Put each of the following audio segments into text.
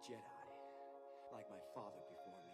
Jedi, like my father before me.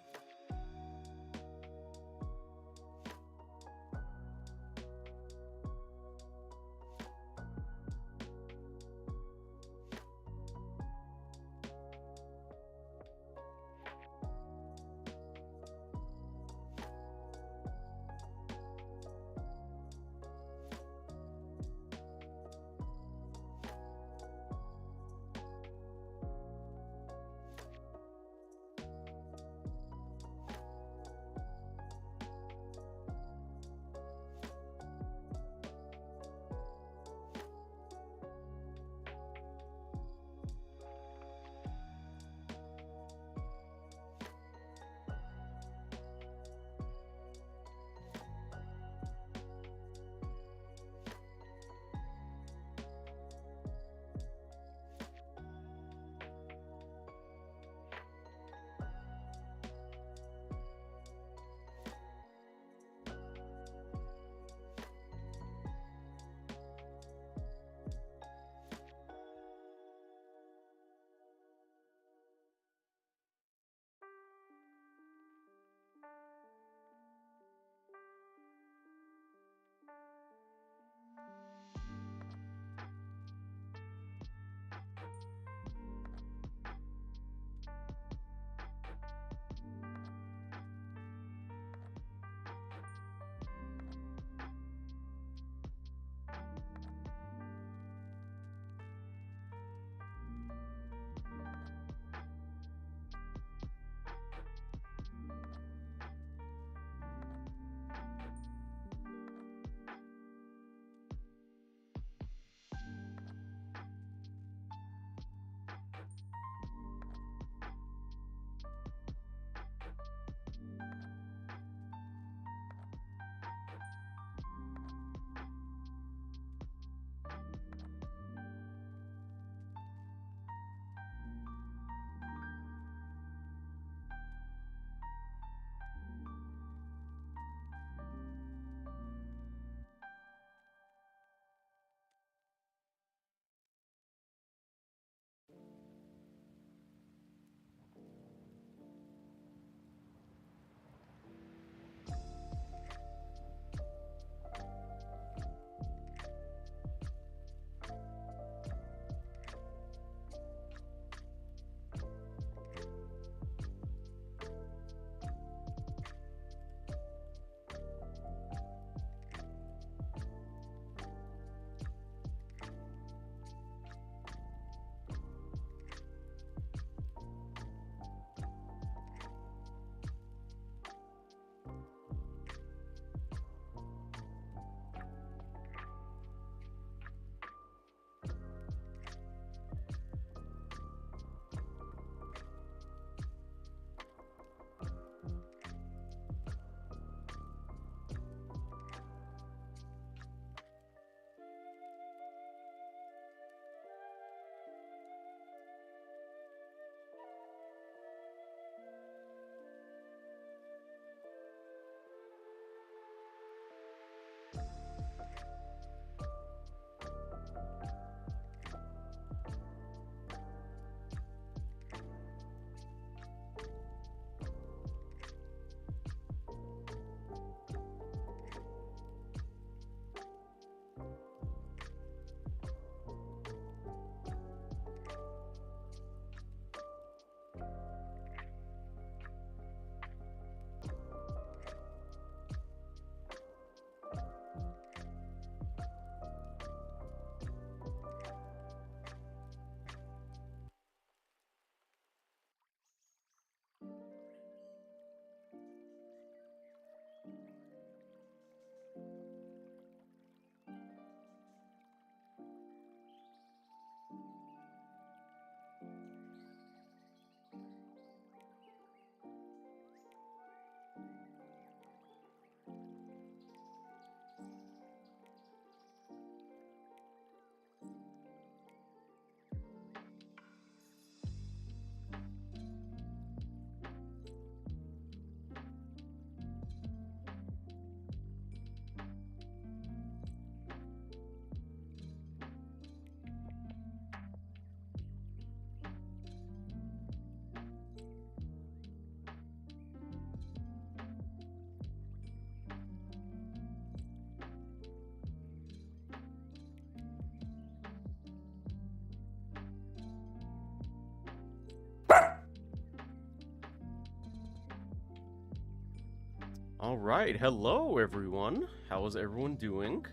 All right, hello everyone. How is everyone doing?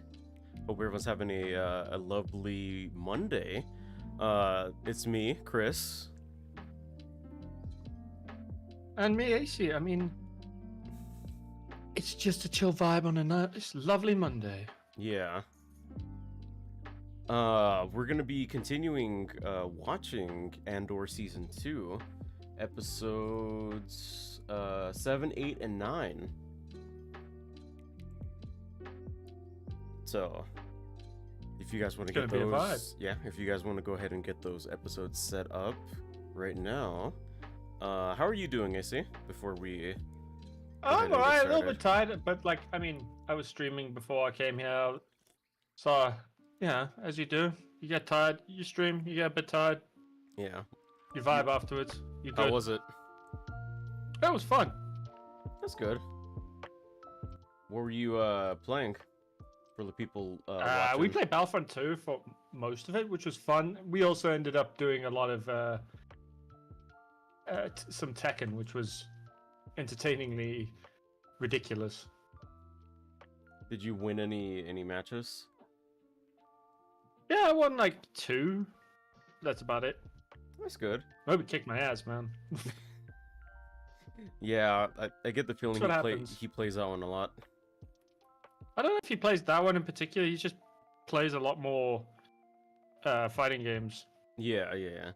Hope everyone's having a lovely Monday. It's me, Chris. And me, AC. I mean, it's just a chill vibe on a nice, lovely Monday. Yeah. We're gonna be continuing watching Andor season 2, episodes 7, 8, and 9. So, if you guys want to get gonna be a vibe. those, if you guys want to go ahead and get those episodes set up right now. How are you doing, AC? Before we I'm get alright, a little started. bit tired, but I was streaming before I came here, so as you do, you get tired, you stream, you get a bit tired, Yeah. you vibe afterwards, you How good. was it? It was fun. That's good. What were you playing for the people We watching? played Battlefront 2 for most of it, which was fun. We also ended up doing a lot of some Tekken, which was entertainingly ridiculous. Did you win any matches? Yeah, I won like 2. That's about it. That's good. Nobody kicked my ass, man. Yeah, I get the feeling That's what happens. he plays that one a lot. I don't know if he plays that one in particular. He just plays a lot more fighting games, Yeah.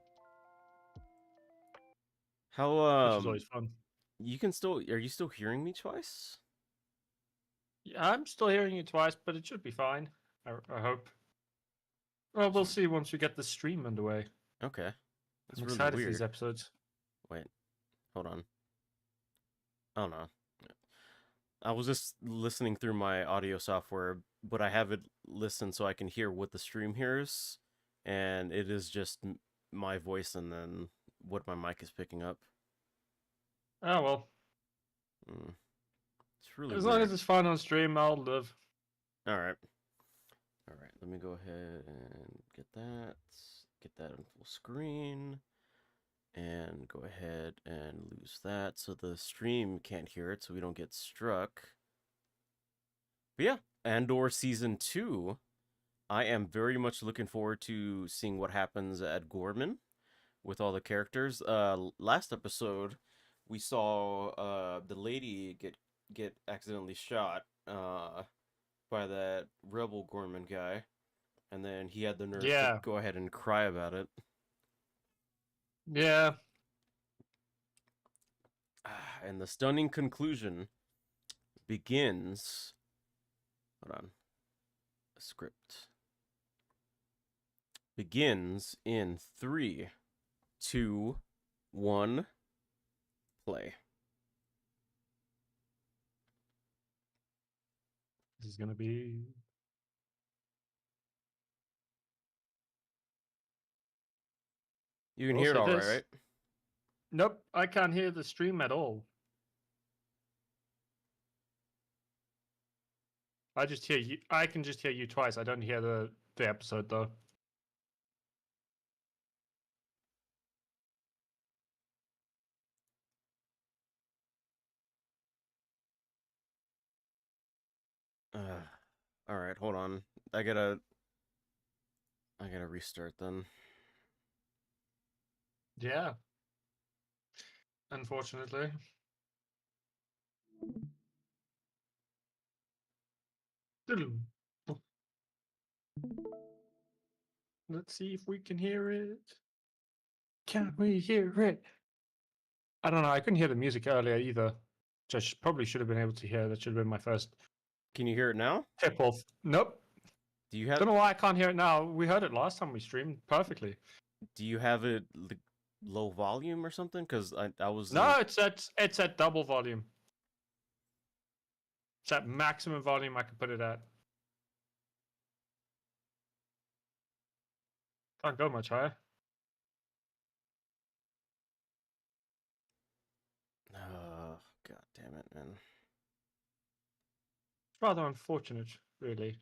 How which is always fun. you can still are you still hearing me twice? Yeah, I'm still hearing you twice, but it should be fine. I hope. Well, we'll see once we get the stream underway. Okay. That's I'm really excited for weird. these episodes. Wait. Hold on. Oh no. I was just listening through my audio software, but I have it listened so I can hear what the stream hears, and it is just my voice and then what my mic is picking up. Oh well. It's really As long weird. as it's fun on stream, I'll live. All right. Let me go ahead and get that on full screen, and go ahead and lose that so the stream can't hear it, so we don't get struck. But yeah, Andor season 2. I am very much looking forward to seeing what happens at Gorman with all the characters. Last episode, we saw the lady get accidentally shot by that rebel Gorman guy, and then he had the nerve to Yeah. go ahead and cry about it. Yeah. And the stunning conclusion begins. Hold on. Script begins in 3, 2, 1, play. This is gonna be. You can We'll hear it say all right, this. right? Nope, I can't hear the stream at all. I just hear you. I can just hear you twice. I don't hear the episode though. All right, hold on. I gotta restart then. Yeah. Unfortunately. Let's see if we can hear it. Can we hear it? I don't know. I couldn't hear the music earlier either. Which I probably should have been able to hear. That should have been my first Can you hear it now? tip off. Nope. Do you have Don't know why I can't hear it now. We heard it last time we streamed perfectly. it low volume or something? Because I was No, it's at double volume. It's at maximum volume I can put it at. Can't go much higher. God damn it, man. It's rather unfortunate, really.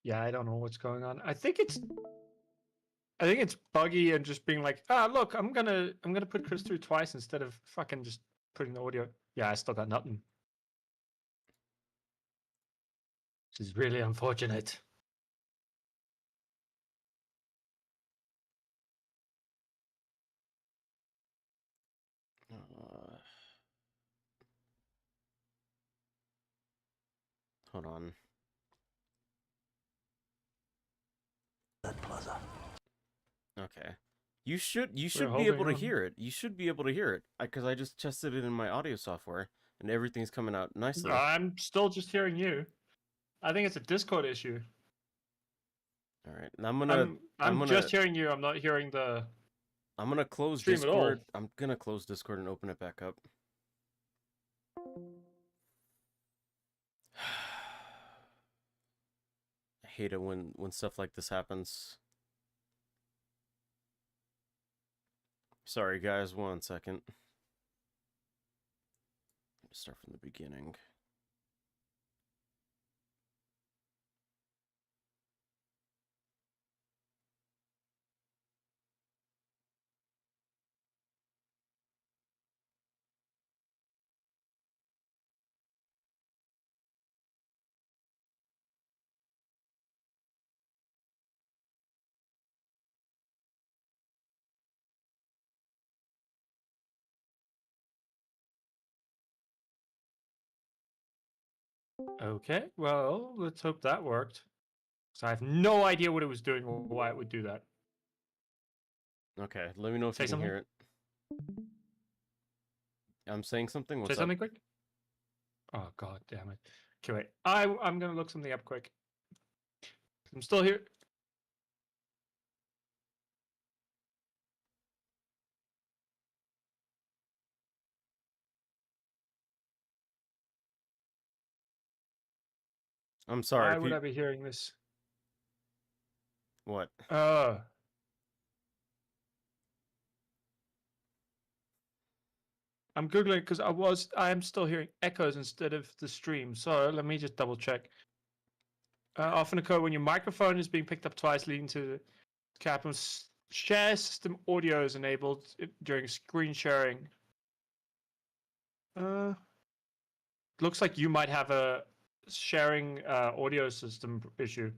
Yeah, I don't know what's going on. I think it's buggy and just being like, look, I'm gonna put Chris through twice instead of fucking just putting the audio. Yeah, I still got nothing. This is really unfortunate. Hold on. Okay. You should We're be able holding to on. hear it. You should be able to hear it because I just tested it in my audio software and everything's coming out nicely. I'm still just hearing you. I think it's a Discord issue. All right. And I'm just hearing you. I'm not hearing the. I'm gonna close stream at all. Discord. I'm gonna close Discord and open it back up. I hate it when stuff like this happens. Sorry guys, 1 second. Start from the beginning. Okay, well, let's hope that worked. So I have no idea what it was doing or why it would do that. Okay, let me know if Say you can something? hear it. I'm saying something? What's Say up? something quick. Oh god damn it. Okay, wait. I'm gonna look something up quick. I'm still here. I'm sorry. Why would I be hearing this? What? I'm googling because I am still hearing echoes instead of the stream. So let me just double check. Often occur when your microphone is being picked up twice, leading to Capcom's share system audio is enabled during screen sharing. Looks like you might have a sharing audio system issue.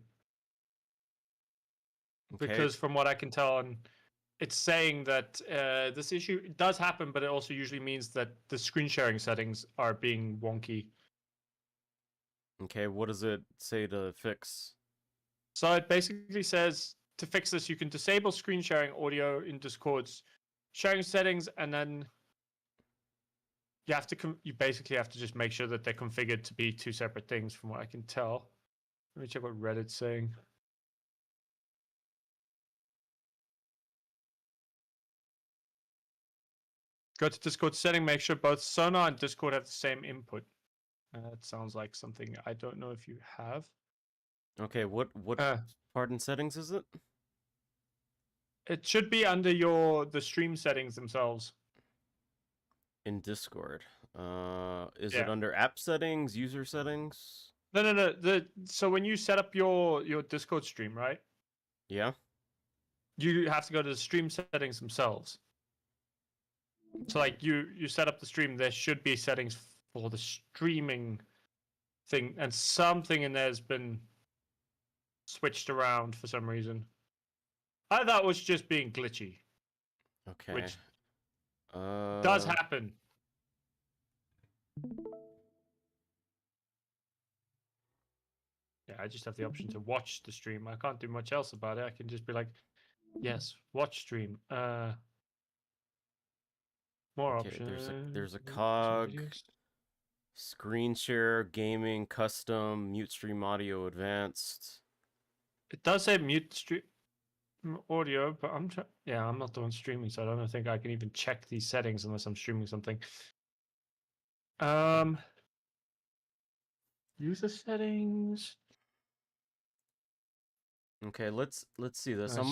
Okay. Because from what I can tell, and it's saying that this issue does happen, but it also usually means that the screen sharing settings are being wonky. Okay, what does it say to fix? So it basically says to fix this, you can disable screen sharing audio in Discord's sharing settings, and then you have to you basically have to just make sure that they're configured to be two separate things, from what I can tell. Let me check what Reddit's saying. Go to Discord setting, make sure both Sonar and Discord have the same input. That sounds like something I don't know if you have. Okay, what part in settings is it? It should be under the stream settings themselves. In Discord. Is it under app settings, user settings? No. So when you set up your Discord stream, right? Yeah. You have to go to the stream settings themselves. So like you set up the stream, there should be settings for the streaming thing, and something in there has been switched around for some reason. I thought it was just being glitchy. Okay. Which does happen. Yeah, I just have the option to watch the stream. I can't do much else about it. I can just be like, yes, watch stream. More options. There's a cog, screen share, gaming, custom, mute stream audio, advanced. It does say mute stream audio, but I'm not the one streaming, so I don't think I can even check these settings unless I'm streaming something. User settings. Okay, let's see this. I'm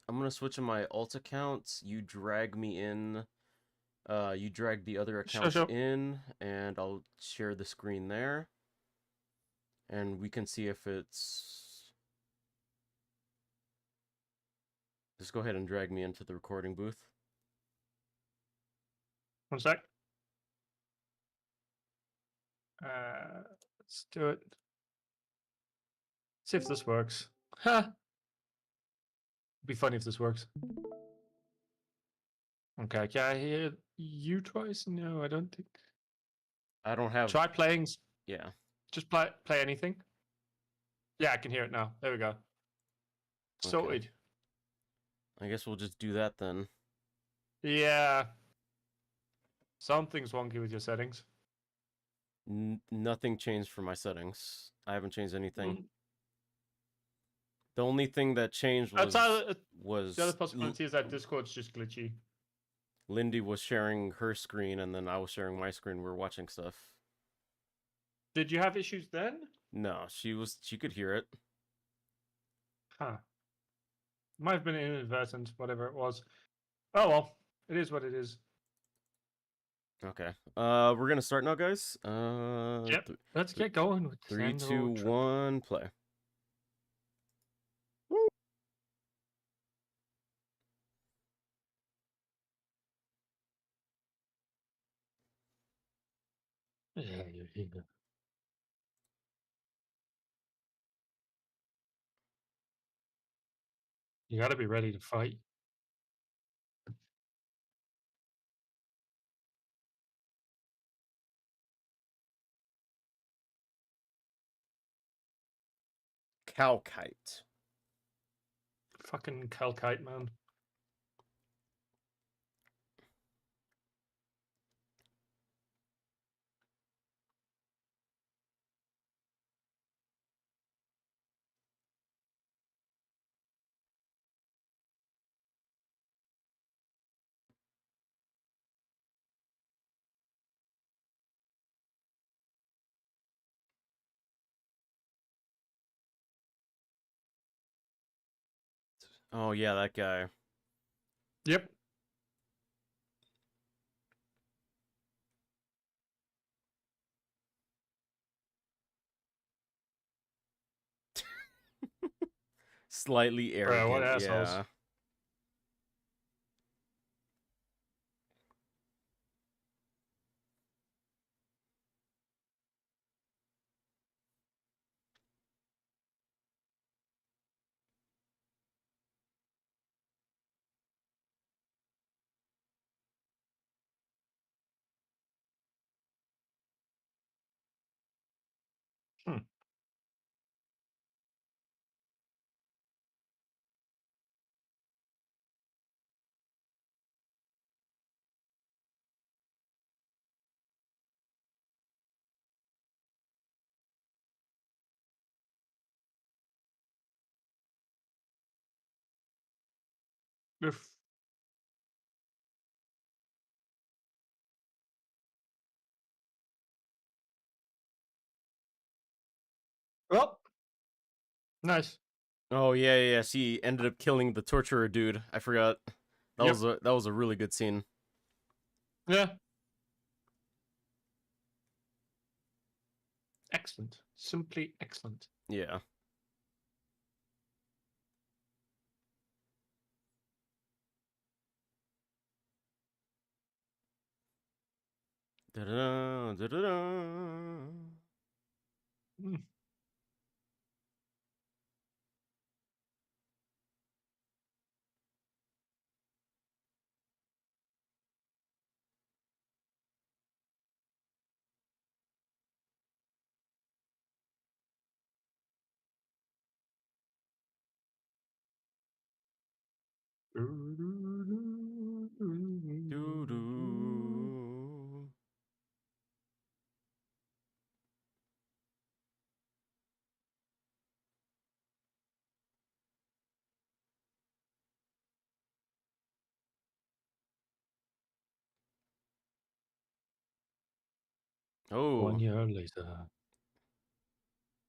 gonna switch in my alt accounts. You drag me in. You drag the other accounts in, and I'll share the screen there, and we can see if it's Just go ahead and drag me into the recording booth. 1 sec. Let's do it. See if this works. Ha! It'd be funny if this works. Okay, can I hear you twice? No, I don't think. I don't have. Try playing. Yeah. Just play anything. Yeah, I can hear it now. There we go. Sorted. Okay. I guess we'll just do that then. Yeah. Something's wonky with your settings. Nothing changed for my settings. I haven't changed anything. Mm. The only thing that changed was the other possibility is that Discord's just glitchy. Lindy was sharing her screen and then I was sharing my screen. We were watching stuff. Did you have issues then? No, she could hear it. Huh. Might have been inadvertent, whatever it was. Oh well, it is what it is. Okay. We're gonna start now, guys. Yep. Let's get going with 3, 2, 1, play. Yeah, you're here. You gotta be ready to fight. Calkite. Fucking Calkite, man. Oh yeah, that guy. Yep. Slightly arrogant. Bro, what assholes. Yeah. Hmm. Oof. Well, nice. Oh yeah. She ended up killing the torturer dude. I forgot. That Yep. was a really good scene. Yeah. Excellent. Simply excellent. Yeah. Da-da-da, da-da-da. Mm. Doo-doo. Oh. 1 year later.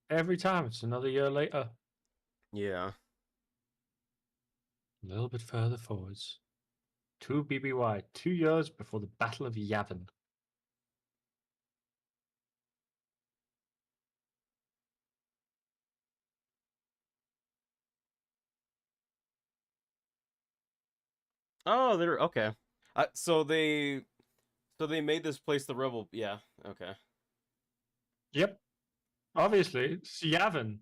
Every time it's another year later. Yeah. A little bit further forwards. 2 BBY, 2 years before the Battle of Yavin. Oh, they're okay. So they made this place the rebel. Yeah. Okay. Yep. Obviously, it's Yavin.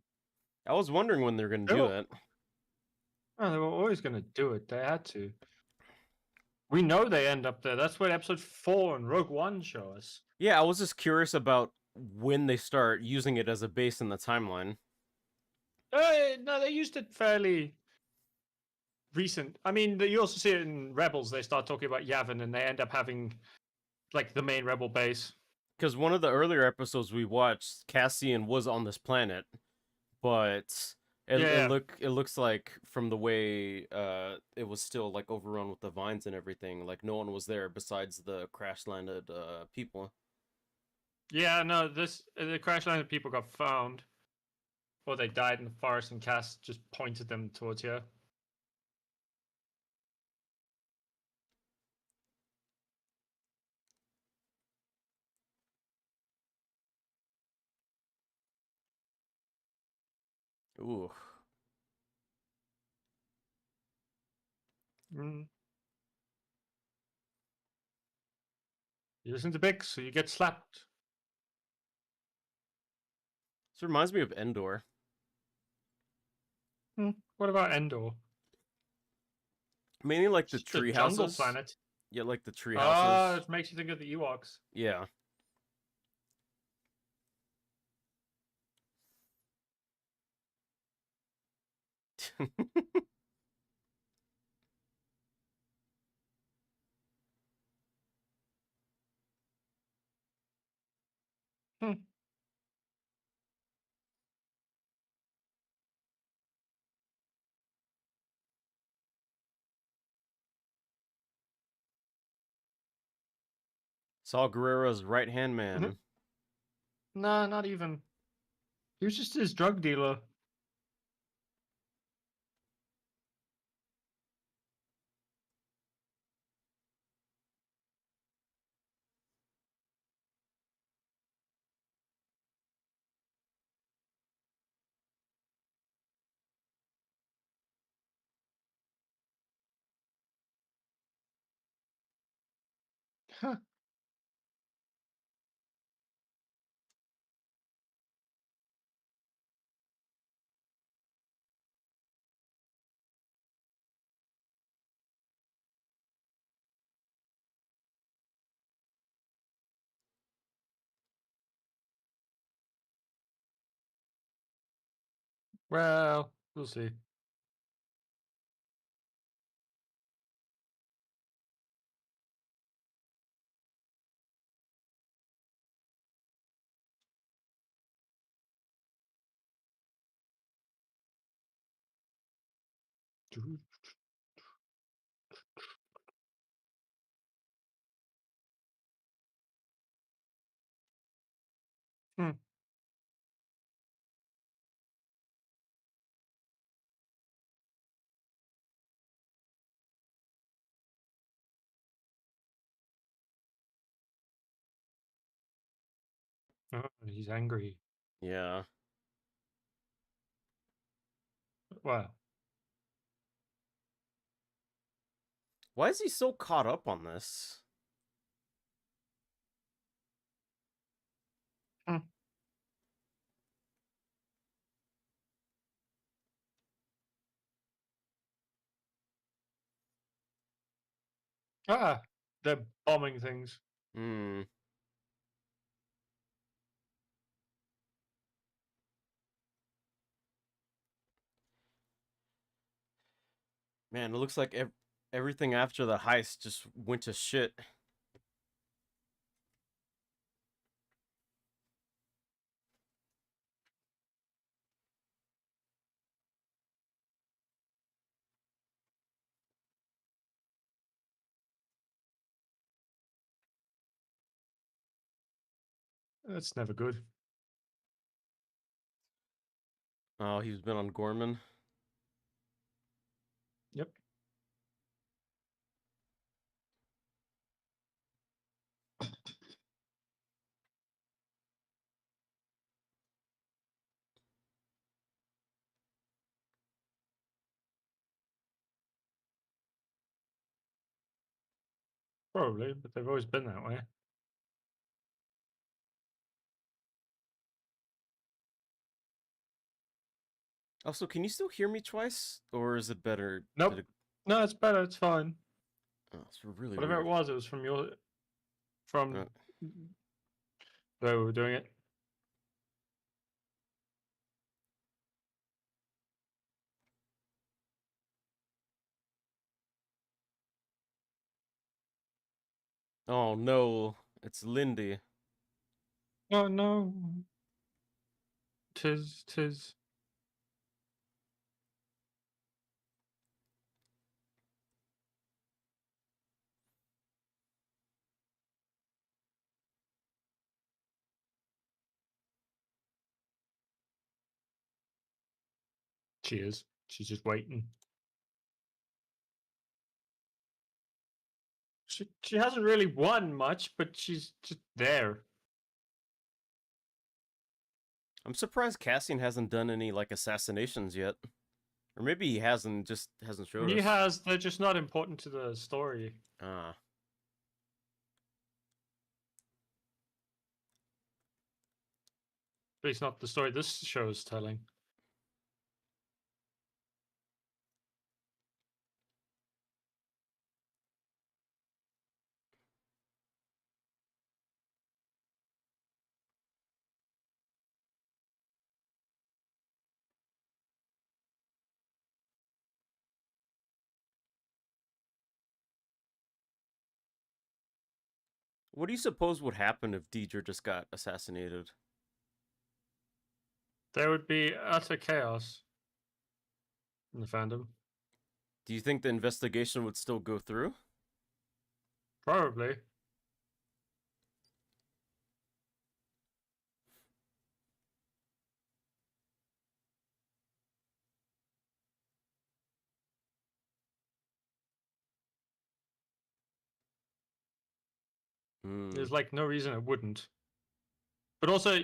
I was wondering when they're gonna They do were, that. oh, they were always going to do it. They had to. We know they end up there. That's what episode 4 and Rogue One show us. Yeah, I was just curious about when they start using it as a base in the timeline. No, they used it fairly recent. I mean, you also see it in Rebels. They start talking about Yavin, and they end up having like the main Rebel base. Because one of the earlier episodes we watched, Cassian was on this planet, but Yeah. it looks like from the way it was still like overrun with the vines and everything, like no one was there besides the crash landed people. Yeah, no, the crash landed people got found, or they died in the forest, and Cass just pointed them towards here. Ooh. Mm. You listen to Bix, so you get slapped. This reminds me of Endor. What about Endor? Mainly like the Just a tree jungle houses. planet. Yeah, like the tree Ah, houses. it makes you think of the Ewoks. Yeah. Hmm. Saw Gerrera's right hand man. Nah, not even. He was just his drug dealer. Huh. Well, we'll see. Hmm. Oh, he's angry. Yeah. Well, Why is he so caught up on this? hmm. They're bombing things. Hmm. Man, it looks like everything after the heist just went to shit. That's never good. Oh, he's been on Gorman. Yep. Probably, but they've always been that way. Also, can you still hear me twice, or is it better? Nope. No, it's better. It's fine. Oh, it's really Whatever weird. it was from your from the way we were doing it. Oh no, it's Lindy. Oh no. Tis. She is. She's just waiting. She hasn't really won much, but she's just there. I'm surprised Cassian hasn't done any like assassinations yet, or maybe he hasn't, just hasn't showed He us. has. They're just not important to the story. Ah. At least not the story this show is telling. What do you suppose would happen if Deidre just got assassinated? There would be utter chaos in the fandom. Do you think the investigation would still go through? Probably. There's like no reason it wouldn't. But also,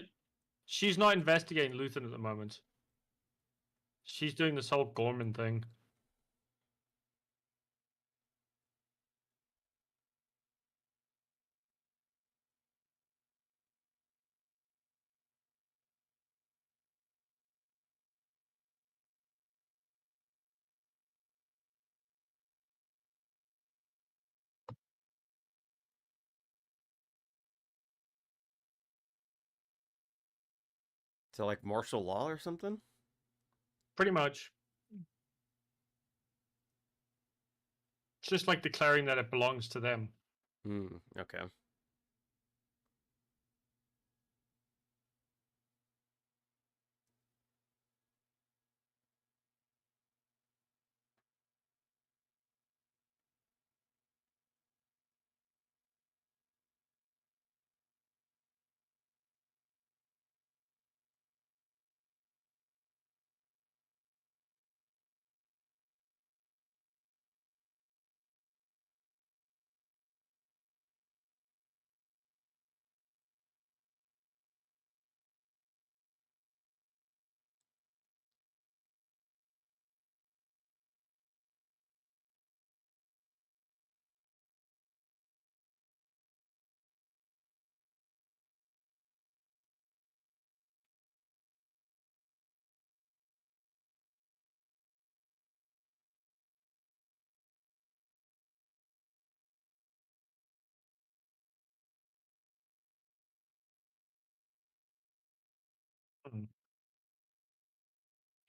she's not investigating Luthen at the moment. She's doing this whole Gorman thing. To like martial law or something? Pretty much. It's just like declaring that it belongs to them. Okay.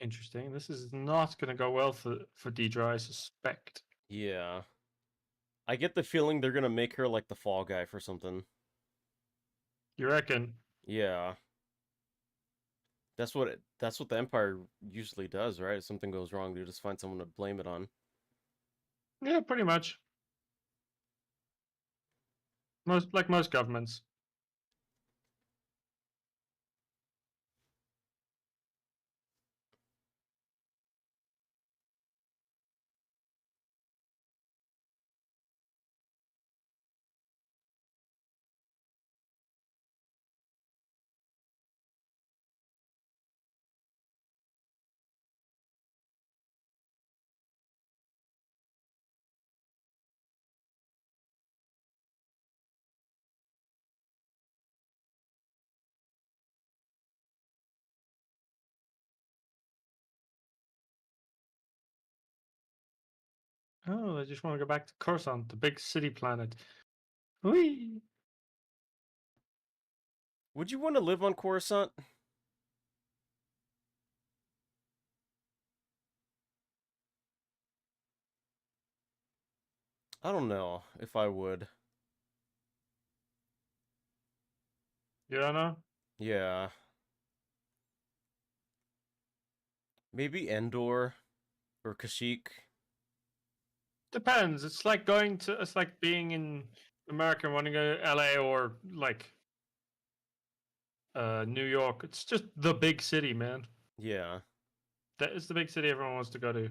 Interesting. This is not going to go well for Deidre, I suspect. Yeah. I get the feeling they're gonna make her like the fall guy for something. You reckon? Yeah. That's what the Empire usually does, right? If something goes wrong, they just find someone to blame it on. Yeah, pretty much. Most governments. Oh, I just want to go back to Coruscant, the big city planet. Whee! Would you want to live on Coruscant? I don't know if I would. You don't know? Yeah. Maybe Endor or Kashyyyk. Depends. It's like it's like being in America and wanting to go to LA or like New York. It's just the big city, man. Yeah. That is the big city everyone wants to go to.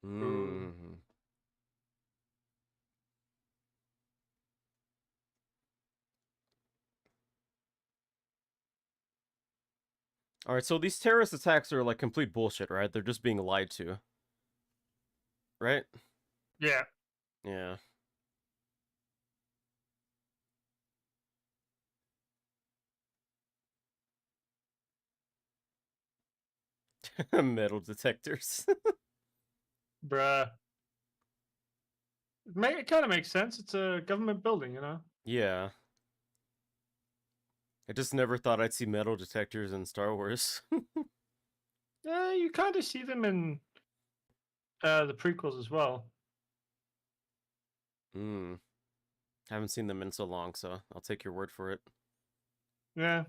Ooh. Mm. All right, so these terrorist attacks are like complete bullshit, right? They're just being lied to, right? Yeah. Yeah. Metal detectors. Bruh. It kind of makes sense. It's a government building, you know? Yeah. I just never thought I'd see metal detectors in Star Wars. Yeah, you kind of see them in the prequels as well. Hmm. Haven't seen them in so long, so I'll take your word for it. Yeah.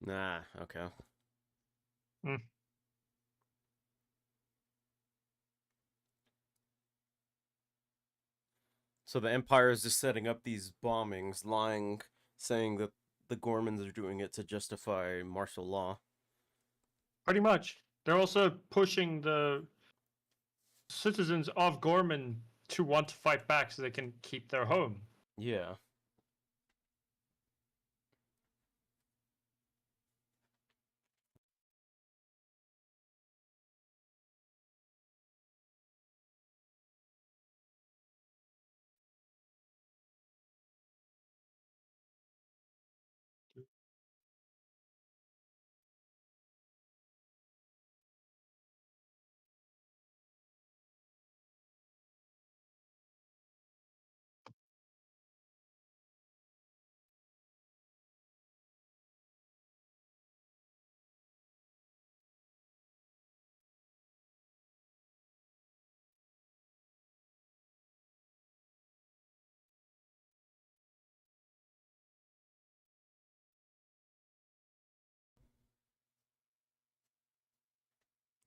Nah, okay. Mm. So the Empire is just setting up these bombings, lying, saying that the Gormans are doing it to justify martial law. Pretty much. They're also pushing the citizens of Gorman to want to fight back so they can keep their home. Yeah.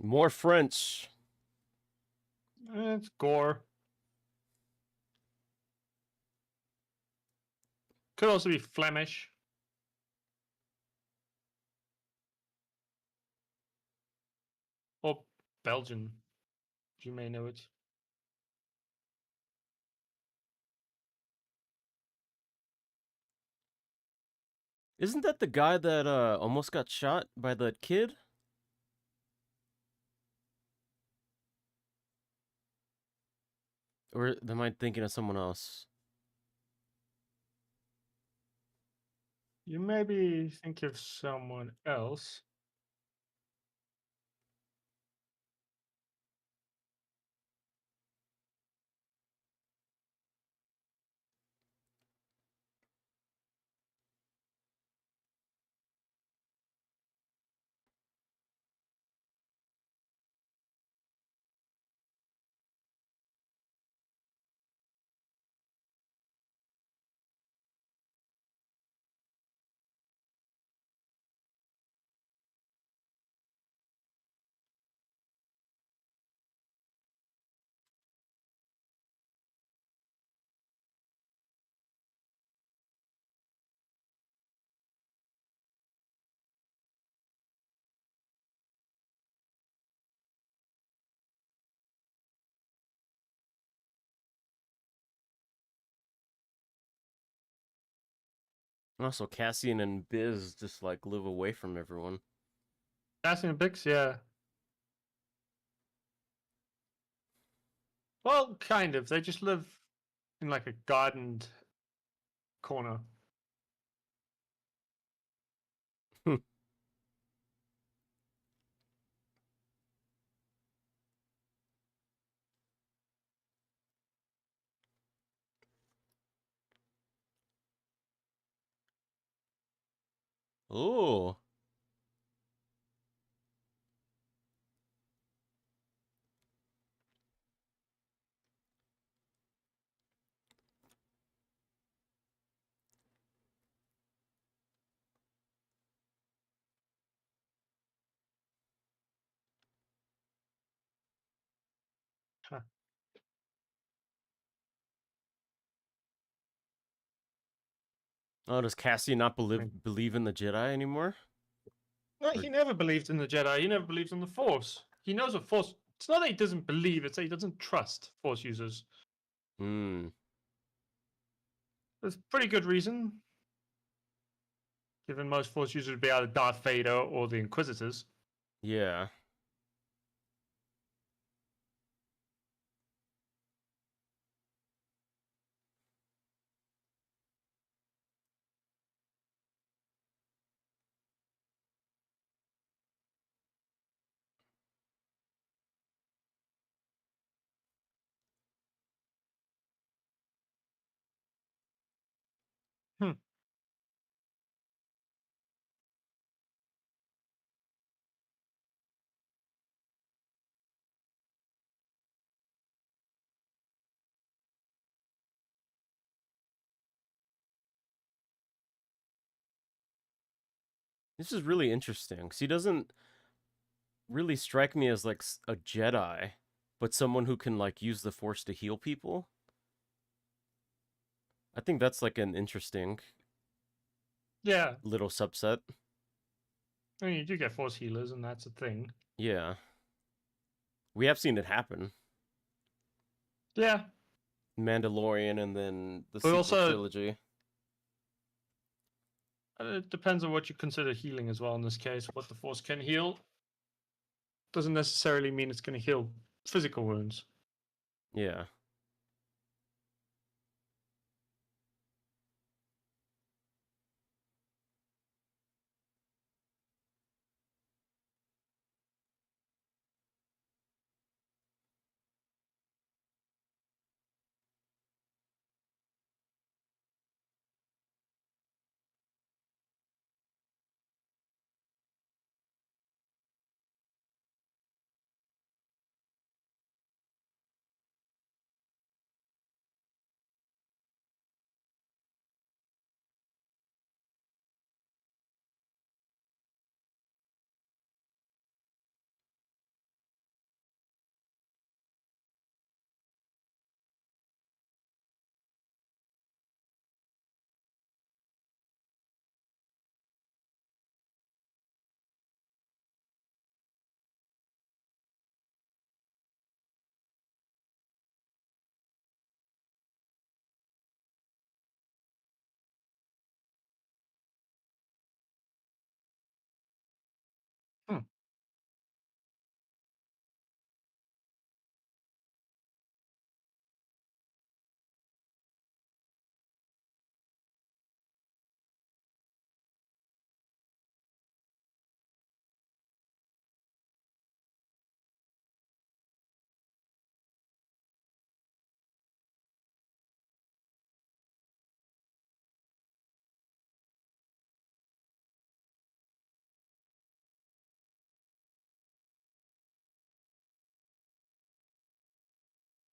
More French. It's gore. Could also be Flemish or Belgian. You may know it. Isn't that the guy that almost got shot by the kid? Or am I thinking of someone else? You maybe think of someone else. Also, Cassian and Biz just like live away from everyone. Cassian and Bix, yeah. Well, kind of. They just live in like a gardened corner. Oh. Huh. Oh, does Cassian not believe in the Jedi anymore? No, he never believed in the Jedi. He never believed in the Force. He knows what Force. It's not that he doesn't believe; it's that he doesn't trust Force users. Hmm. There's a pretty good reason, given most Force users would be either Darth Vader or the Inquisitors. Yeah. Hmm. This is really interesting because he doesn't really strike me as like a Jedi, but someone who can like use the Force to heal people. I think that's like an interesting Yeah, little subset. I mean, you do get Force healers, and that's a thing. Yeah. We have seen it happen. Yeah, Mandalorian and then the but sequel also trilogy. it depends on what you consider healing as well. In this case, what the Force can heal doesn't necessarily mean it's going to heal physical wounds. Yeah. Hmm.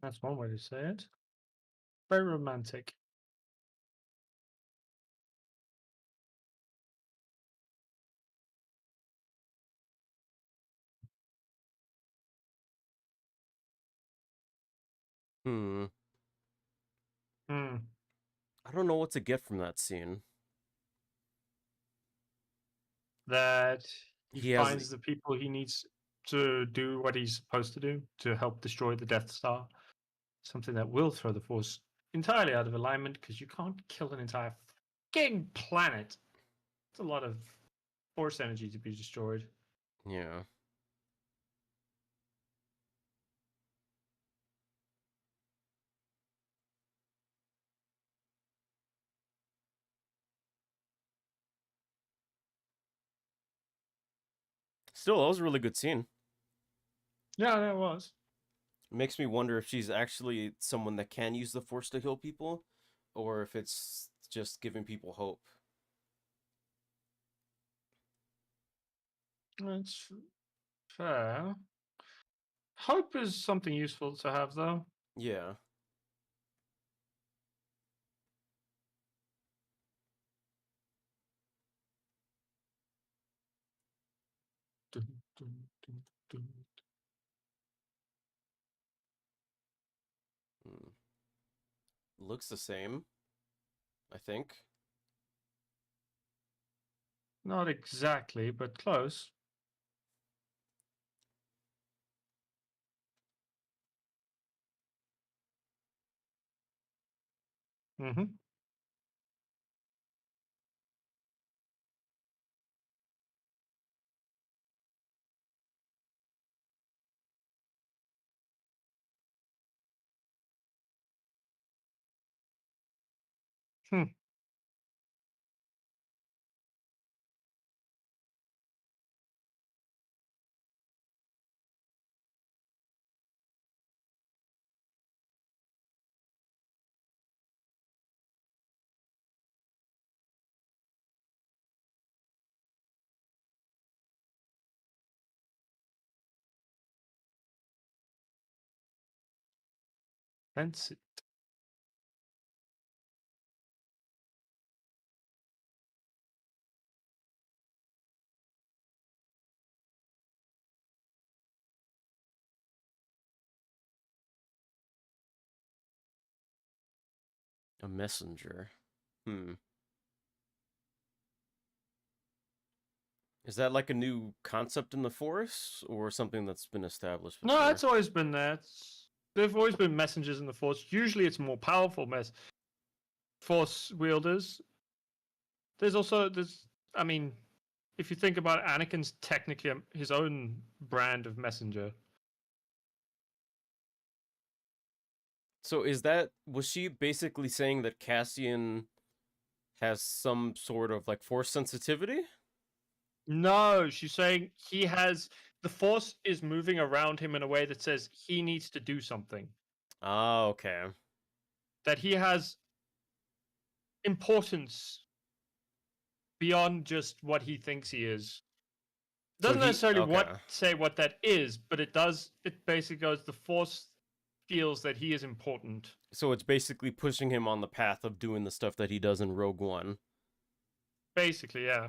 That's one way to say it. Very romantic. Hmm. Hmm. I don't know what to get from that scene. That he He has finds the people he needs to do what he's supposed to do to help destroy the Death Star. Something that will throw the Force entirely out of alignment because you can't kill an entire king planet. It's a lot of force energy to be destroyed. Yeah. Still, that was a really good scene. Yeah, that was. It makes me wonder if she's actually someone that can use the Force to heal people, or if it's just giving people hope. That's fair. Hope is something useful to have, though. Yeah. Dun, dun, dun, dun. Hmm. Looks the same, I think. Not exactly, but close. Mm-hmm. Hmm. That's it. A messenger. Hmm. Is that like a new concept in the Force, or something that's been established before? No, it's always been there. There've always been messengers in the Force. Usually, it's more powerful Force wielders. I mean, if you think about it, Anakin's technically his own brand of messenger. So was she basically saying that Cassian has some sort of like Force sensitivity? No, she's saying the Force is moving around him in a way that says he needs to do something. Ah, okay. That he has importance beyond just what he thinks he is. Doesn't necessarily okay. say what that is, but it does. It basically goes. The Force feels that he is important. So it's basically pushing him on the path of doing the stuff that he does in Rogue One. Basically, yeah.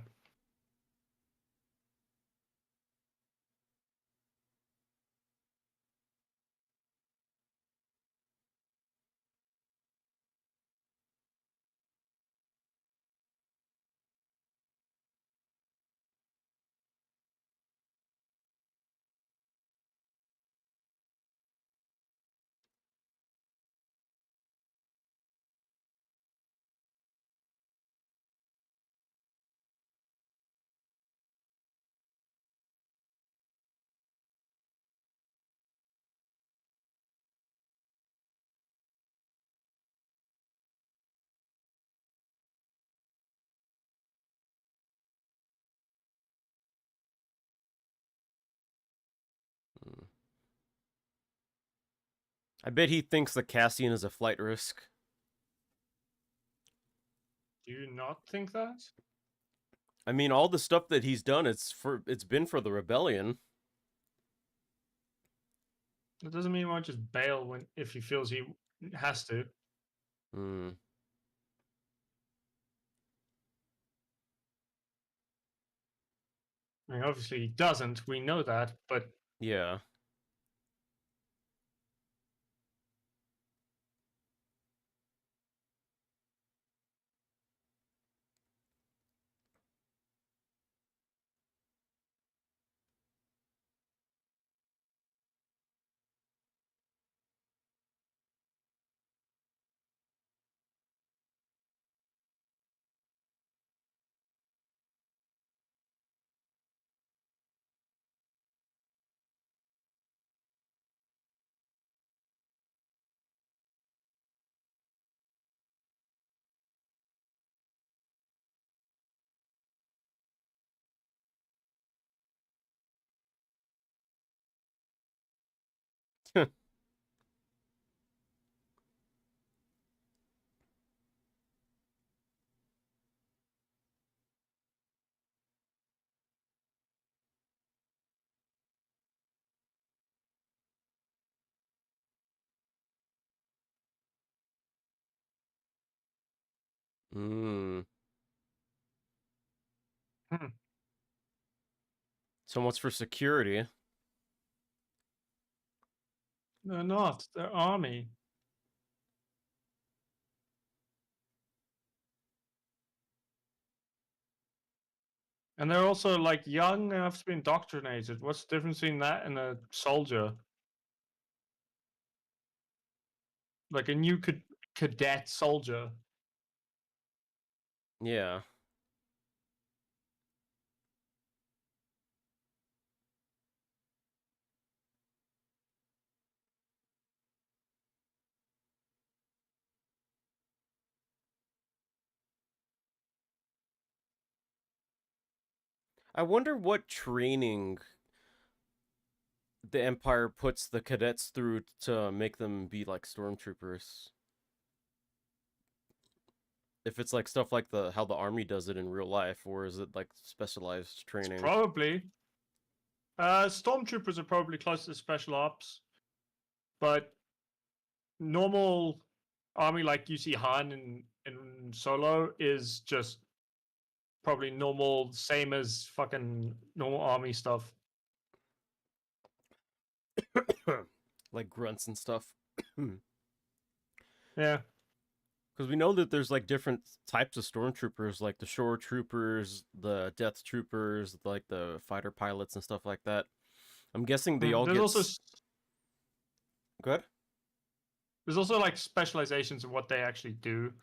Hmm. I bet he thinks that Cassian is a flight risk. Do you not think that? I mean, all the stuff that he's done, it's been for the rebellion. It doesn't mean he won't just bail if he feels he has to. Hmm. I mean, obviously he doesn't. We know that, but Yeah. Hmm. Hmm. So much for security. They're not. They're army. And they're also like young enough to be indoctrinated. What's the difference between that and a soldier? Like a new cadet soldier. Yeah. I wonder what training the Empire puts the cadets through to make them be like stormtroopers. If it's like stuff like how the army does it in real life, or is it like specialized It's training? probably. Stormtroopers are probably close to special ops, but normal army like you see Han in Solo is just probably normal, same as fucking normal army stuff. Like grunts and stuff. Yeah. Because we know that there's like different types of stormtroopers, like the shore troopers, the death troopers, like the fighter pilots and stuff like that. I'm guessing they all There's get also good. there's also like specializations in what they actually do.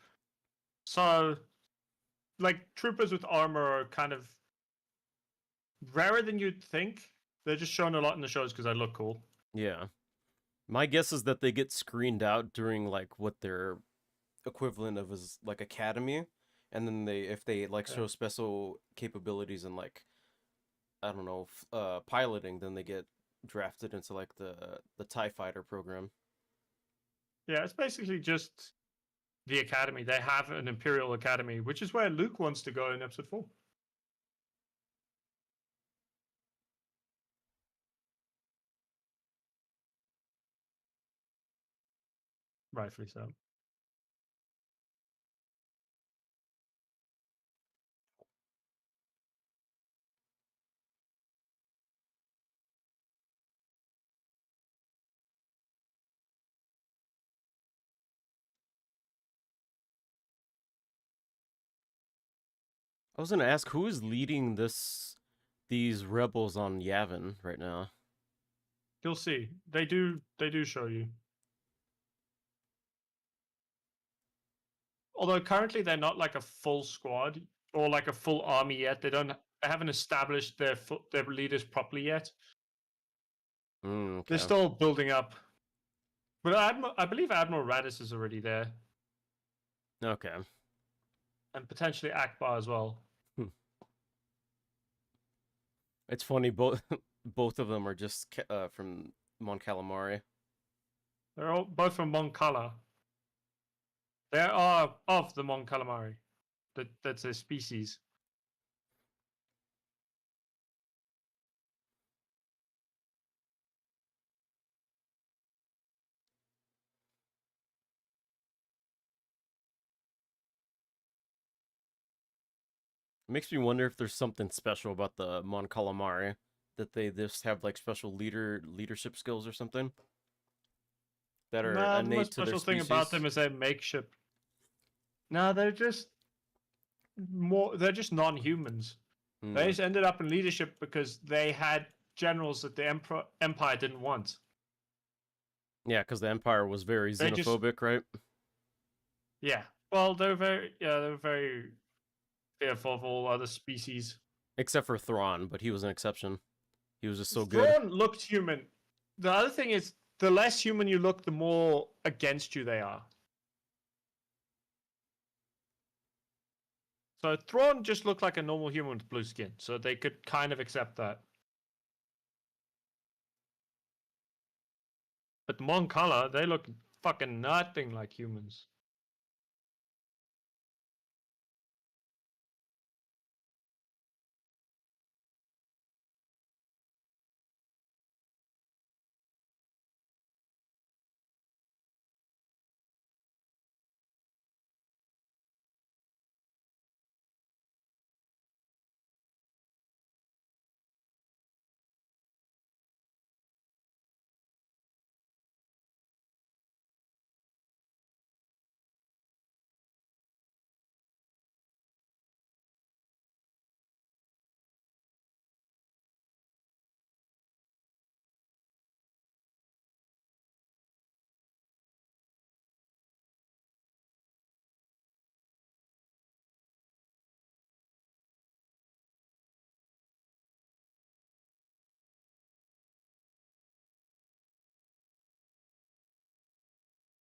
So like troopers with armor are kind of rarer than you'd think. They're just shown a lot in the shows because they look cool. Yeah, my guess is that they get screened out during like what their equivalent of is like academy, and then if they like Yeah. show special capabilities in like I don't know piloting, then they get drafted into like the TIE fighter program. Yeah, it's basically just the academy. They have an Imperial Academy, which is where Luke wants to go in episode 4. Rightfully so. I was gonna ask who is leading these rebels on Yavin right now. You'll see. They do show you. Although currently they're not like a full squad or like a full army yet. They haven't established their leaders properly yet. They're Okay. still building up. But I believe Admiral Radis is already there, Okay. and potentially Akbar as well. It's funny both both of them are just from Mon Calamari. They're all both from Mon Cala. They are of the Mon Calamari. That's a species. It makes me wonder if there's something special about the Mon Calamari that they just have like special leadership skills or something that are No, the innate most to their special thing about species. them is their makeship. No, they're just more. They're just non-humans. They just ended up in leadership because they had generals that the empire didn't want. Yeah, because the Empire was very They just xenophobic, right? yeah. Well, they're very fearful of all other species. Except for Thrawn, but he was an exception. He was just so good. Thrawn looked human. The other thing is, the less human you look, the more against you they are. So Thrawn just looked like a normal human with blue skin, so they could kind of accept that. But the Mon Cala, they look fucking nothing like humans.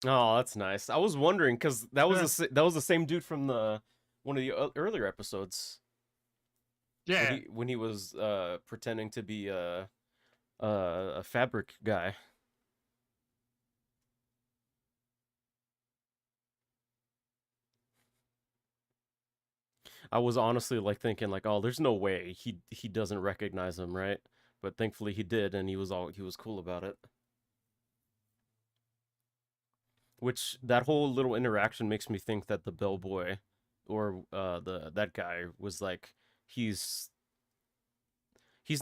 Oh, that's nice. I was wondering because that was Yeah. that was the same dude from the one of the earlier episodes Yeah. when he was pretending to be a fabric guy. I was honestly like thinking like, oh, there's no way he doesn't recognize him, right? But thankfully he did, and he was cool about it. Which that whole little interaction makes me think that the bellboy, or that guy was like he's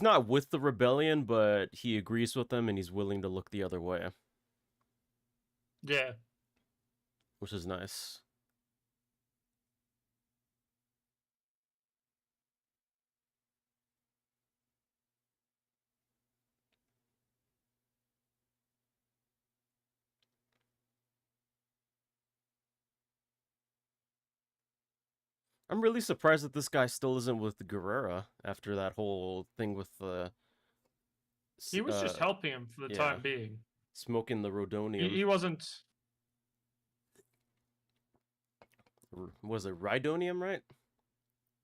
not with the rebellion, but he agrees with them and he's willing to look the other way, Yeah. which is nice. I'm really surprised that this guy still isn't with Guerrera after that whole thing with the He was just helping him for the yeah, time being. smoking the rhodonium. He wasn't. Was it rhydonium, right?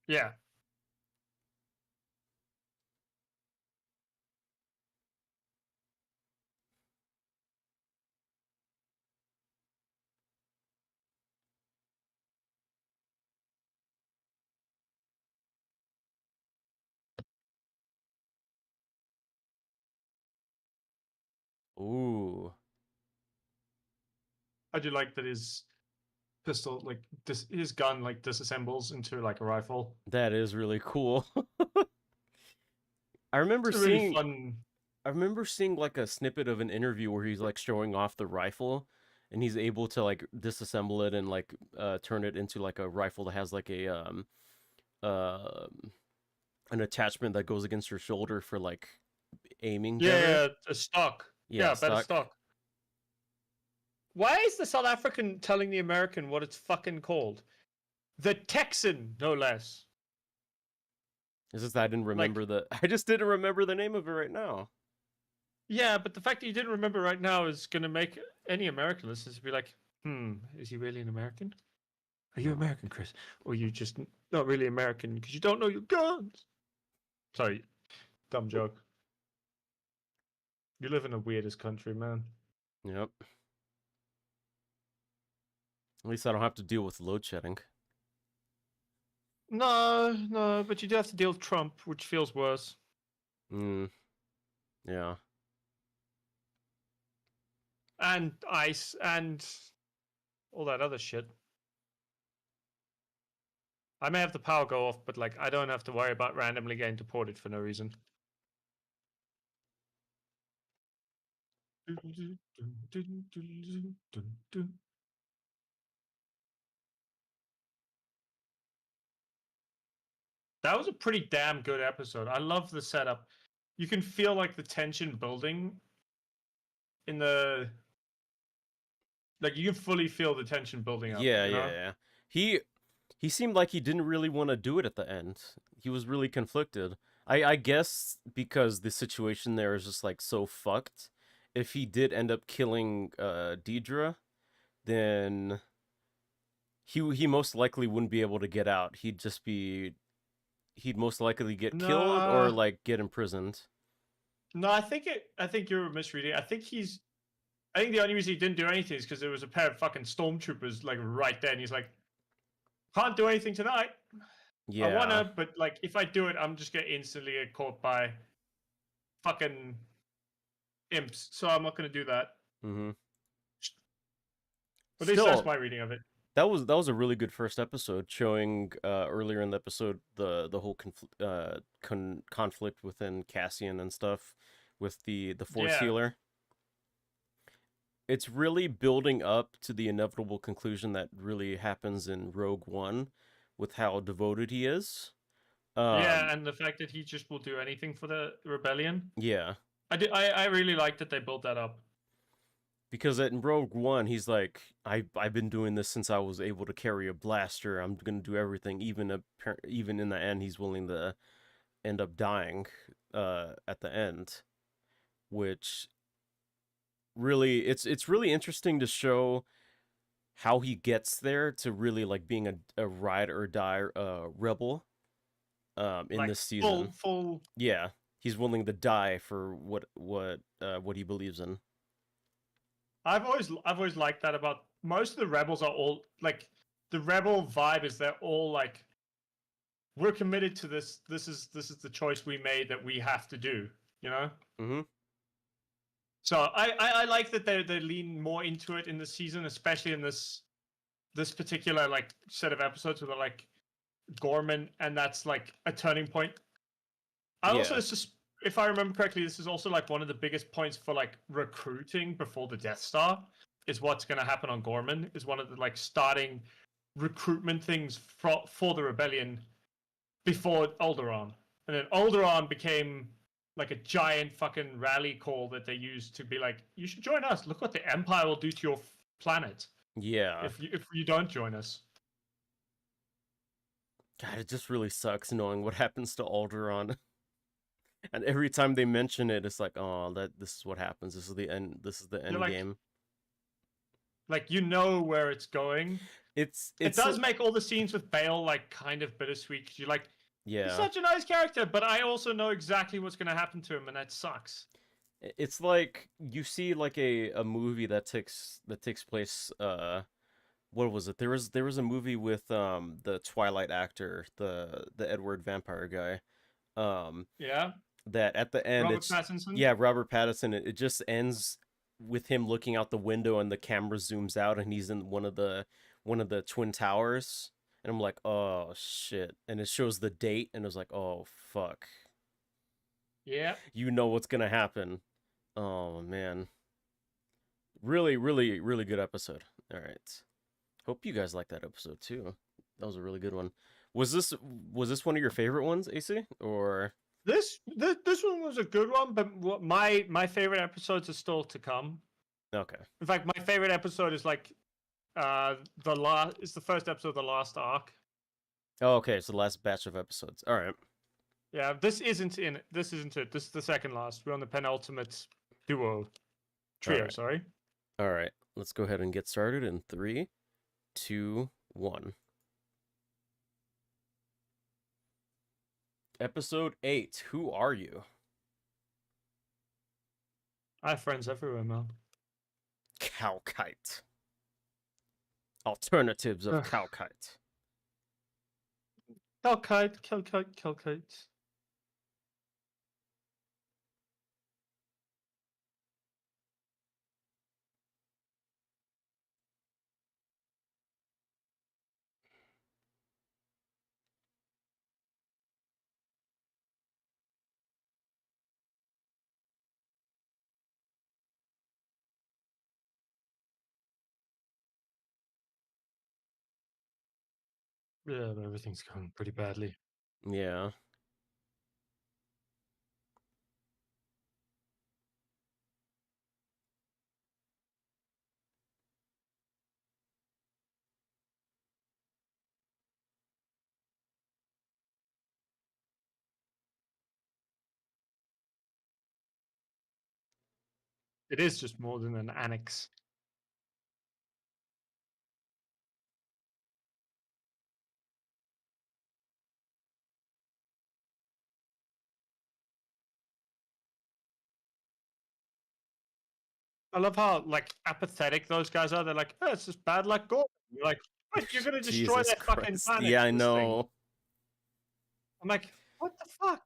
Yeah. Ooh, I do like that his pistol, like his gun, like disassembles into like a rifle. that is really cool. I remember It's a really seeing fun. I remember seeing like a snippet of an interview where he's like showing off the rifle and he's able to like disassemble it and like turn it into like a rifle that has like a uh an attachment that goes against your shoulder for like aiming better. Yeah, a stock. Yeah, Better stock. stock. Why is the South African telling the American what it's fucking called? The Texan, no less. It's just I didn't remember Like, the I just didn't remember the name of it right now. yeah, but the fact that you didn't remember right now is going to make any American listeners be like, is he really an American? Are you American, Chris? Or are you just not really American because you don't know your guns? Sorry, dumb joke. You live in the weirdest country, man. Yep. At least I don't have to deal with load shedding. No, but you do have to deal with Trump, which feels worse. Yeah. And ICE and all that other shit. I may have the power go off, but like I don't have to worry about randomly getting deported for no reason. That was a pretty damn good episode. I love the setup. You can feel like the tension building in the like you can fully feel the tension building up. Yeah, You know? yeah. He seemed like he didn't really want to do it at the end. He was really conflicted. I guess because the situation there is just like so fucked. If he did end up killing Deidre, then he most likely wouldn't be able to get out. He'd most likely get killed or No, like get imprisoned. no, I think you're misreading. I think he's I think the only reason he didn't do anything is because there was a pair of fucking stormtroopers like right there, and he's like, "Can't do anything tonight. Yeah. I wanna, but like if I do it, I'm just gonna instantly get caught by fucking imps. So I'm not gonna do that." Mm-hmm. At least that's Still, my reading of it. that was a really good first episode, showing earlier in the episode the whole conflict within Cassian and stuff with the Force Yeah. healer. It's really building up to the inevitable conclusion that really happens in Rogue One, with how devoted he is. Yeah, and the fact that he just will do anything for the rebellion. Yeah. I really like that they built that up. Because in Rogue One, he's like, I've been doing this since I was able to carry a blaster. I'm gonna do everything. Even in the end, he's willing to end up dying at the end, which really it's really interesting to show how he gets there to really like being a ride or die rebel in Like this season. full. Yeah, he's willing to die for what he believes in. I've always liked that about most of the rebels are all like the rebel vibe is they're all like we're committed to this. This is the choice we made that we have to do. You know. Mm-hmm. So I like that they lean more into it in the season, especially in this particular like set of episodes where they're like Gorman, and that's like a turning point. Also, it's just if I remember correctly, this is also like one of the biggest points for like recruiting before the Death Star is what's going to happen on Gorman is one of the like starting recruitment things for the rebellion before Alderaan, and then Alderaan became like a giant fucking rally call that they used to be like, you should join us. Look what the Empire will do to your planet. Yeah. If you don't join us. God, it just really sucks knowing what happens to Alderaan. And every time they mention it, it's like, oh, this is what happens. This is the end. This is the end game. Like you know where it's going. It does make all the scenes with Bale like kind of bittersweet because you're like, yeah, he's such a nice character, but I also know exactly what's gonna happen to him, and that sucks. It's like you see like a movie that takes place. What was it? There was a movie with the Twilight actor, the Edward vampire guy. Yeah. That at the end Robert Pattinson? Yeah, Robert Pattinson. It just ends with him looking out the window and the camera zooms out and he's in one of the twin towers. And I'm like, oh shit. And it shows the date and it was like, oh fuck. Yeah. You know what's gonna happen. Oh man. Really, really, really good episode. All right. Hope you guys liked that episode too. That was a really good one. Was this one of your favorite ones, AC? Or this one was a good one, but my favorite episodes are still to come. Okay. In fact, my favorite episode is like it's the first episode of the last arc. Oh, okay. It's the last batch of episodes. All right. Yeah, this isn't it. This is the second last. We're on the penultimate trio. Right. Sorry. All right. Let's go ahead and get started in 3, 2, 1. Episode 8. Who are you? I have friends everywhere, man. Cowkite. Alternatives of Cowkite. Cowkite. Yeah, everything's going pretty badly. Yeah. It is just more than an annex. I love how like apathetic those guys are. They're like, oh, it's just bad luck, Gordon. You're like, what? You're gonna destroy Jesus their fucking Christ. planet. Yeah, I with this thing. know. I'm like, what the fuck?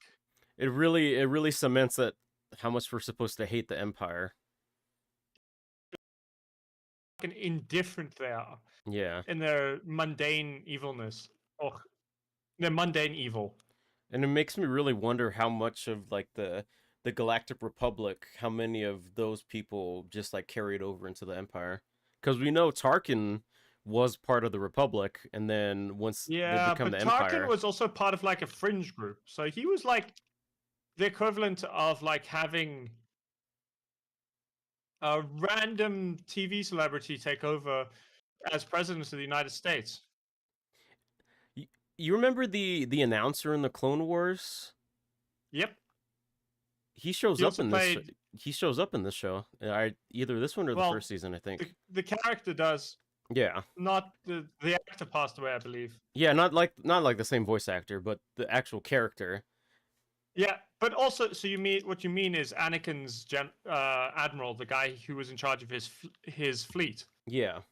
It really cements that how much we're supposed to hate the Empire. Fucking indifferent they are Yeah. in their mundane evilness. Or their mundane evil. And it makes me really wonder how much of like the Galactic Republic, how many of those people just like carried over into the Empire. Because we know Tarkin was part of the Republic, and then once they Yeah, become but the Tarkin Empire. was also part of like a fringe group. So he was like the equivalent of like having a random TV celebrity take over as president of the United States. You remember the announcer in the Clone Wars? Yep. He shows He up also in this. played. He shows up in this show. Either this one or the Well, first season, I think. the character does, Yeah. not the actor passed away, I believe. Yeah, not like the same voice actor, but the actual character. Yeah, but also, so you mean what you mean is Anakin's admiral, the guy who was in charge of his fleet, Yeah.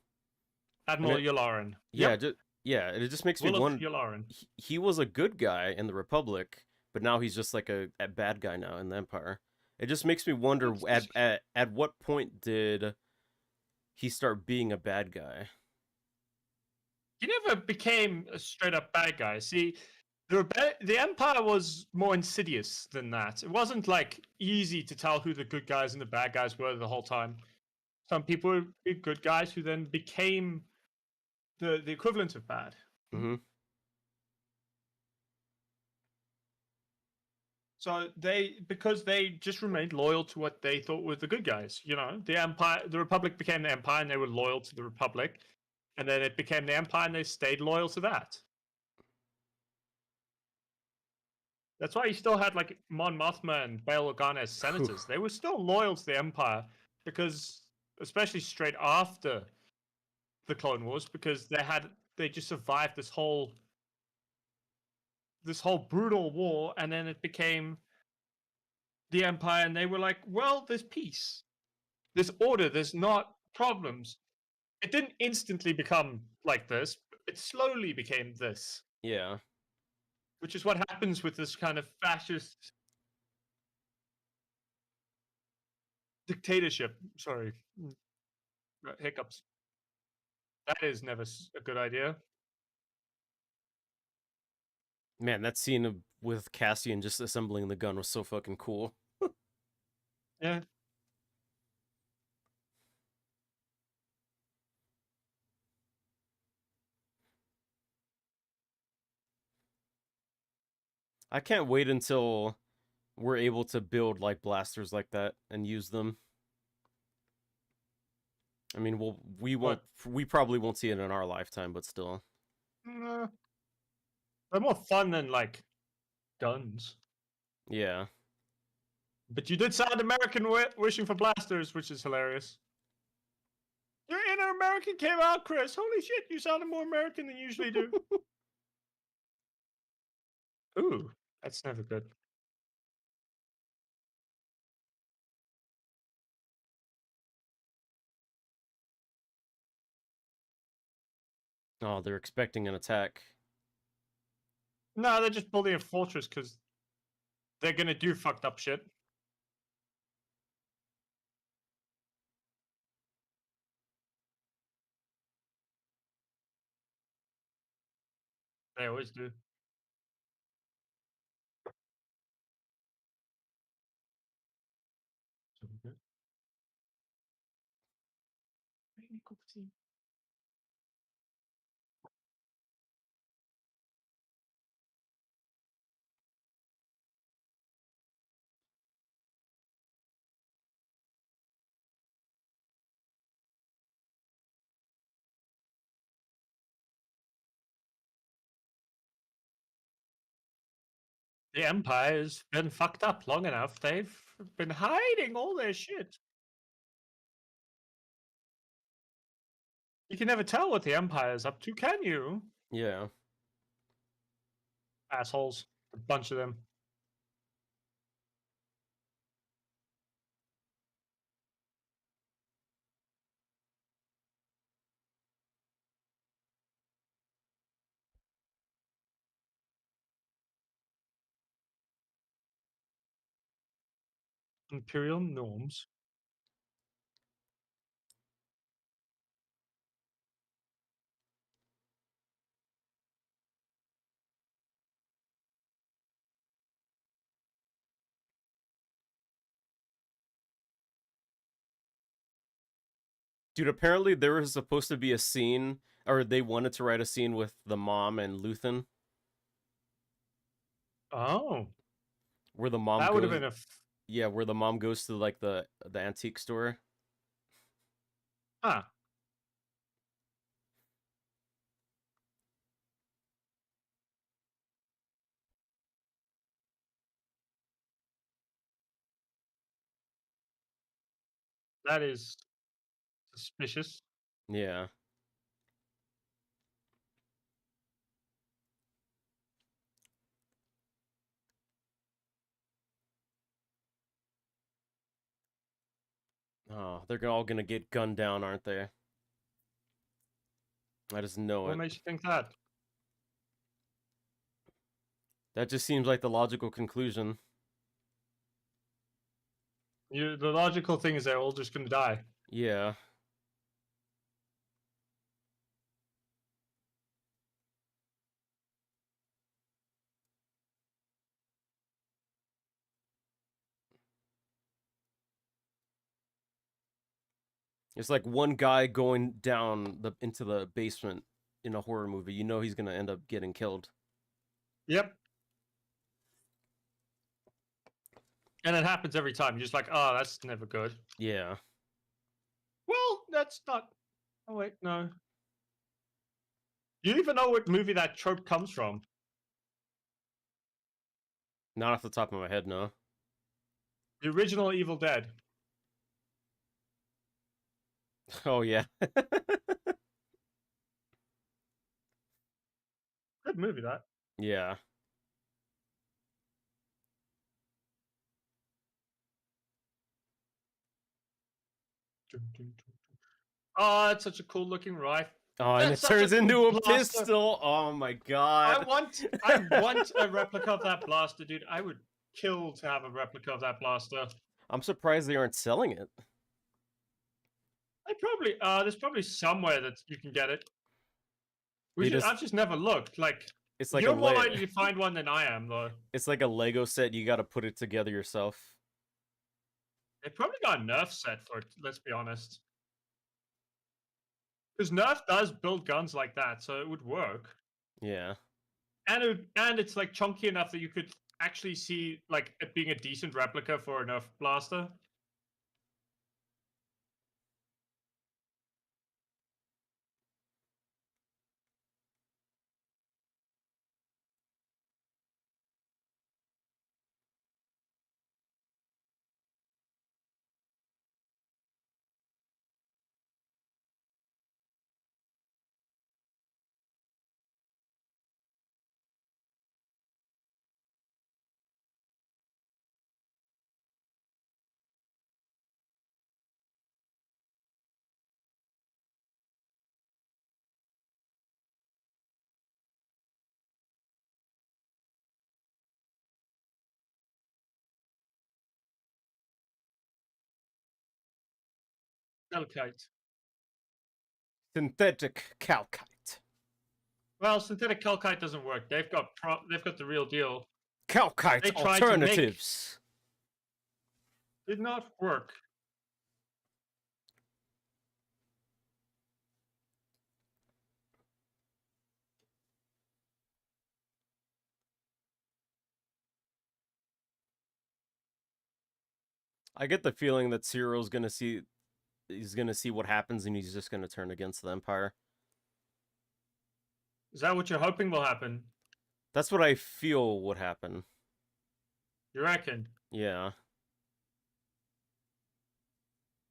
Admiral it- Yularen. Yeah, Yep. it just makes me Will of wonder. Yularen. He was a good guy in the Republic, but now he's just like a bad guy now in the Empire. It just makes me wonder at what point did he start being a bad guy? He never became a straight up bad guy. See, the Empire was more insidious than that. It wasn't like easy to tell who the good guys and the bad guys were the whole time. Some people would be good guys who then became the equivalent of bad. Mm-hmm. So because they just remained loyal to what they thought were the good guys. You know, the Republic became the Empire, and they were loyal to the Republic, and then it became the Empire, and they stayed loyal to that. That's why you still had like Mon Mothma and Bail Organa as senators. They were still loyal to the Empire because, especially straight after the Clone Wars, because they just survived this whole brutal war, and then it became the Empire, and they were like, well, there's peace, there's order, there's not problems. It didn't instantly become like this, it slowly became this. Yeah. Which is what happens with this kind of fascist dictatorship. Sorry. Hiccups. That is never a good idea. Man, that scene with Cassian just assembling the gun was so fucking cool. Yeah. I can't wait until we're able to build like blasters like that and use them. I mean, we probably won't see it in our lifetime, but still. They're more fun than like guns. Yeah. But you did sound American wishing for blasters, which is hilarious. Your inner American came out, Chris. Holy shit, you sounded more American than you usually do. Ooh, that's never good. Oh, they're expecting an attack. No, they're just building a fortress because they're gonna do fucked up shit. They always do. The Empire's been fucked up long enough. They've been hiding all their shit. You can never tell what the Empire's up to, can you? Yeah. Assholes. A bunch of them. Imperial norms. Dude, apparently there was supposed to be a scene, or they wanted to write a scene with the mom and Luthen, Oh, where the mom that would have goes. been a. Yeah, where the mom goes to like the antique store. Huh. That is suspicious. Yeah. Oh, they're all gonna get gunned down, aren't they? I just know What it. makes you think that? That just seems like the logical conclusion. The logical thing is they're all just gonna die. Yeah. It's like one guy going down into the basement in a horror movie. You know he's gonna end up getting killed. Yep. And it happens every time. You're just like, oh, that's never good. Yeah. Well, that's not. Oh wait, no. You even know what movie that trope comes from? Not off the top of my head, no. The original Evil Dead. Oh yeah. Good movie, that. Yeah. Oh, it's such a cool looking rifle. Oh, and That's it such turns a cool into a blaster. pistol. Oh my I god. want a replica of that blaster, dude. I would kill to have a replica of that blaster. I'm surprised they aren't selling it. There's probably somewhere that you can get it. I've just never looked. Like, it's like you're a more likely to find one than I am, though. It's like a Lego set. You got to put it together yourself. They probably got a Nerf set for it. Let's be honest, because Nerf does build guns like that, so it would work. Yeah. And it's like chunky enough that you could actually see like it being a decent replica for a Nerf blaster. Calcite. Synthetic calcite. Well, synthetic calcite doesn't work. They've got the real deal. Calcite They tried to alternatives. Did not work. I get the feeling that Cyril's gonna see what happens and he's just gonna turn against the Empire. Is that what you're hoping will happen? That's what I feel would happen. You reckon? Yeah.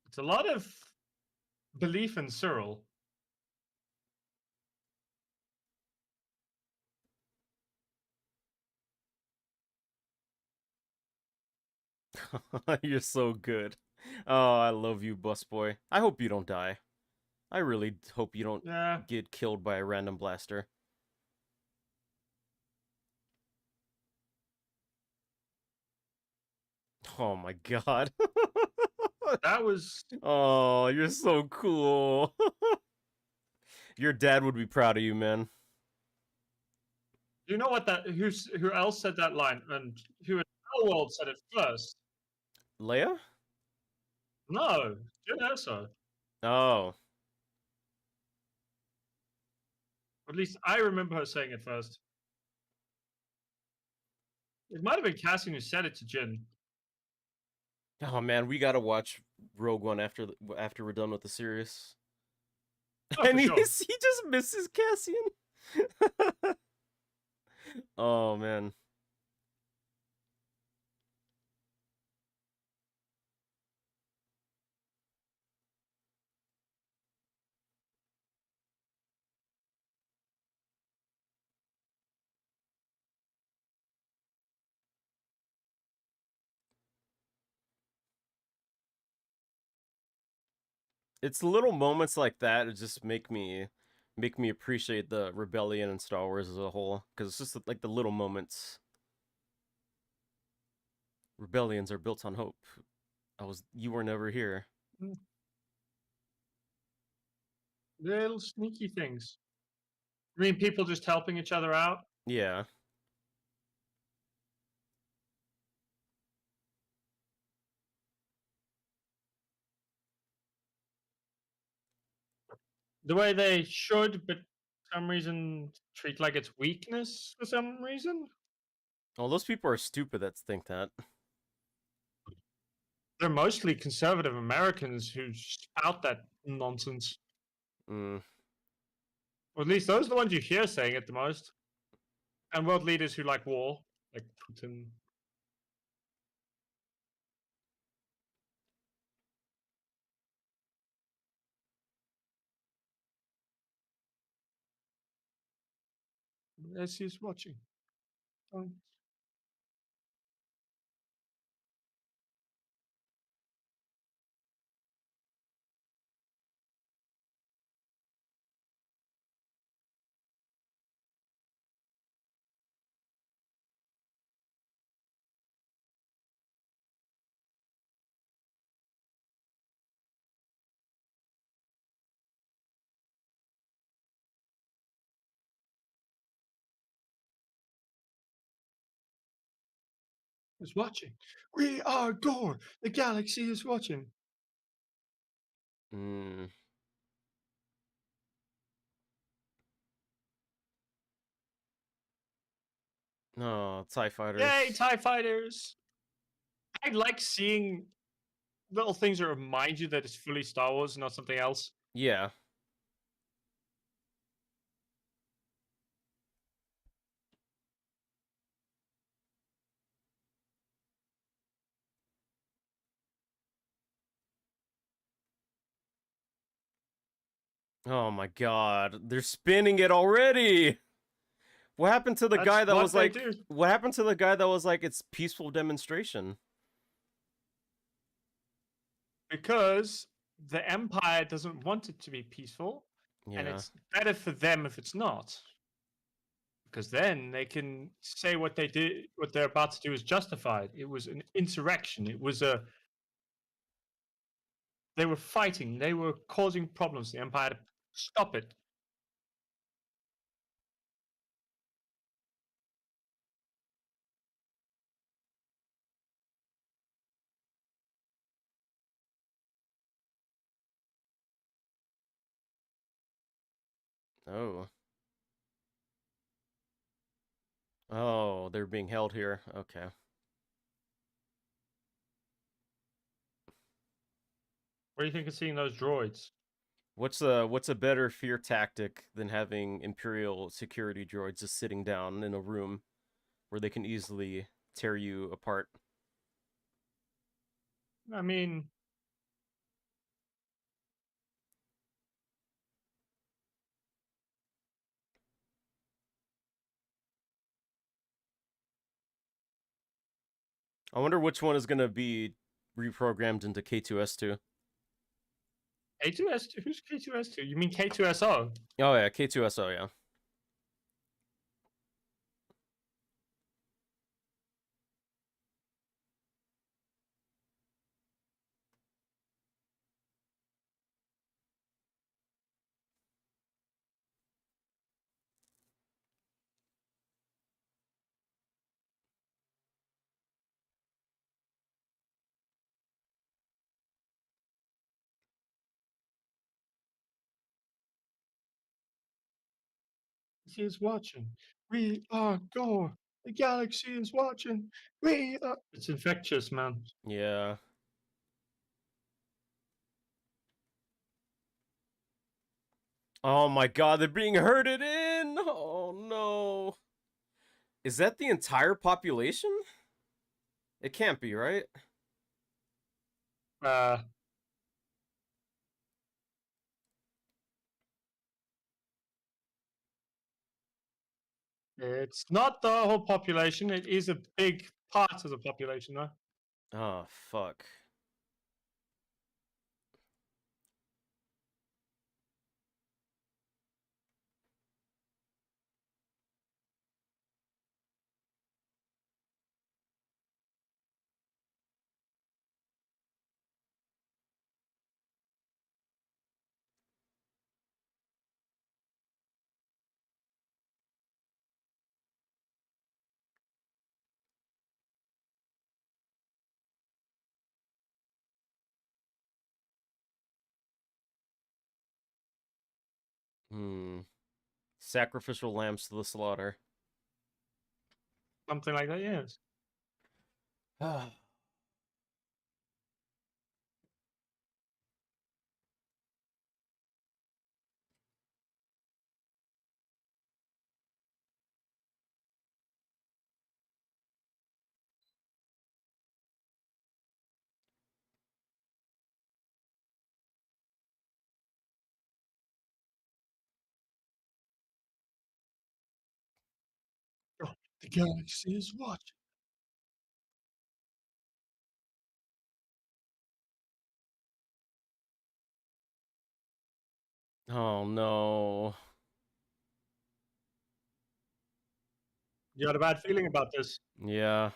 It's a lot of belief in Cyril. You're so good. Oh, I love you, busboy. I hope you don't die. I really hope you don't get killed by a random blaster. Oh my god. That was. Oh, you're so cool. Your dad would be proud of you, man. You know what that? Who else said that line? And who in our world said it first? Leia? No, Jyn Erso. Oh. At least I remember her saying it first. It might have been Cassian who said it to Jyn. Oh man, we gotta watch Rogue One after we're done with the series. Oh, And for sure. he just misses Cassian. Oh man. It's little moments like that that just make me appreciate the rebellion in Star Wars as a whole, because it's just like the little moments. Rebellions are built on hope. You were never here. Little sneaky things. I mean, people just helping each other out. Yeah. The way they should, but for some reason treat like it's weakness for some reason. Well, those people are stupid that think that. They're mostly conservative Americans who spout that nonsense. Mm. Or at least those are the ones you hear saying it the most. And world leaders who like war, like Putin. As he's watching. Is watching. We are Dor. The galaxy is watching. Mm. No, TIE fighters. Yay, TIE fighters! I like seeing little things that remind you that it's fully Star Wars, not something else. Yeah. Oh my god, they're spinning it already. What happened to the That's guy that what was they like do. what happened to the guy that was like it's peaceful demonstration? Because the Empire doesn't want it to be peaceful, and Yeah. it's better for them if it's not. Because then they can say what they did, what they're about to do is justified. It was an insurrection. It was a. They were fighting. They were causing problems. The Empire had to stop it. Oh. Oh, they're being held here. Okay. What do you think of seeing those droids? What's a better fear tactic than having Imperial security droids just sitting down in a room where they can easily tear you apart? I mean, I wonder which one is going to be reprogrammed into K2S2. K2S2. Who's K2S2? You mean K2SO? Oh yeah, K2SO, yeah. He is watching. We are Gore. The galaxy is watching. We are. It's infectious, man. Yeah. Oh my god, they're being herded in! Oh no. Is that the entire population? It can't be, right? It's not the whole population. It is a big part of the population, though. Oh, fuck. Sacrificial lambs to the slaughter. Something like that, yes. Oh, the galaxy is watching. Oh no. You had a bad feeling about this. Yeah.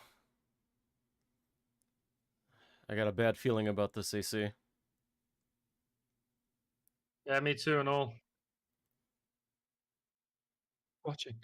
I got a bad feeling about this, AC. Yeah, me too, and all. Watching.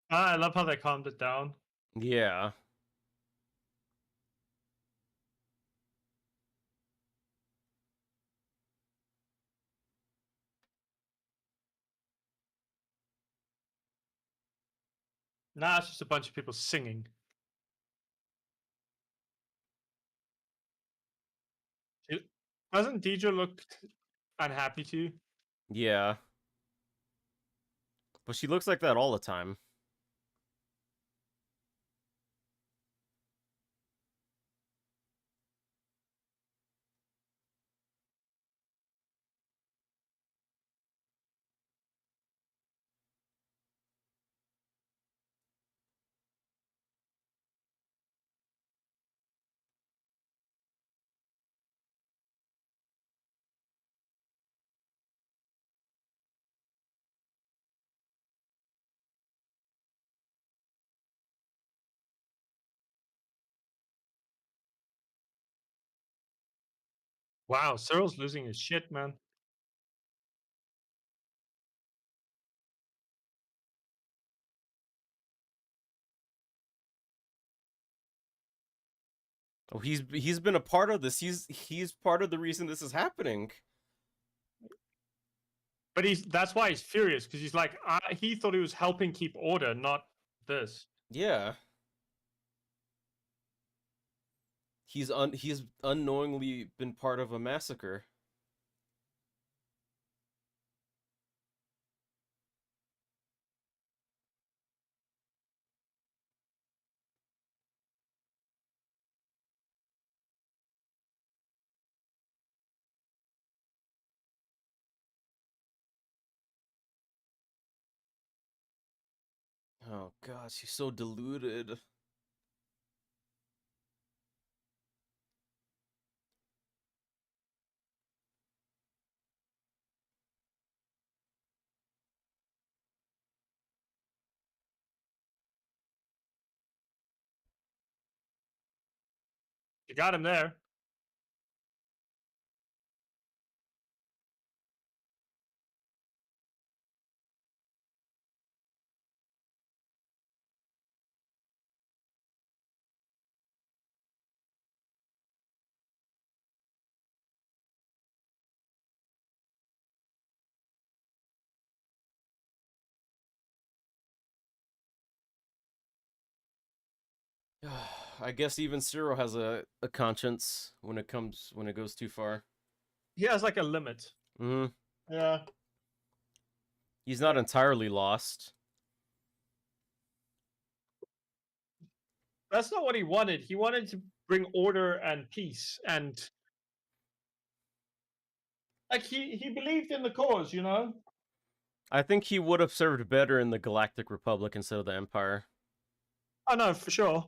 I love how they calmed it down. Yeah. Now it's just a bunch of people singing. Doesn't Deidre look unhappy to you? Yeah. But she looks like that all the time. Wow, Cyril's losing his shit, man. Oh, he's been a part of this. He's part of the reason this is happening. But that's why he's furious, because he's like, he thought he was helping keep order, not this. Yeah. He's unknowingly been part of a massacre. Oh gosh, he's so deluded. You got him there. I guess even Ciro has a conscience when it goes too far. He has like a limit. Mm. Yeah. He's not entirely lost. That's not what he wanted. He wanted to bring order and peace, and like he believed in the cause, you know. I think he would have served better in the Galactic Republic instead of the Empire. Oh no, for sure.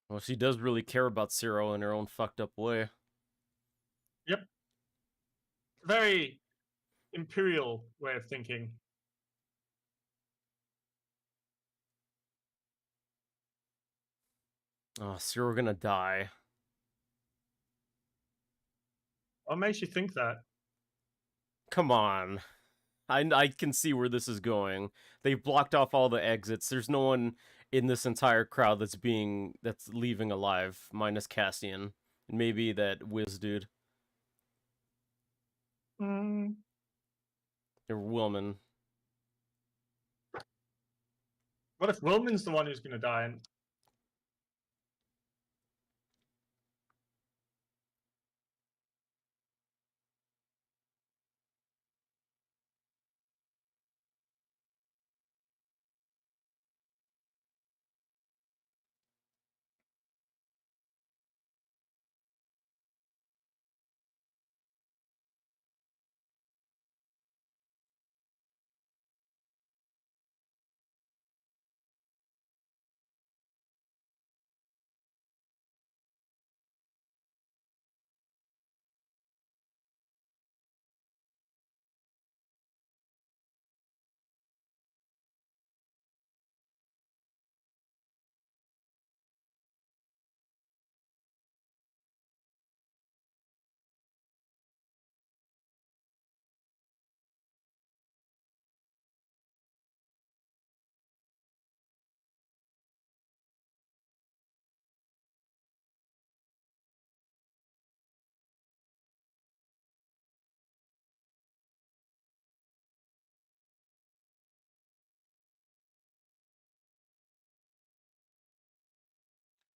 Well, she does really care about Ciro in her own fucked up way. Yep. Very imperial way of thinking. Oh, Ciro gonna die. What makes you think that? Come on. I can see where this is going. They've blocked off all the exits. There's no one in this entire crowd that's leaving alive, minus Cassian. And maybe that Wiz dude. Mm. Or Willman. What if Wilman's the one who's going to die? And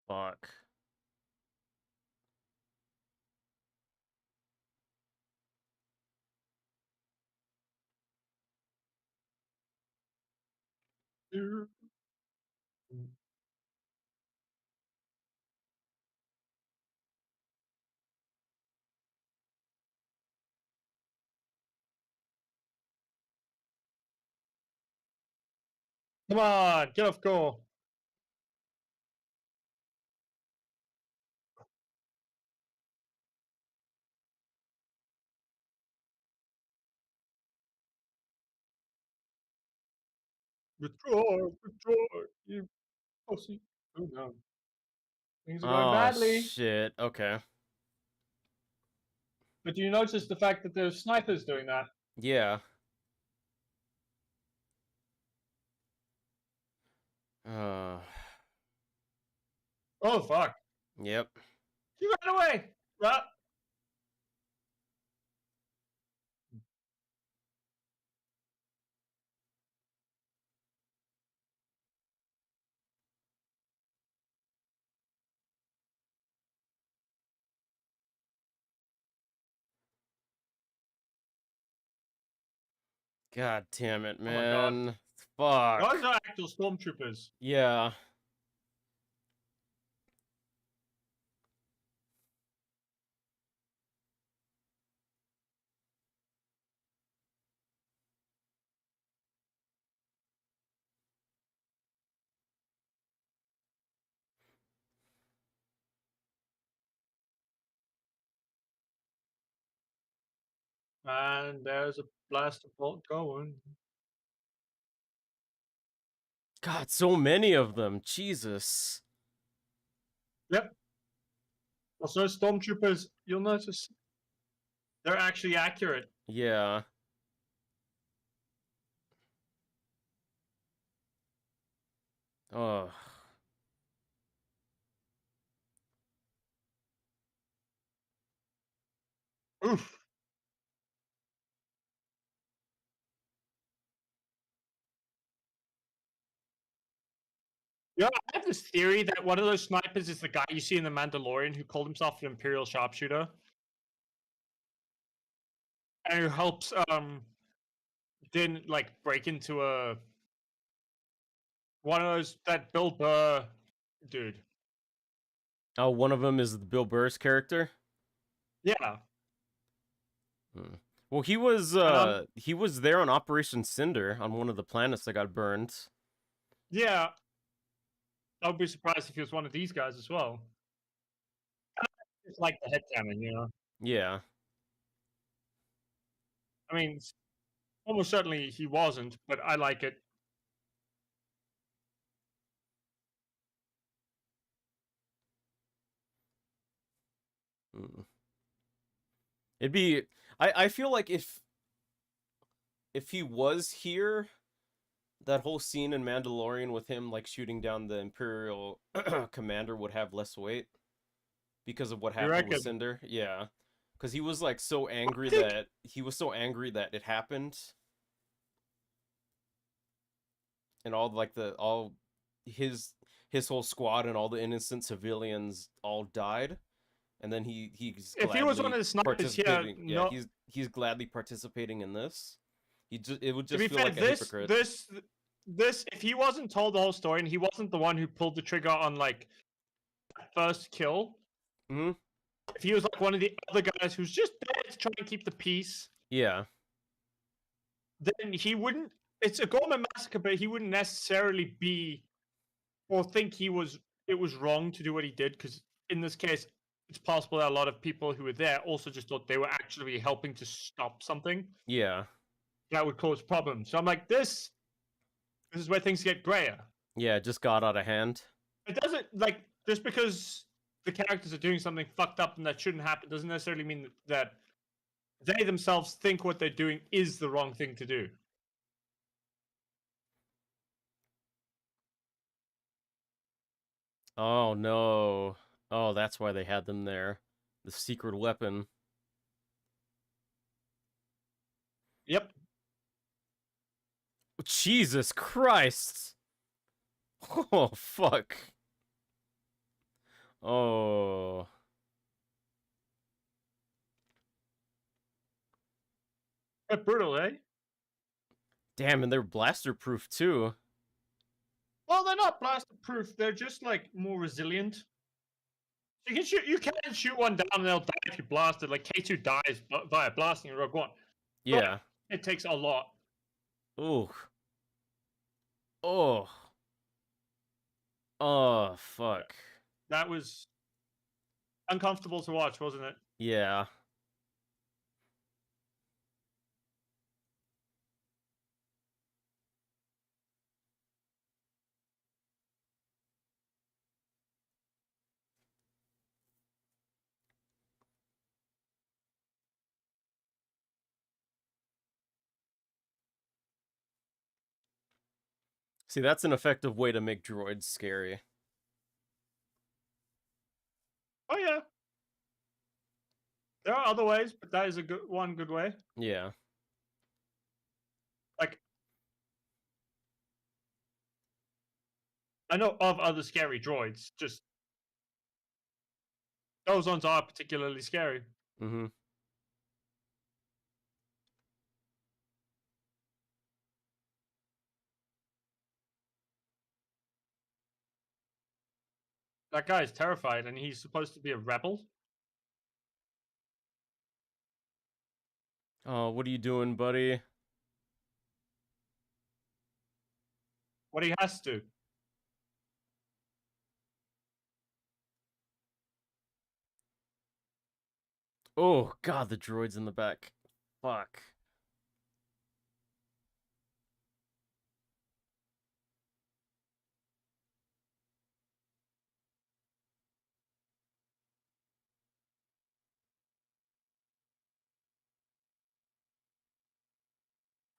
Fuck. come on, get off goal. Withdraw, withdraw, you pussy. Oh no. Things are going Oh, badly. shit. Okay. But do you notice the fact that there's snipers doing that? Yeah. Uh, Oh fuck. yep. You ran away! Well, God damn it, Oh my God. man. Fuck. Those are actual stormtroopers. Yeah. And there's a blaster bolt going. God, so many of them. Jesus. Yep. Also, stormtroopers, you'll notice they're actually accurate. Yeah. Oh. Oof. Yeah, I have this theory that one of those snipers is the guy you see in The Mandalorian who called himself an Imperial sharpshooter. And who helps didn't like break into a one of those that Bill Burr dude. Oh, one of them is Bill Burr's character? Yeah. Hmm. Well, he was there on Operation Cinder on one of the planets that got burned. Yeah. I would be surprised if he was one of these guys as well. It's like the head cannon, you know. Yeah. I mean, almost certainly he wasn't, but I like it. Mm. It'd be I feel like if he was here, that whole scene in Mandalorian with him like shooting down the Imperial commander would have less weight because of what You happened with reckon? Cinder. Yeah. Cuz he was like so angry think- that it happened. And all his whole squad and all the innocent civilians all died. And then he's If he was one of the snipers, yeah, participating. Yeah, no. he's gladly participating in this. It would To just be feel fair, like a hypocrite. this, if he wasn't told the whole story and he wasn't the one who pulled the trigger on like first kill, Hmm. if he was like one of the other guys who's just there to try and keep the peace, Yeah. then he wouldn't. It's a Gorman massacre, but he wouldn't necessarily be or think it was wrong to do what he did because in this case, it's possible that a lot of people who were there also just thought they were actually helping to stop something Yeah. that would cause problems. So I'm like, this is where things get grayer. Yeah, it just got out of hand. It doesn't like just because the characters are doing something fucked up and that shouldn't happen doesn't necessarily mean that they themselves think what they're doing is the wrong thing to do. Oh no. Oh, that's why they had them there. The secret weapon. Yep. Jesus Christ. Oh fuck. Oh. That's brutal, eh? Damn, and they're blaster proof too. Well, they're not blaster proof. They're just like more resilient. You can shoot one down and they'll die if you blast it. Like K2 dies via blasting in Rogue One. Yeah. But it takes a lot. Ooh. Oh. Oh, fuck. That was uncomfortable to watch, wasn't it? Yeah. See, that's an effective way to make droids scary. Oh yeah. There are other ways, but that is a good way. Yeah. Like I know of other scary droids, just those ones are particularly scary. Mm-hmm. That guy is terrified, and he's supposed to be a rebel. Oh, what are you doing, buddy? What he has to. Oh, God, the droid's in the back. Fuck.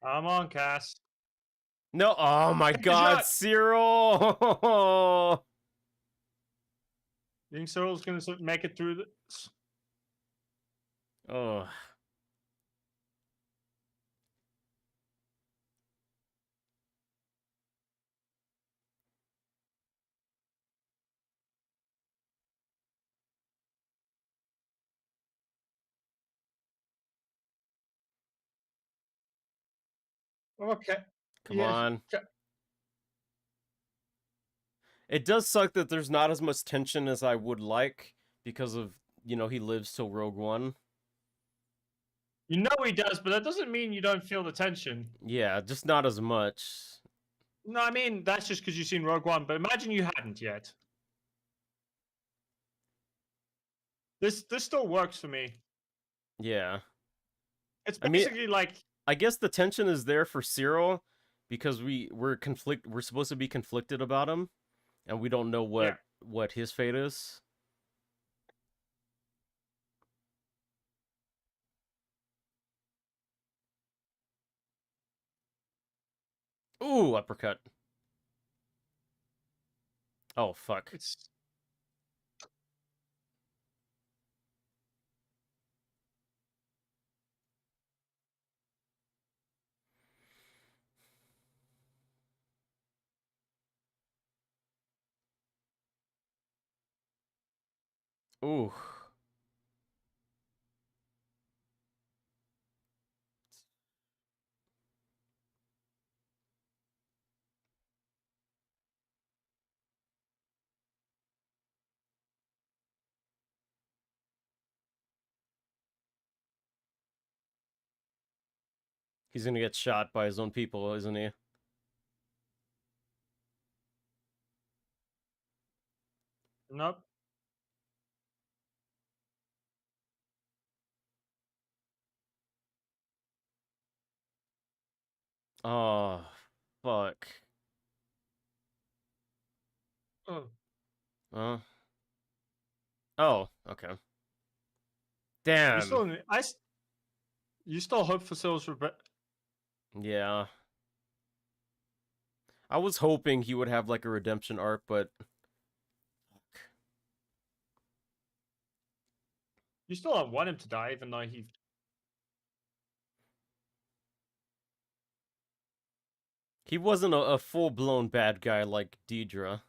Come on, Cass. No, oh my Take the God, shot. Cyril! You think Cyril's gonna make it through this? Oh. Okay. Come Yeah. on. It does suck that there's not as much tension as I would like because of, you know, he lives till Rogue One. You know he does, but that doesn't mean you don't feel the tension. Yeah, just not as much. No, I mean that's just because you've seen Rogue One. But imagine you hadn't yet. This still works for me. Yeah. It's I mean, basically like I guess the tension is there for Cyril because we're supposed to be conflicted about him and we don't know what his fate is. Ooh, uppercut. Oh, fuck. it's. Ooh. He's gonna get shot by his own people, isn't he? Nope. Oh, fuck. Oh. Uh. Oh, okay. You Damn. still, you still hope for Cyril's Yeah. I was hoping he would have like a redemption arc, but You still don't want him to die, even though he. he wasn't a full-blown bad guy like Deidre.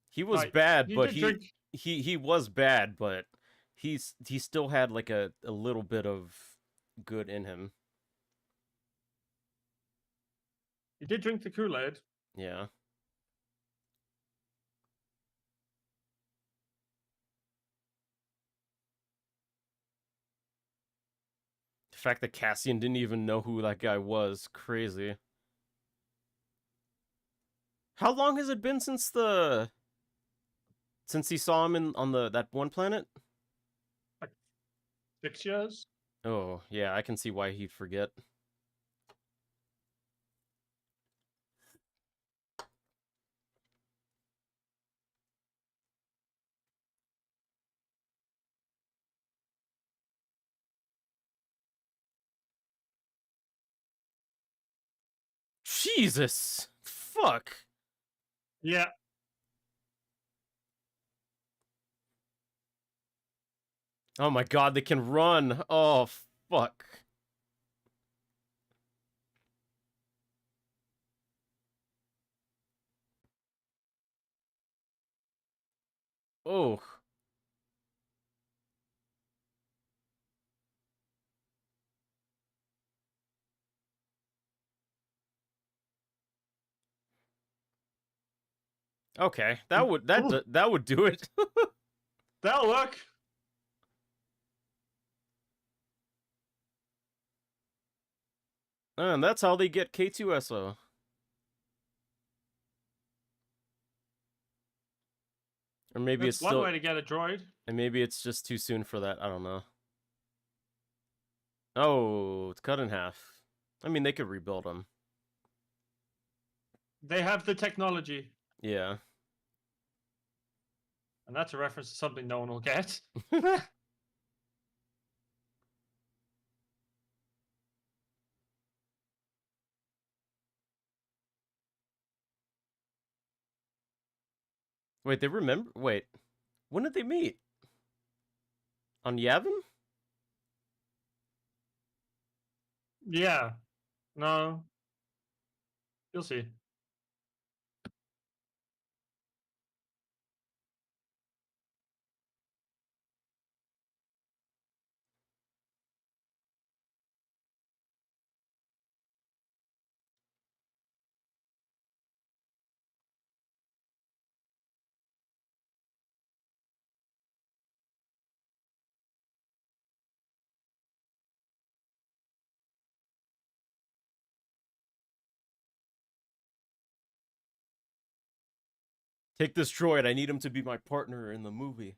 He was Like, bad, he but did drink. he was bad, but he still had like a little bit of good in him. He did drink the Kool-Aid. Yeah. The fact that Cassian didn't even know who that guy was, crazy. How long has it been since he saw him on that one planet? Like 6 years. Oh, yeah, I can see why he'd forget. Jesus! Fuck! Yeah. Oh my god, they can run! Oh, fuck. Oh. Okay, that would do it. That'll work. And that's how they get K2SO. Or maybe That's it's one still, way to get a droid. and maybe it's just too soon for that. I don't know. Oh, it's cut in half. I mean, they could rebuild them. They have the technology. Yeah. And that's a reference to something no one will get. Wait, they remember? Wait, when did they meet? On Yavin? Yeah. No. You'll see. Take this droid. I need him to be my partner in the movie.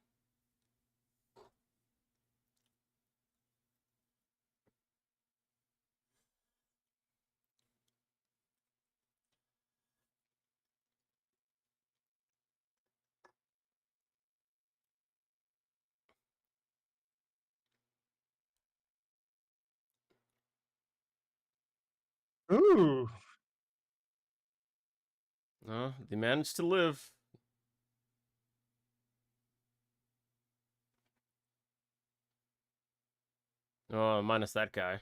Ooh. No, they managed to live. Oh, minus that guy.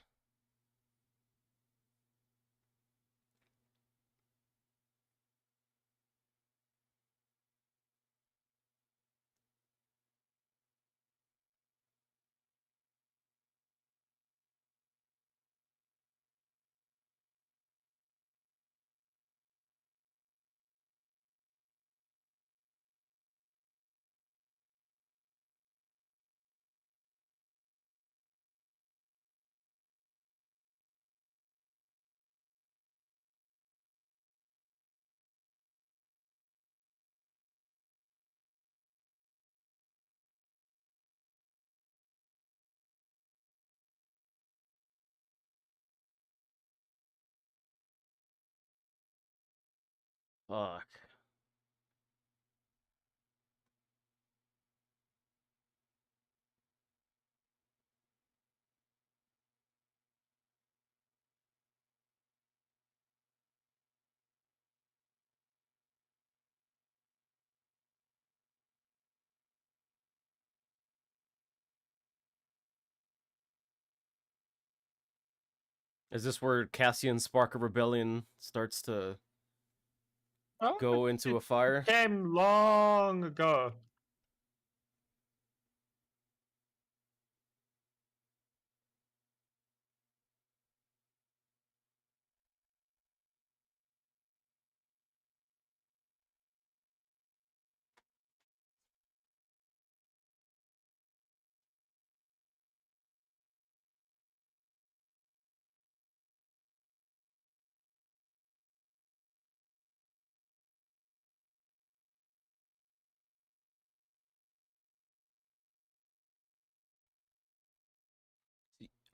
Fuck. Is this where Cassian's spark of rebellion starts to go into a fire? Came long ago.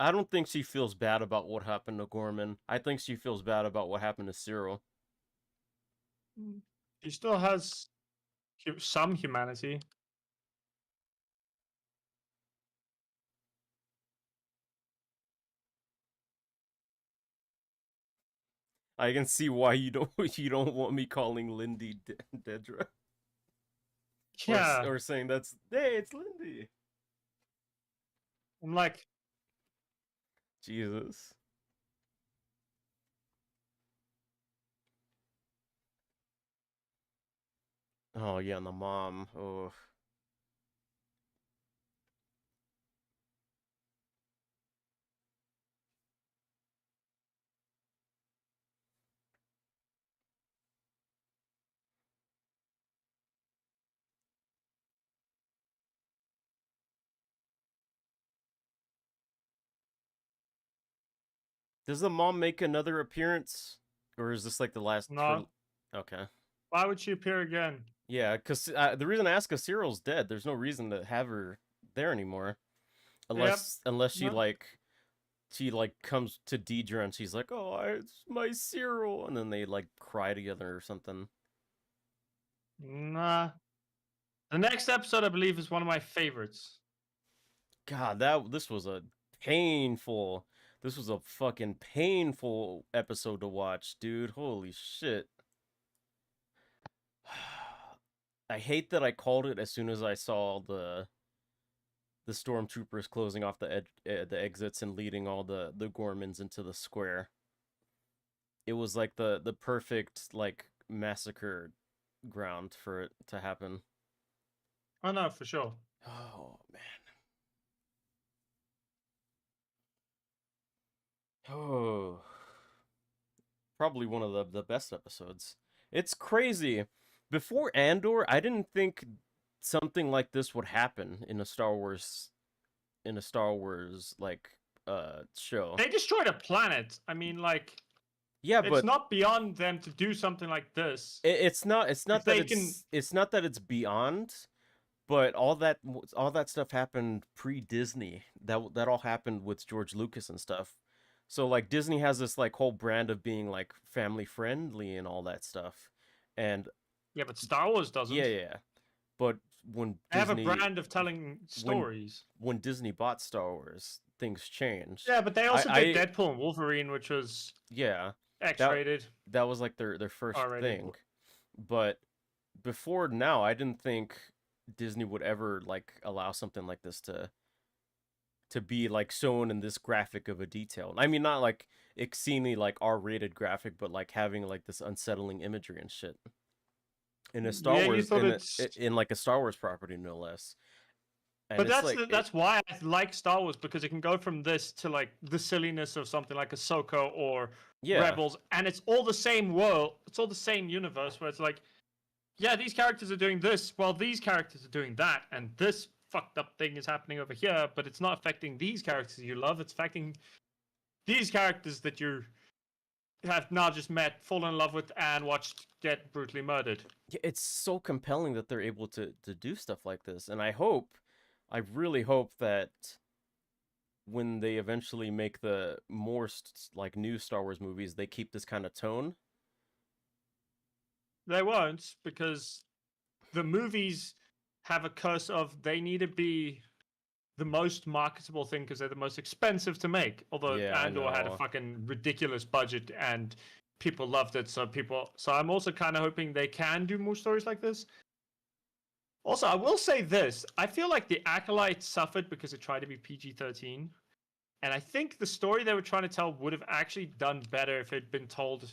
I don't think she feels bad about what happened to Gorman. I think she feels bad about what happened to Cyril. He still has some humanity. I can see why you don't want me calling Lindy Dedra. Yeah. Or saying that's, hey, it's Lindy. I'm like, Jesus. Oh yeah, and the mom. Oh. Does the mom make another appearance, or is this like the last? No. Okay. Why would she appear again? Yeah, because the reason I ask is Cyril's dead. There's no reason to have her there anymore, Yep. unless No. she like comes to Deidre and she's like, "Oh, it's my Cyril," and then they like cry together or something. Nah. The next episode, I believe, is one of my favorites. God, this was a painful. This was a fucking painful episode to watch, dude. Holy shit. I hate that I called it as soon as I saw the stormtroopers closing off the exits and leading all the Gormans into the square. It was like the perfect like massacre ground for it to happen. Oh no, for sure. Oh man. Oh. Probably one of the best episodes. It's crazy. Before Andor, I didn't think something like this would happen in a Star Wars like show. They destroyed a planet. I mean, like, Yeah, it's but not beyond them to do something like this. it's not that they it's not that it's beyond, but all that stuff happened pre-Disney. That all happened with George Lucas and stuff. So like Disney has this like whole brand of being like family friendly and all that stuff. And Yeah, but Star Wars doesn't. yeah. But when They have a Disney brand of telling stories. when Disney bought Star Wars, things changed. Yeah, but they also I- did Deadpool and Wolverine, which was Yeah. X-rated. That was like their first R-rated. thing. But before now, I didn't think Disney would ever like allow something like this to be like shown in this graphic of a detail. I mean, not like exceedingly like R-rated graphic, but like having like this unsettling imagery and shit in a Star Yeah, you Wars thought it's- in like a Star Wars property, no less. And But it's that's like, that's why I like Star Wars, because it can go from this to like the silliness of something like Ahsoka or yeah, Rebels, and it's all the same world. It's all the same universe where it's like, yeah, these characters are doing this while these characters are doing that, and this fucked up thing is happening over here, but it's not affecting these characters you love. It's affecting these characters that you have now just met, fallen in love with, and watched get brutally murdered. it's so compelling that they're able to do stuff like this, and I really hope that when they eventually make the more like new Star Wars movies, they keep this kind of tone. They won't, because the movies have a curse of they need to be the most marketable thing because they're the most expensive to make. Although Yeah, I Andor had a know. fucking ridiculous budget and people loved it, so I'm also kind of hoping they can do more stories like this. Also, I will say this: I feel like the Acolyte suffered because it tried to be PG-13, and I think the story they were trying to tell would have actually done better if it had been told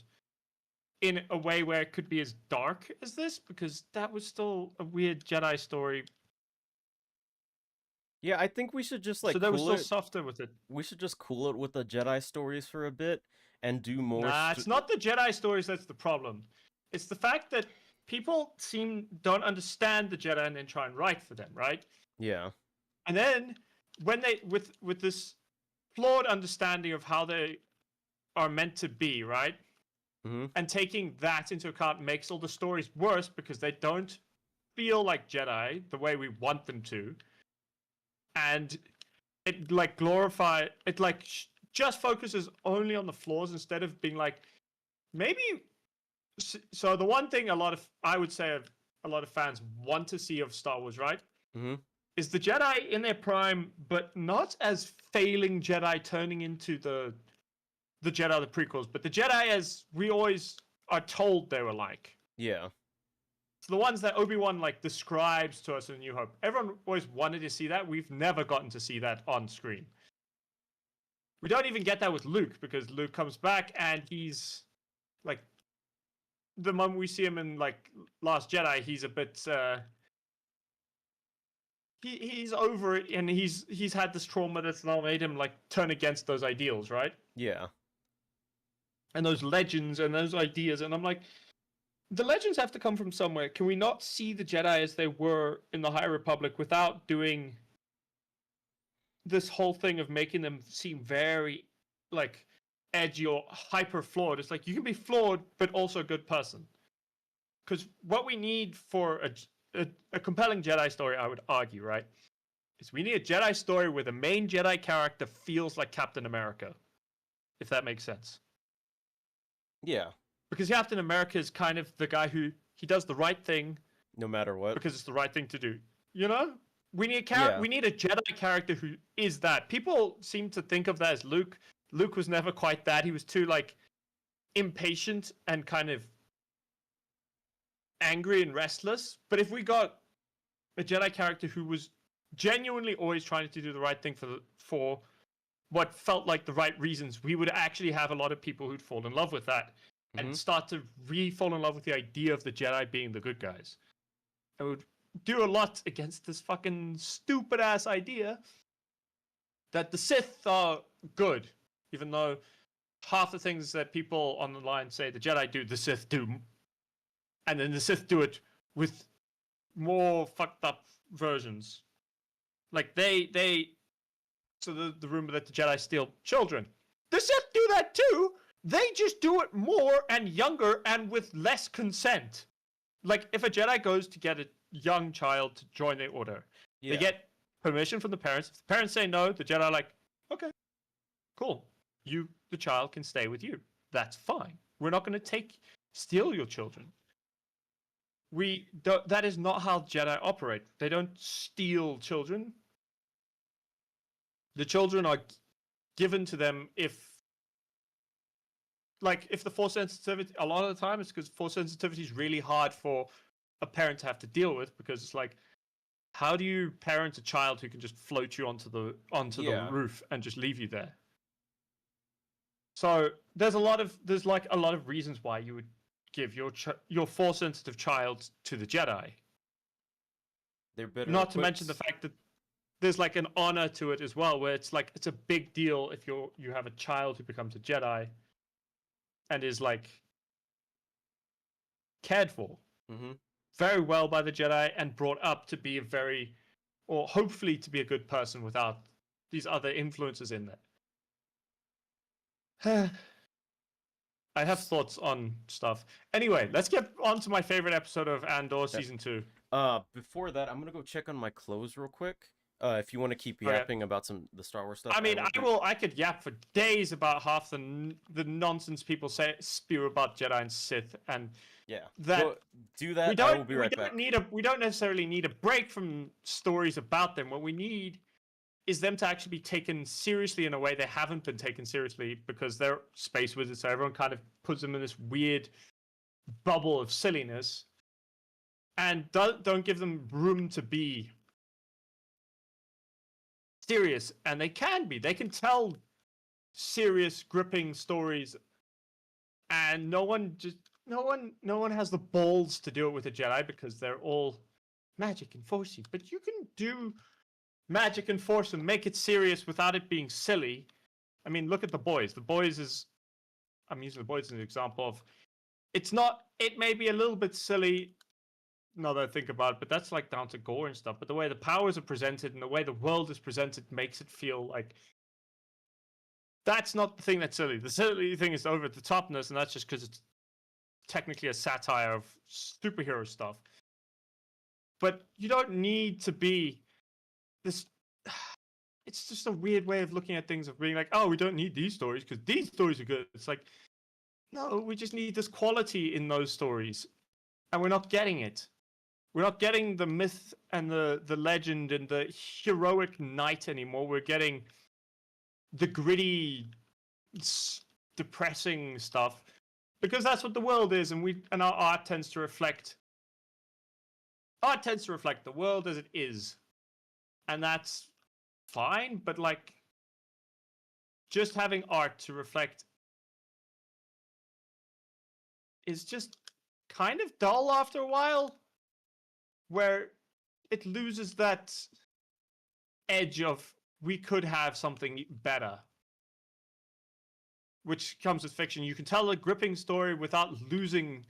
in a way where it could be as dark as this, because that was still a weird Jedi story. Yeah, I think we should just like So they were cool still it. softer with it. We should just cool it with the Jedi stories for a bit and do more. Nah, it's not the Jedi stories that's the problem. It's the fact that people don't understand the Jedi and then try and write for them, right? Yeah, And then when they with this flawed understanding of how they are meant to be, right? hmm And taking that into account makes all the stories worse because they don't feel like Jedi the way we want them to. And it like just focuses only on the flaws instead of being like, maybe. So the one thing I would say a lot of fans want to see of Star Wars, right, hmm is the Jedi in their prime, but not as failing Jedi turning into the Jedi of the prequels, but the Jedi as we always are told they were like. yeah, So the ones that Obi-Wan like describes to us in New Hope. Everyone always wanted to see that. We've never gotten to see that on screen. We don't even get that with Luke, because Luke comes back and he's like, the moment we see him in like Last Jedi, he's a bit he's over it, and he's had this trauma that's now made him like turn against those ideals, right? yeah. And those legends and those ideas, and I'm like, the legends have to come from somewhere. Can we not see the Jedi as they were in the High Republic without doing this whole thing of making them seem very like edgy or hyper flawed. It's like you can be flawed but also a good person. Because what we need for a compelling Jedi story, I would argue, right, is we need a Jedi story where the main Jedi character feels like Captain America, if that makes sense. Yeah. Because Captain America is kind of the guy who he does the right thing No matter what. because it's the right thing to do. You know, we need Yeah. we need a Jedi character who is that. People seem to think of that as Luke. Luke was never quite that. He was too like impatient and kind of angry and restless. But if we got a Jedi character who was genuinely always trying to do the right thing for what felt like the right reasons, we would actually have a lot of people who'd fall in love with that and start to fall in love with the idea of the Jedi being the good guys. It would do a lot against this fucking stupid ass idea that the Sith are good, even though half the things that people on the line say the Jedi do, the Sith do, and then the Sith do it with more fucked up versions. Like so the rumor that the Jedi steal children, the Sith do that too. They just do it more and younger and with less consent. Like if a Jedi goes to get a young child to join the order, they get permission from the parents. If the parents say no, the Jedi are like, okay, cool. The child can stay with you. That's fine. We're not going to steal your children. That is not how Jedi operate. They don't steal children. The children are given to them if the Force sensitivity, a lot of the time it's because Force sensitivity is really hard for a parent to have to deal with, because it's like, how do you parent a child who can just float you onto the roof and just leave you there? So there's a lot of reasons why you would give your Force sensitive child to the Jedi. They're better. Not to mention the fact that there's like an honor to it as well, where it's like it's a big deal if you have a child who becomes a Jedi and is like cared for very well by the Jedi and brought up to be hopefully to be a good person without these other influences in there. I have thoughts on stuff. Anyway, let's get on to my favorite episode of Andor season 2. Before that, I'm gonna go check on my clothes real quick. If you want to keep yapping about the Star Wars stuff. I mean, I could yap for days about half the nonsense people spew about Jedi and Sith, and do that. I will be right back. We don't necessarily need a break from stories about them. What we need is them to actually be taken seriously in a way they haven't been taken seriously, because they're space wizards, so everyone kind of puts them in this weird bubble of silliness, and don't give them room to be serious. And they can tell serious, gripping stories, and no one has the balls to do it with a Jedi, because they're all magic and forcey. But you can do magic and force and make it serious without it being silly. I mean, look at The Boys. The Boys I'm using The Boys as an example of, it may be a little bit silly now that I think about it, but that's like down to gore and stuff. But the way the powers are presented and the way the world is presented makes it feel like that's not the thing that's silly. The silly thing is over the topness, and that's just because it's technically a satire of superhero stuff. But you don't need to be this. It's just a weird way of looking at things, of being like, oh, we don't need these stories because these stories are good. It's like, no, we just need this quality in those stories, and we're not getting it. We're not getting the myth and the legend and the heroic knight anymore. We're getting the gritty, depressing stuff, because that's what the world is, and our art tends to reflect. Art tends to reflect the world as it is, and that's fine. But like, just having art to reflect is just kind of dull after a while, where it loses that edge of we could have something better, which comes with fiction. You can tell a gripping story without losing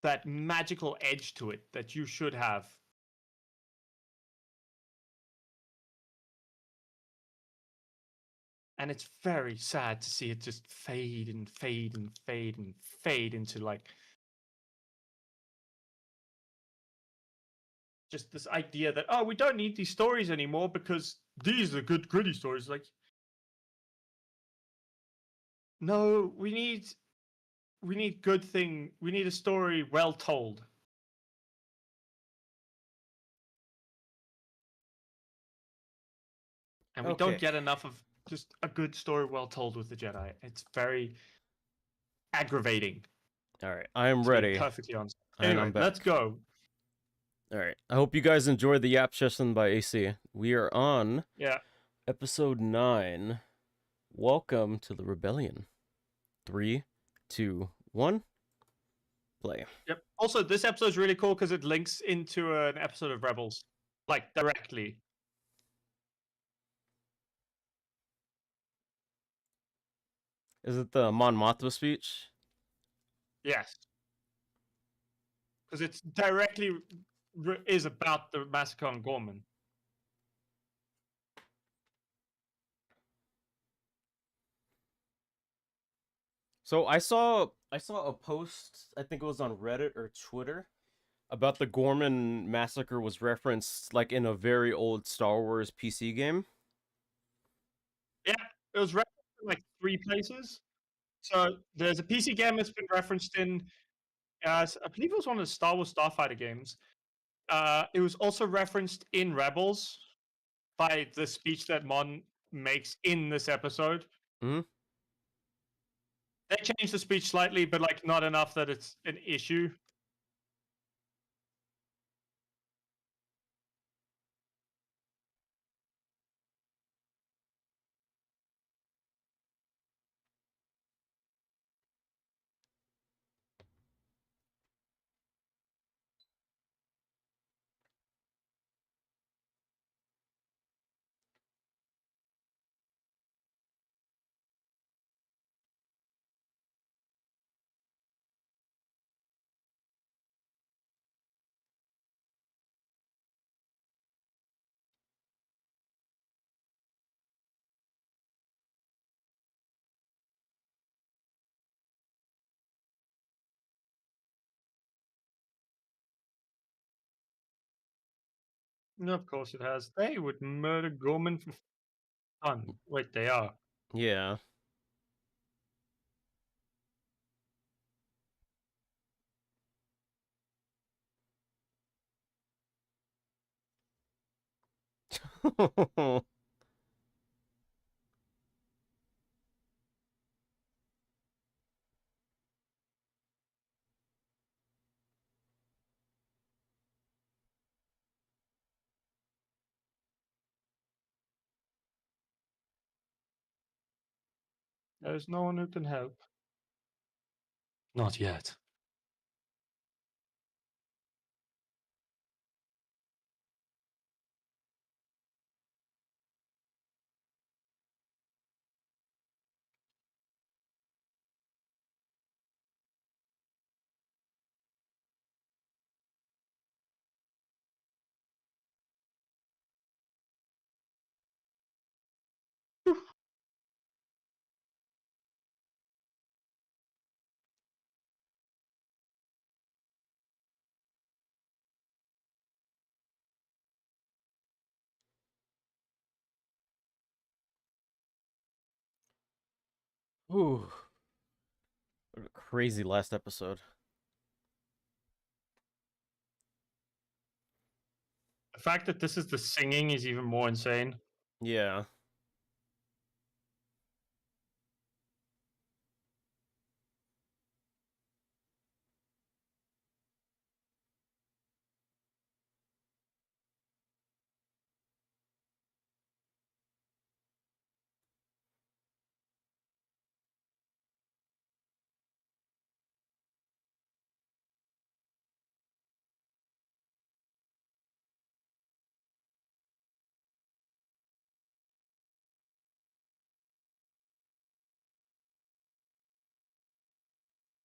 that magical edge to it that you should have. and it's very sad to see it just fade and fade and fade and fade into like just this idea that, oh, we don't need these stories anymore because these are good gritty stories. Like, no, we need good thing. We need a story well told. And we don't Okay. get enough of just a good story well told with the Jedi. It's very aggravating, All right. I am to be ready. perfectly honest. And Anyway, I'm back. let's go. All right. I hope you guys enjoyed the Yap Session by AC. We are on Yeah. episode 9. Welcome to the Rebellion. 3, 2, 1. Play. Yep. Also, this episode is really cool because it links into an episode of Rebels, like directly. Is it the Mon Mothma speech? Yes. Because it's directly is about the massacre on Gorman. So I saw a post, I think it was on Reddit or Twitter, about the Gorman massacre was referenced like in a very old Star Wars PC game. Yeah, it was referenced in like 3 places. So there's a PC game that's been referenced in, I believe it was one of the Star Wars Starfighter games. It was also referenced in Rebels by the speech that Mon makes in this episode. Mhm. They changed the speech slightly, but like not enough that it's an issue. No, of course it has. They would murder Gorman for fun. Wait, they are. Yeah. There's no one who can help. Not yet. Ooh. What a crazy last episode. The fact that this is the singing is even more insane. Yeah.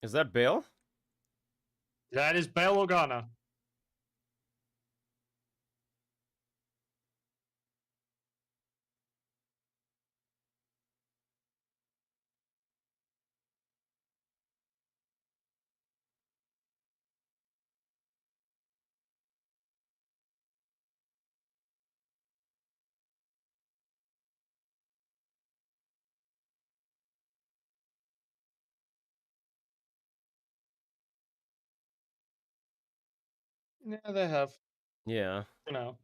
Is that Bale? That is Bail Organa. Yeah, they have. Yeah. You know.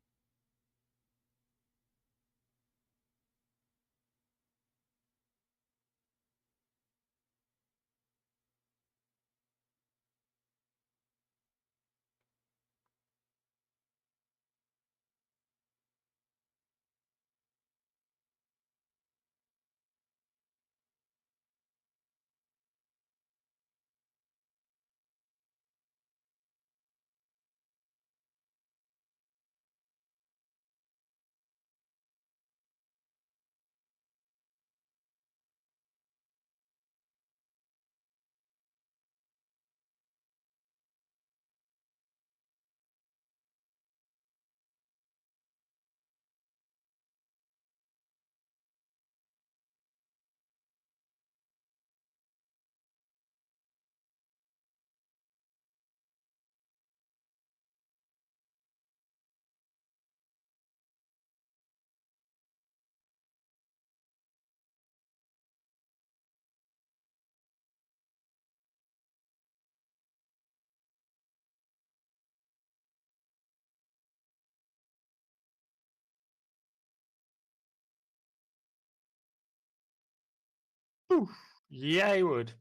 Oof. Yeah, he would.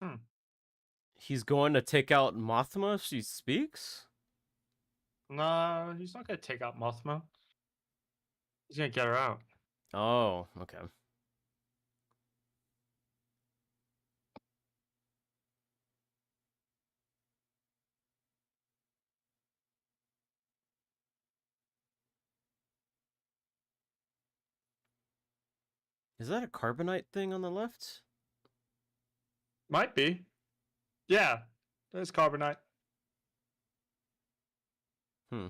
Hmm. He's going to take out Mothma if she speaks? No, he's not gonna take out Mothma. He's gonna get her out. Oh, okay. Is that a carbonite thing on the left? Might be. Yeah, there's Carbonite. Hmm.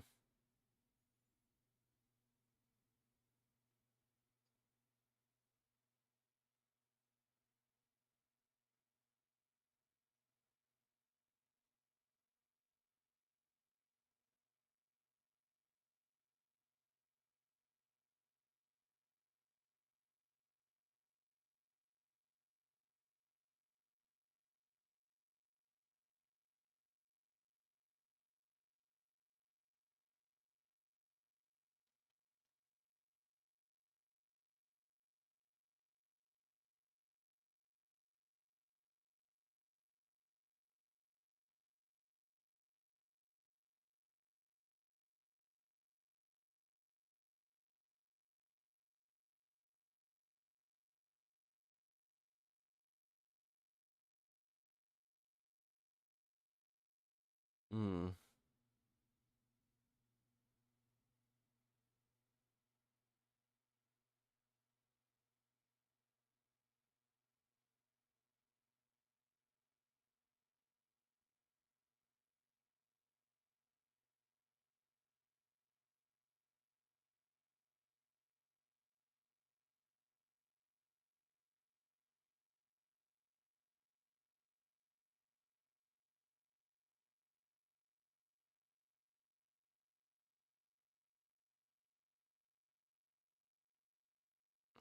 Hmm.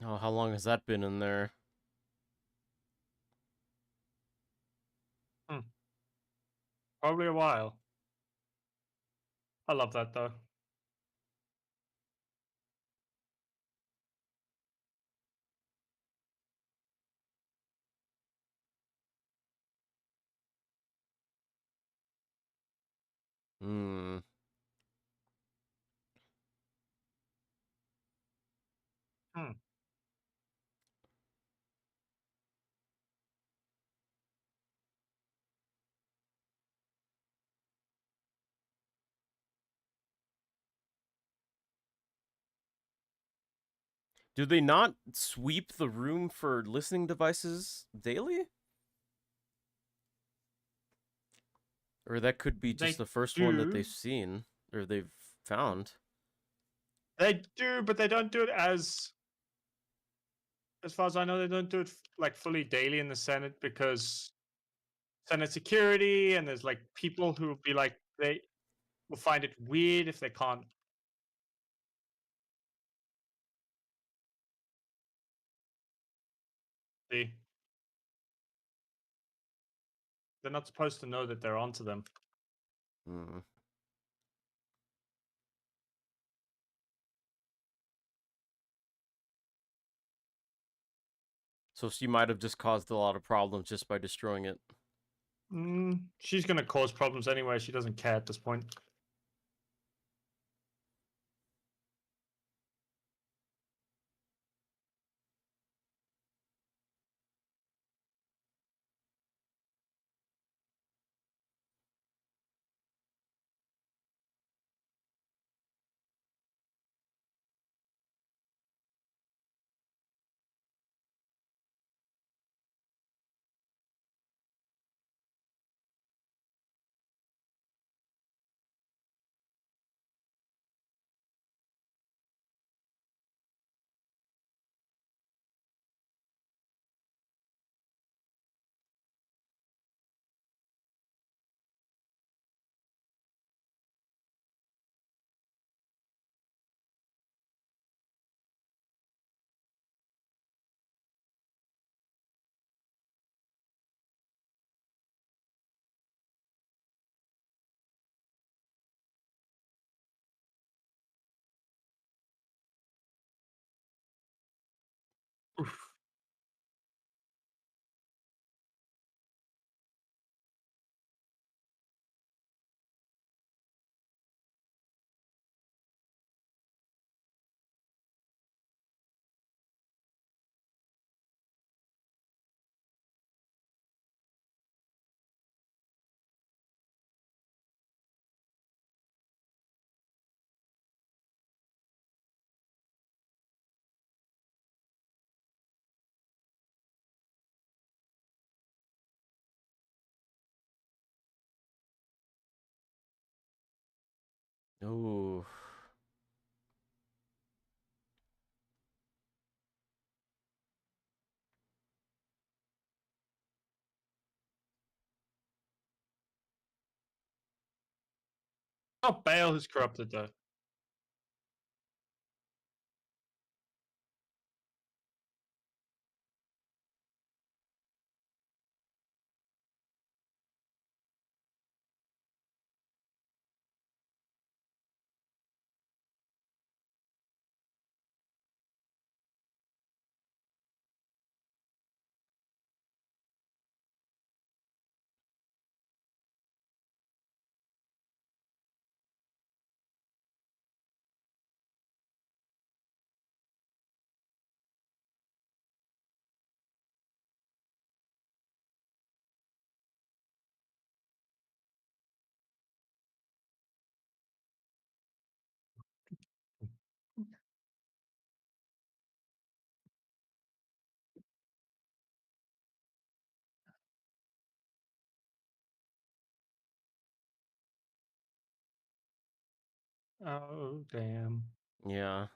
Oh, how long has that been in there? Hmm. Probably a while. I love that though. Hmm. Hmm. Do they not sweep the room for listening devices daily? Or that could be just They the first one that do. they've seen or they've found. They do, but they don't do it as far as I know, they don't do it like fully daily in the Senate because Senate security and there's like people who will be like they will find it weird if they can't see. They're not supposed to know that they're onto them. Hmm. So she might have just caused a lot of problems just by destroying it. She's gonna cause problems anyway. She doesn't care at this point. Oof. Oh. Not Bale who's corrupted though. Oh damn. Yeah.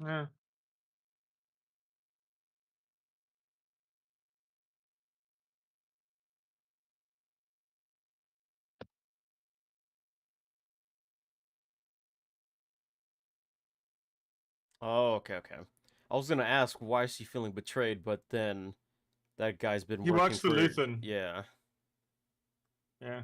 Yeah. Oh, okay, okay. I was gonna ask why is she feeling betrayed, but then that guy's been He working works for for Luthen. yeah. Yeah.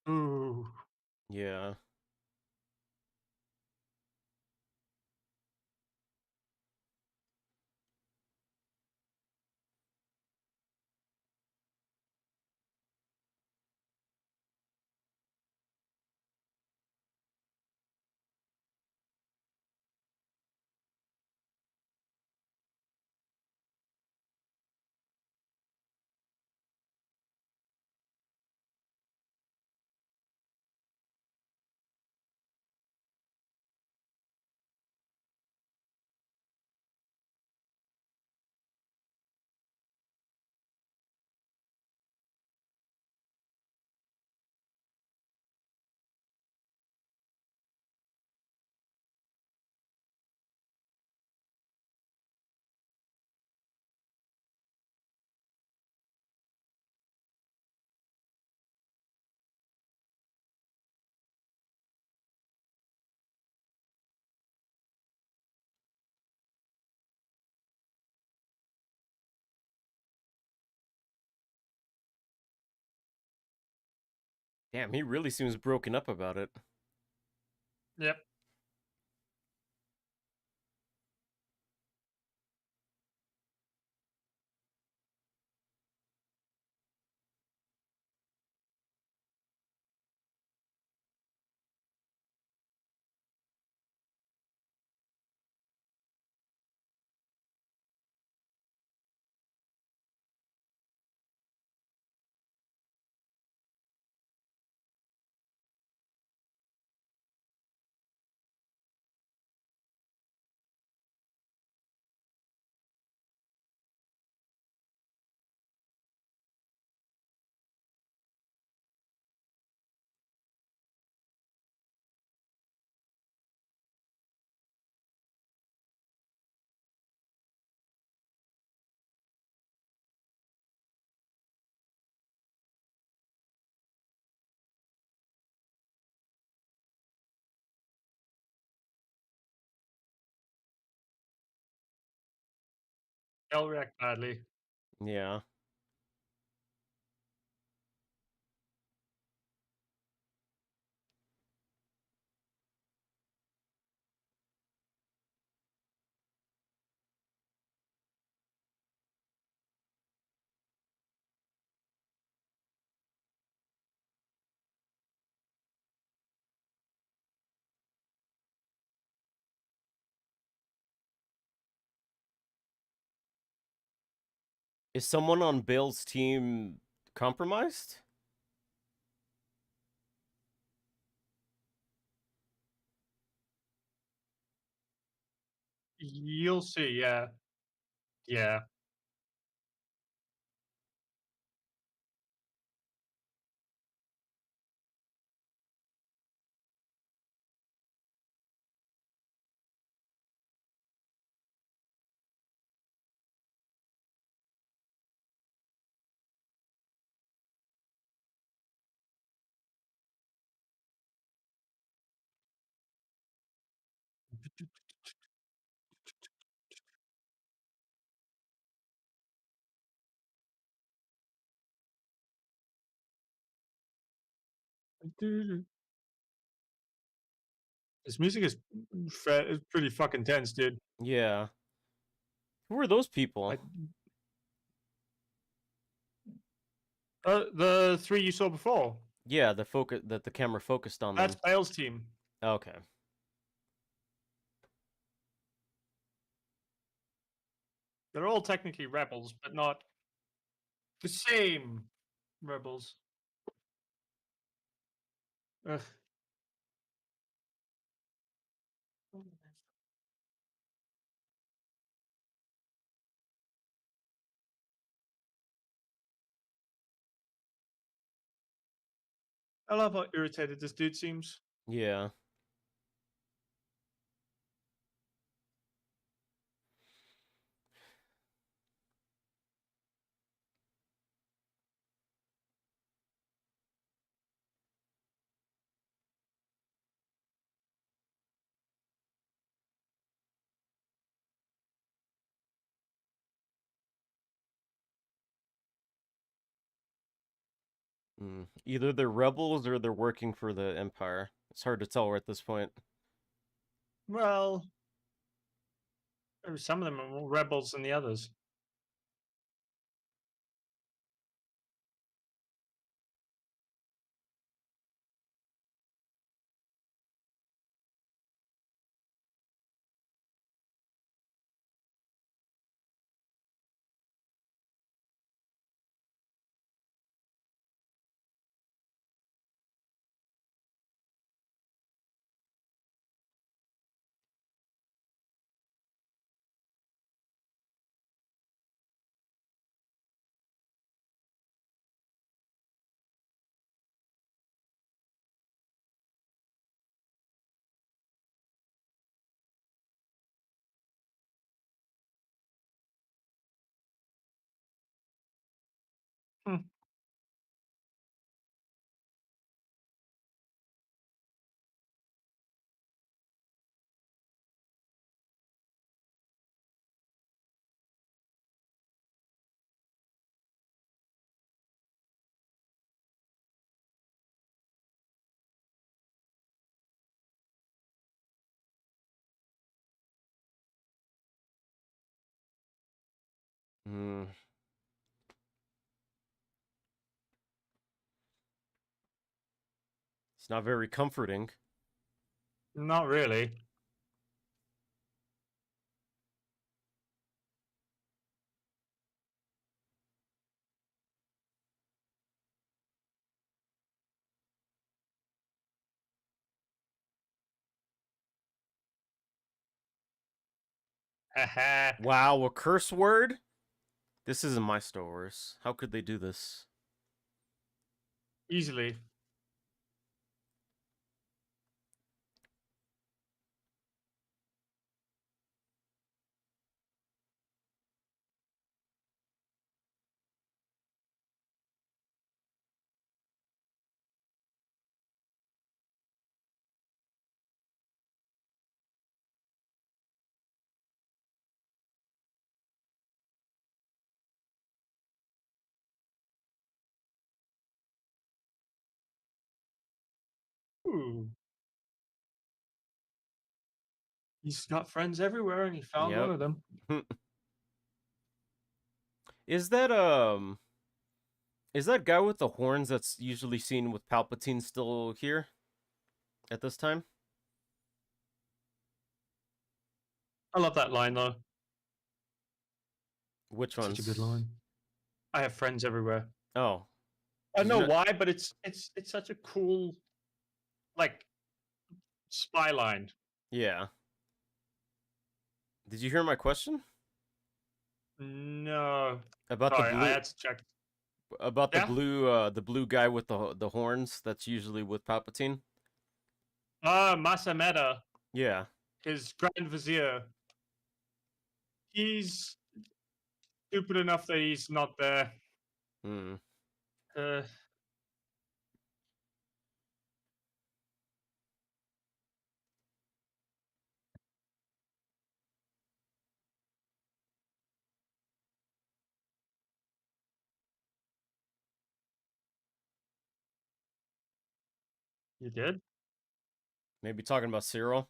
Ooh. Yeah. Damn, he really seems broken up about it. Yep. They'll react badly. Yeah. Is someone on Bill's team compromised? You'll see. Yeah. Yeah. This music is pretty fucking tense, dude. Yeah. Who are those people? I The three you saw before. Yeah, the focus that the camera focused on That's them. Bale's team. Okay. They're all technically rebels, but not the same rebels. Ugh. I love how irritated this dude seems. Yeah. Either they're rebels or they're working for the Empire. It's hard to tell at this point. Well, some of them are more rebels than the others. Hmm. Hmm. It's not very comforting. Not really. Haha. Wow, a curse word? This isn't my Star Wars. How could they do this? Easily. Ooh. He's got friends everywhere, and he found one Yep. of them. Is that is that guy with the horns that's usually seen with Palpatine still here at this time? I love that line though. Which Such a good ones? line. I have friends everywhere. Oh. I Did don't you know not... why, but it's such a cool like spy line. Yeah. Did you hear my question? No. About the Sorry, I blue had to check. about Yeah? the blue guy with the horns that's usually with Palpatine? Masameda, Yeah. his Grand Vizier. He's stupid enough that he's not there. Hmm. Uh, you did? Maybe talking about Cyril.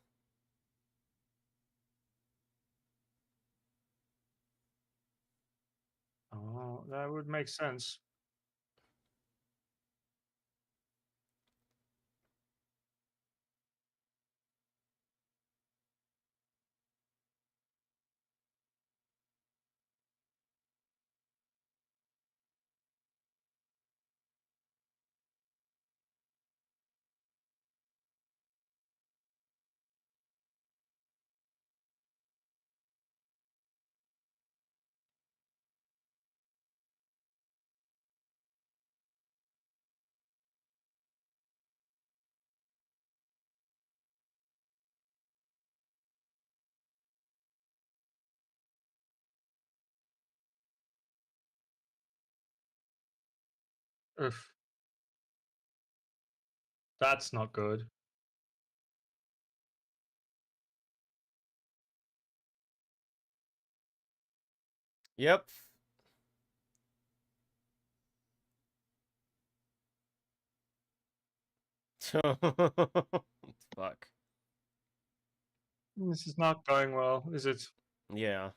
Oh, that would make sense. Oof. That's not good. Yep. Fuck. This is not going well, is it? Yeah.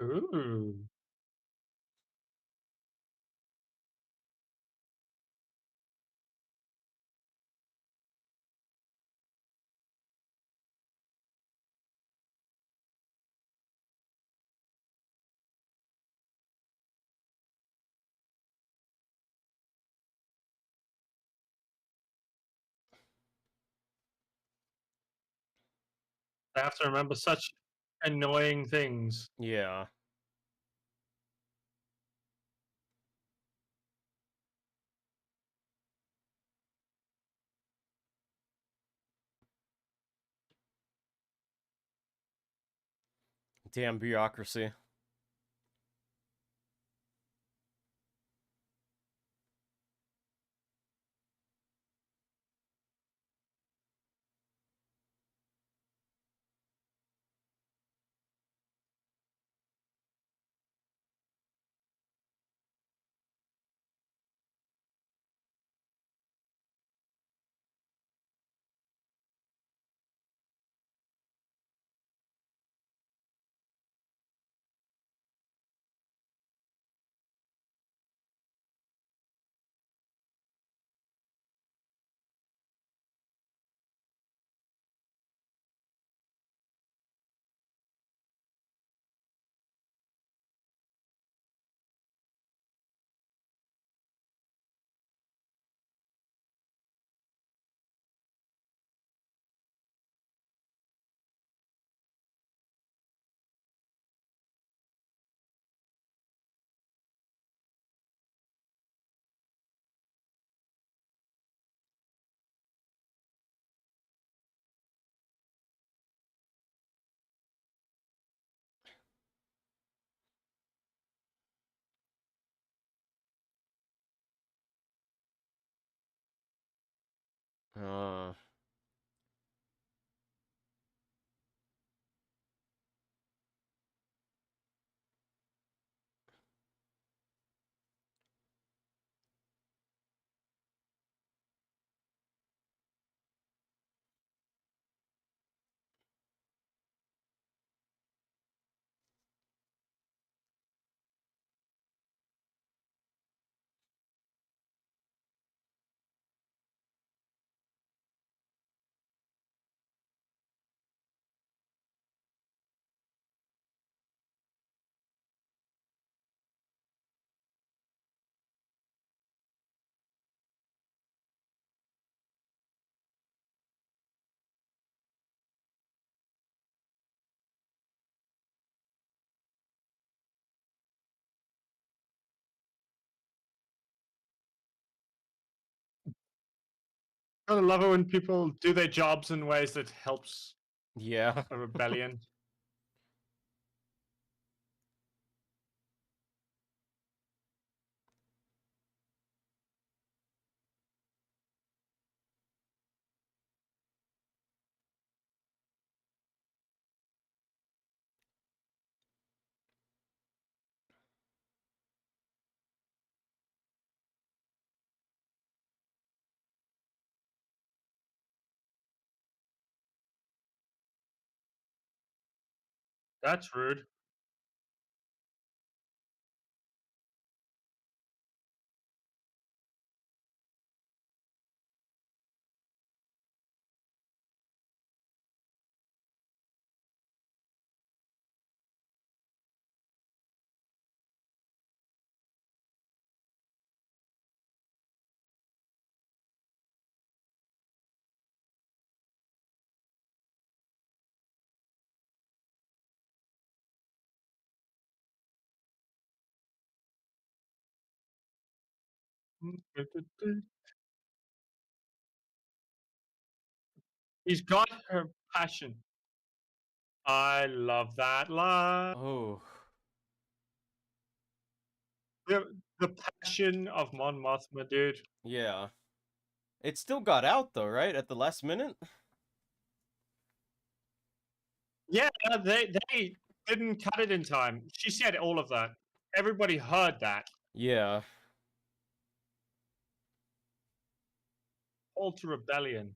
Ooh. I have to remember such annoying things. Yeah. Damn bureaucracy. Uh, I love it when people do their jobs in ways that helps yeah. a rebellion. That's rude. He's got her passion. I love that line. Oh. The passion of Mon Mothma, dude. Yeah. It still got out though, right? At the last minute? Yeah, they didn't cut it in time. She said all of that. Everybody heard that. Yeah. Call to rebellion.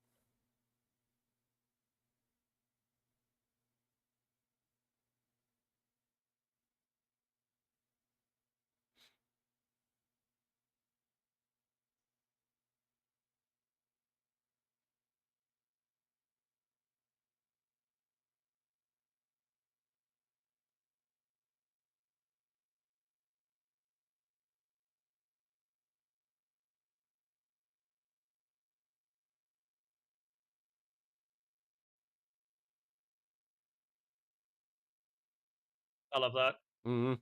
I love that. Mm-hmm.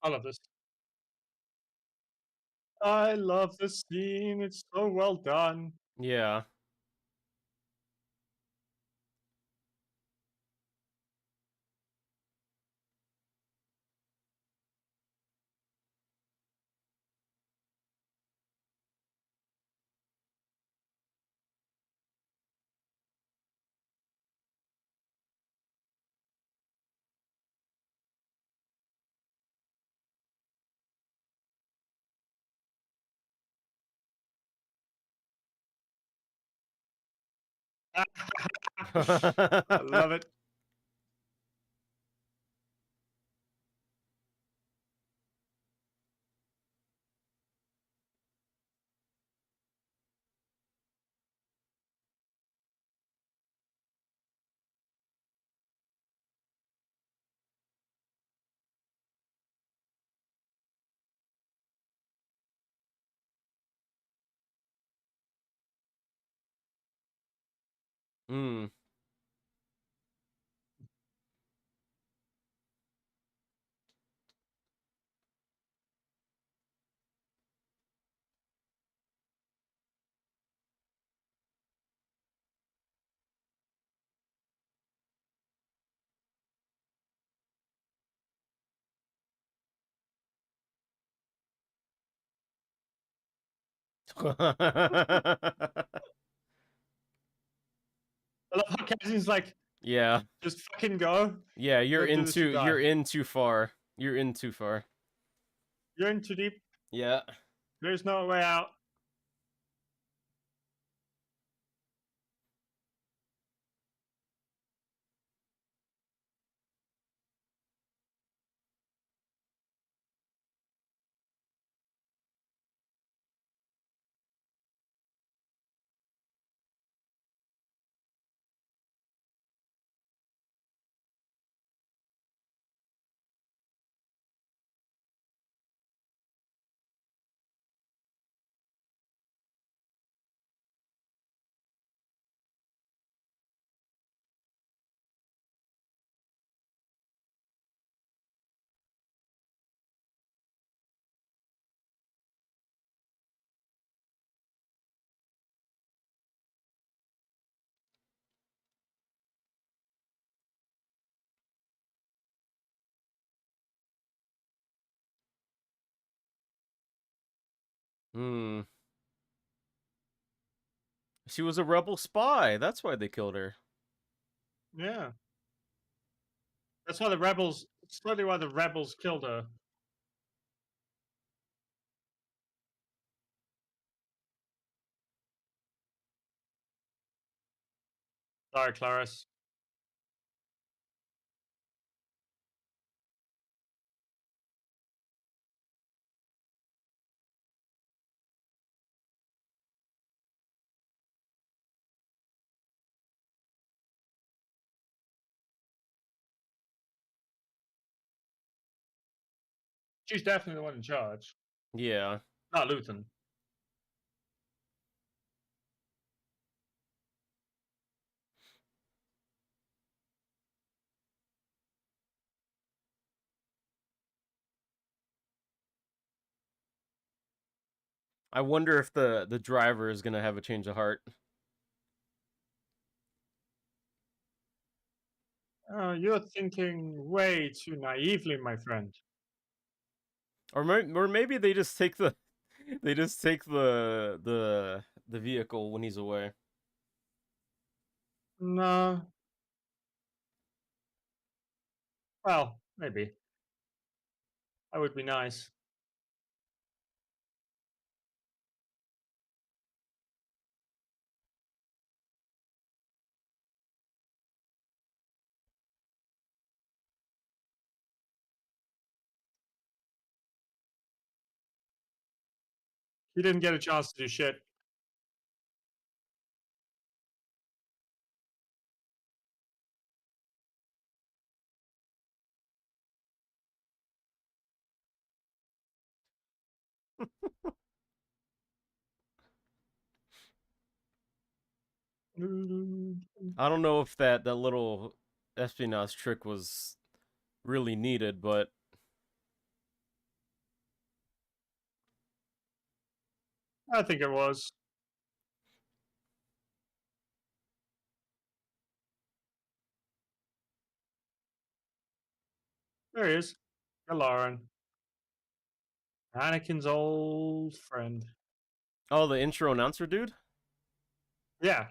I love this. I love this scene. It's so well done. Yeah. I love it. mm. I love how Kenzie's like, Yeah. just fucking go. Yeah, you're Don't do this, you die. in too far. You're in too far. You're in too deep. Yeah. There's no way out. Hmm. She was a rebel spy. That's why they killed her. Yeah. That's why the rebels. It's totally why the rebels killed her. Sorry, Clarice. She's definitely the one in charge. Yeah. Not Luthen. I wonder if the driver is gonna have a change of heart. You're thinking way too naively, my friend. Or maybe they just take the the vehicle when he's away. No. Well, maybe. That would be nice. He didn't get a chance to do shit. I don't know if that little espionage trick was really needed, but I think it was. There he is. Lauren. Anakin's old friend. oh, the intro announcer dude. Yeah.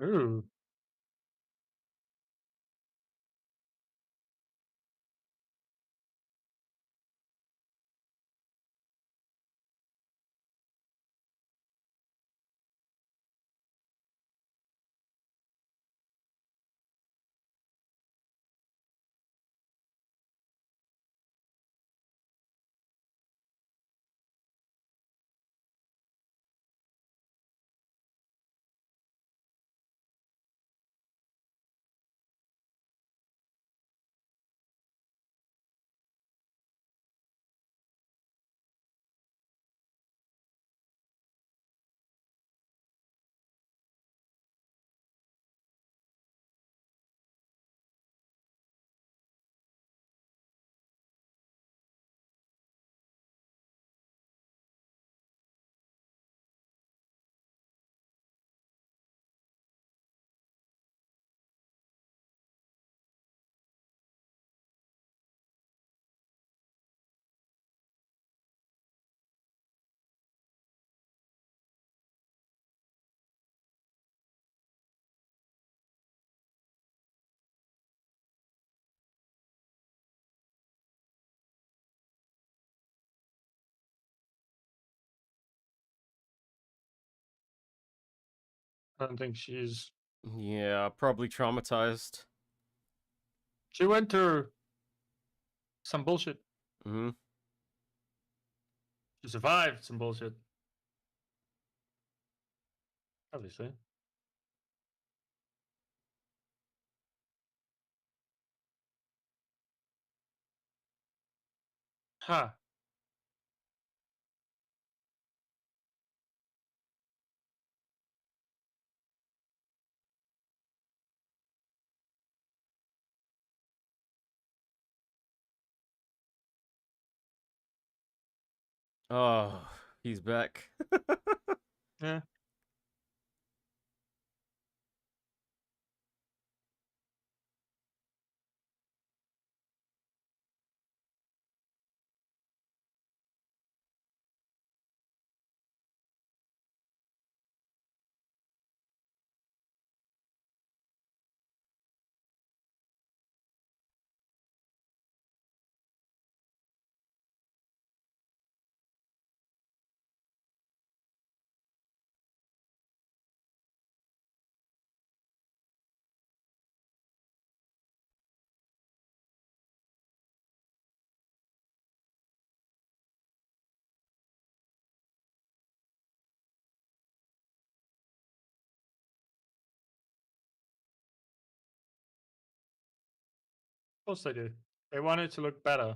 Ooh. I don't think she's. Yeah, probably traumatized. She went through some bullshit. Mm-hmm. She survived some bullshit. Obviously. Huh. Oh, he's back. Yeah. Of course they do. They want it to look better.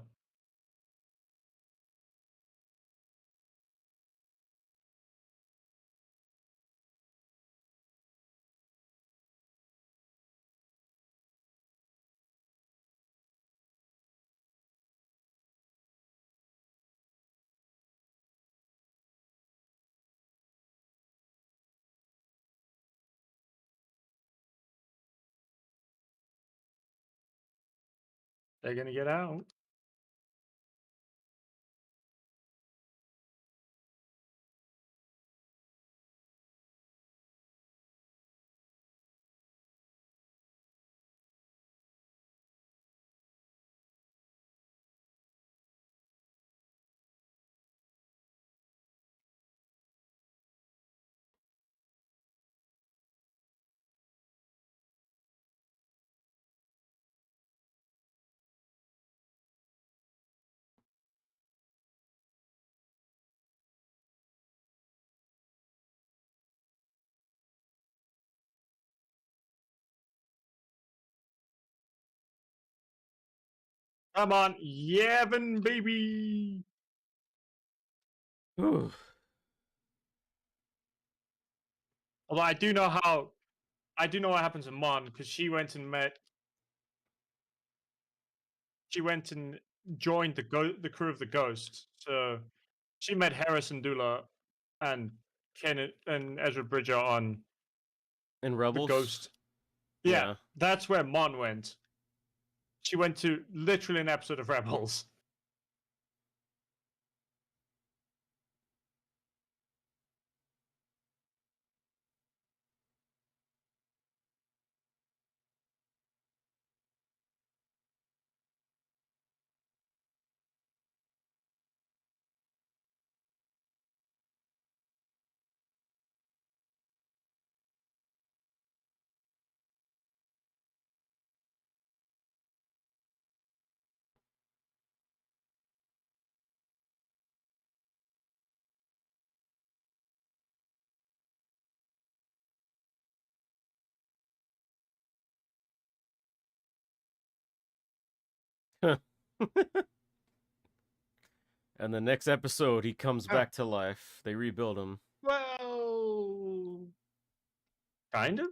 They're gonna get out. Come on, Yevon, baby. Ooh. Although I do know what happens to Mon because she went and joined the crew of the Ghost. So she met Harrison Dula and Kenneth and Ezra Bridger on And the Rebels? Ghost. Yeah, Yeah. that's where Mon went. She went to literally an episode of Rebels. And the next episode, he comes back to life. They rebuild him. Well, kind of.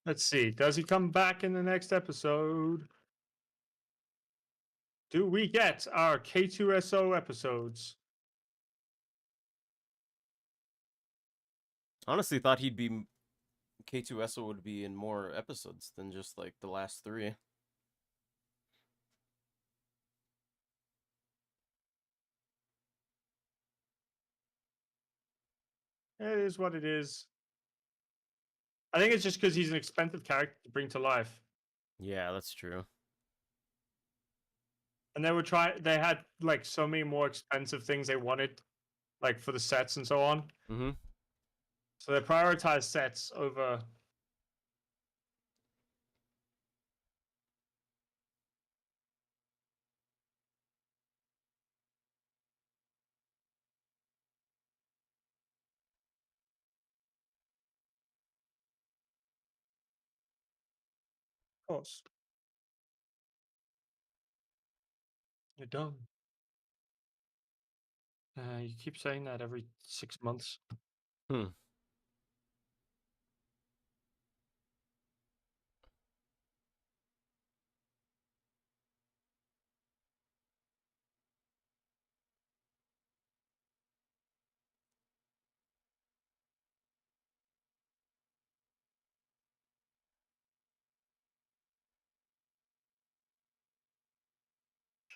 Let's see. Does he come back in the next episode? Do we get our K2SO episodes? Honestly, thought he'd be K2SO would be in more episodes than just like the last 3. It is what it is. I think it's just because he's an expensive character to bring to life. Yeah, that's true. And they had like so many more expensive things they wanted, like for the sets and so on. Mm-hmm. So they prioritized sets over. course. You're done. You keep saying that every 6 months. Hmm.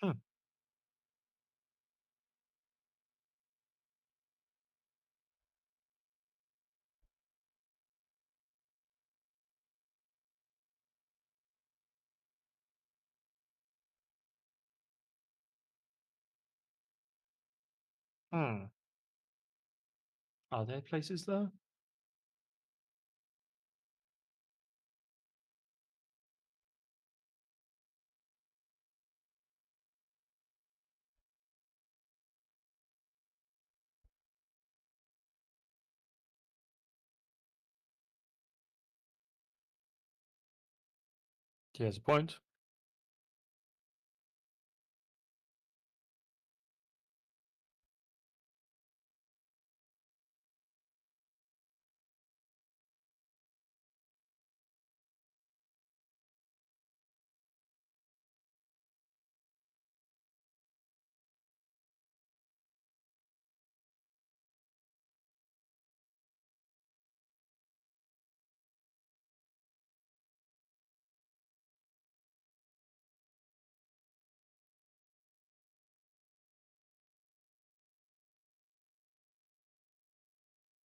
Hmm. Hmm. Are there places though? He has a point.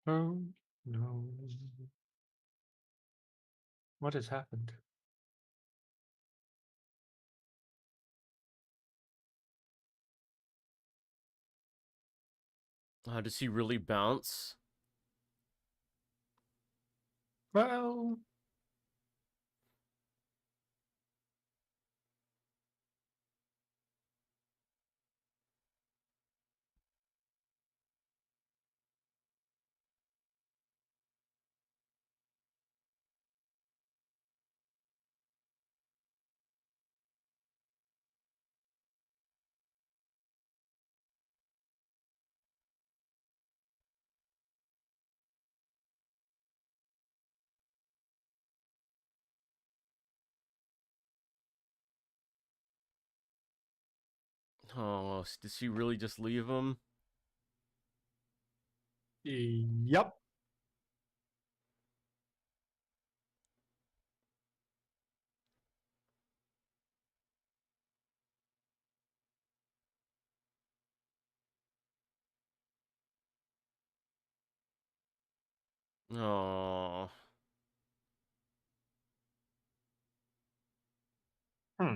Oh no. What has happened? Does he really bounce? Well, Oh, does he really just leave him? yep. Oh. Hmm.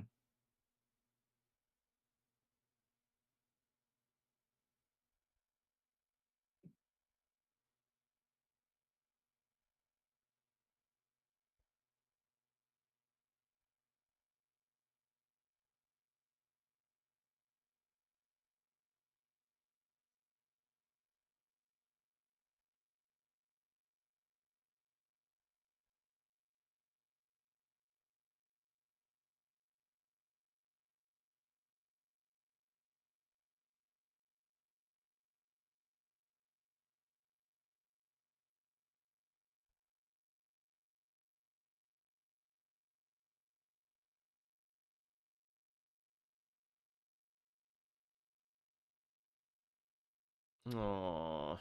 Oh.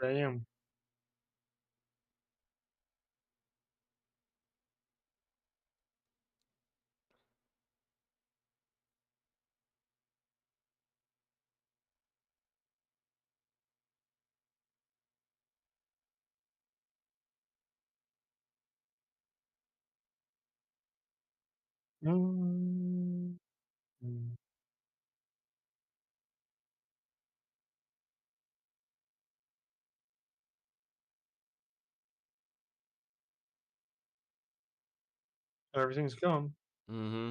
Damn. Mm. Mm. Everything's gone. Mm-hmm.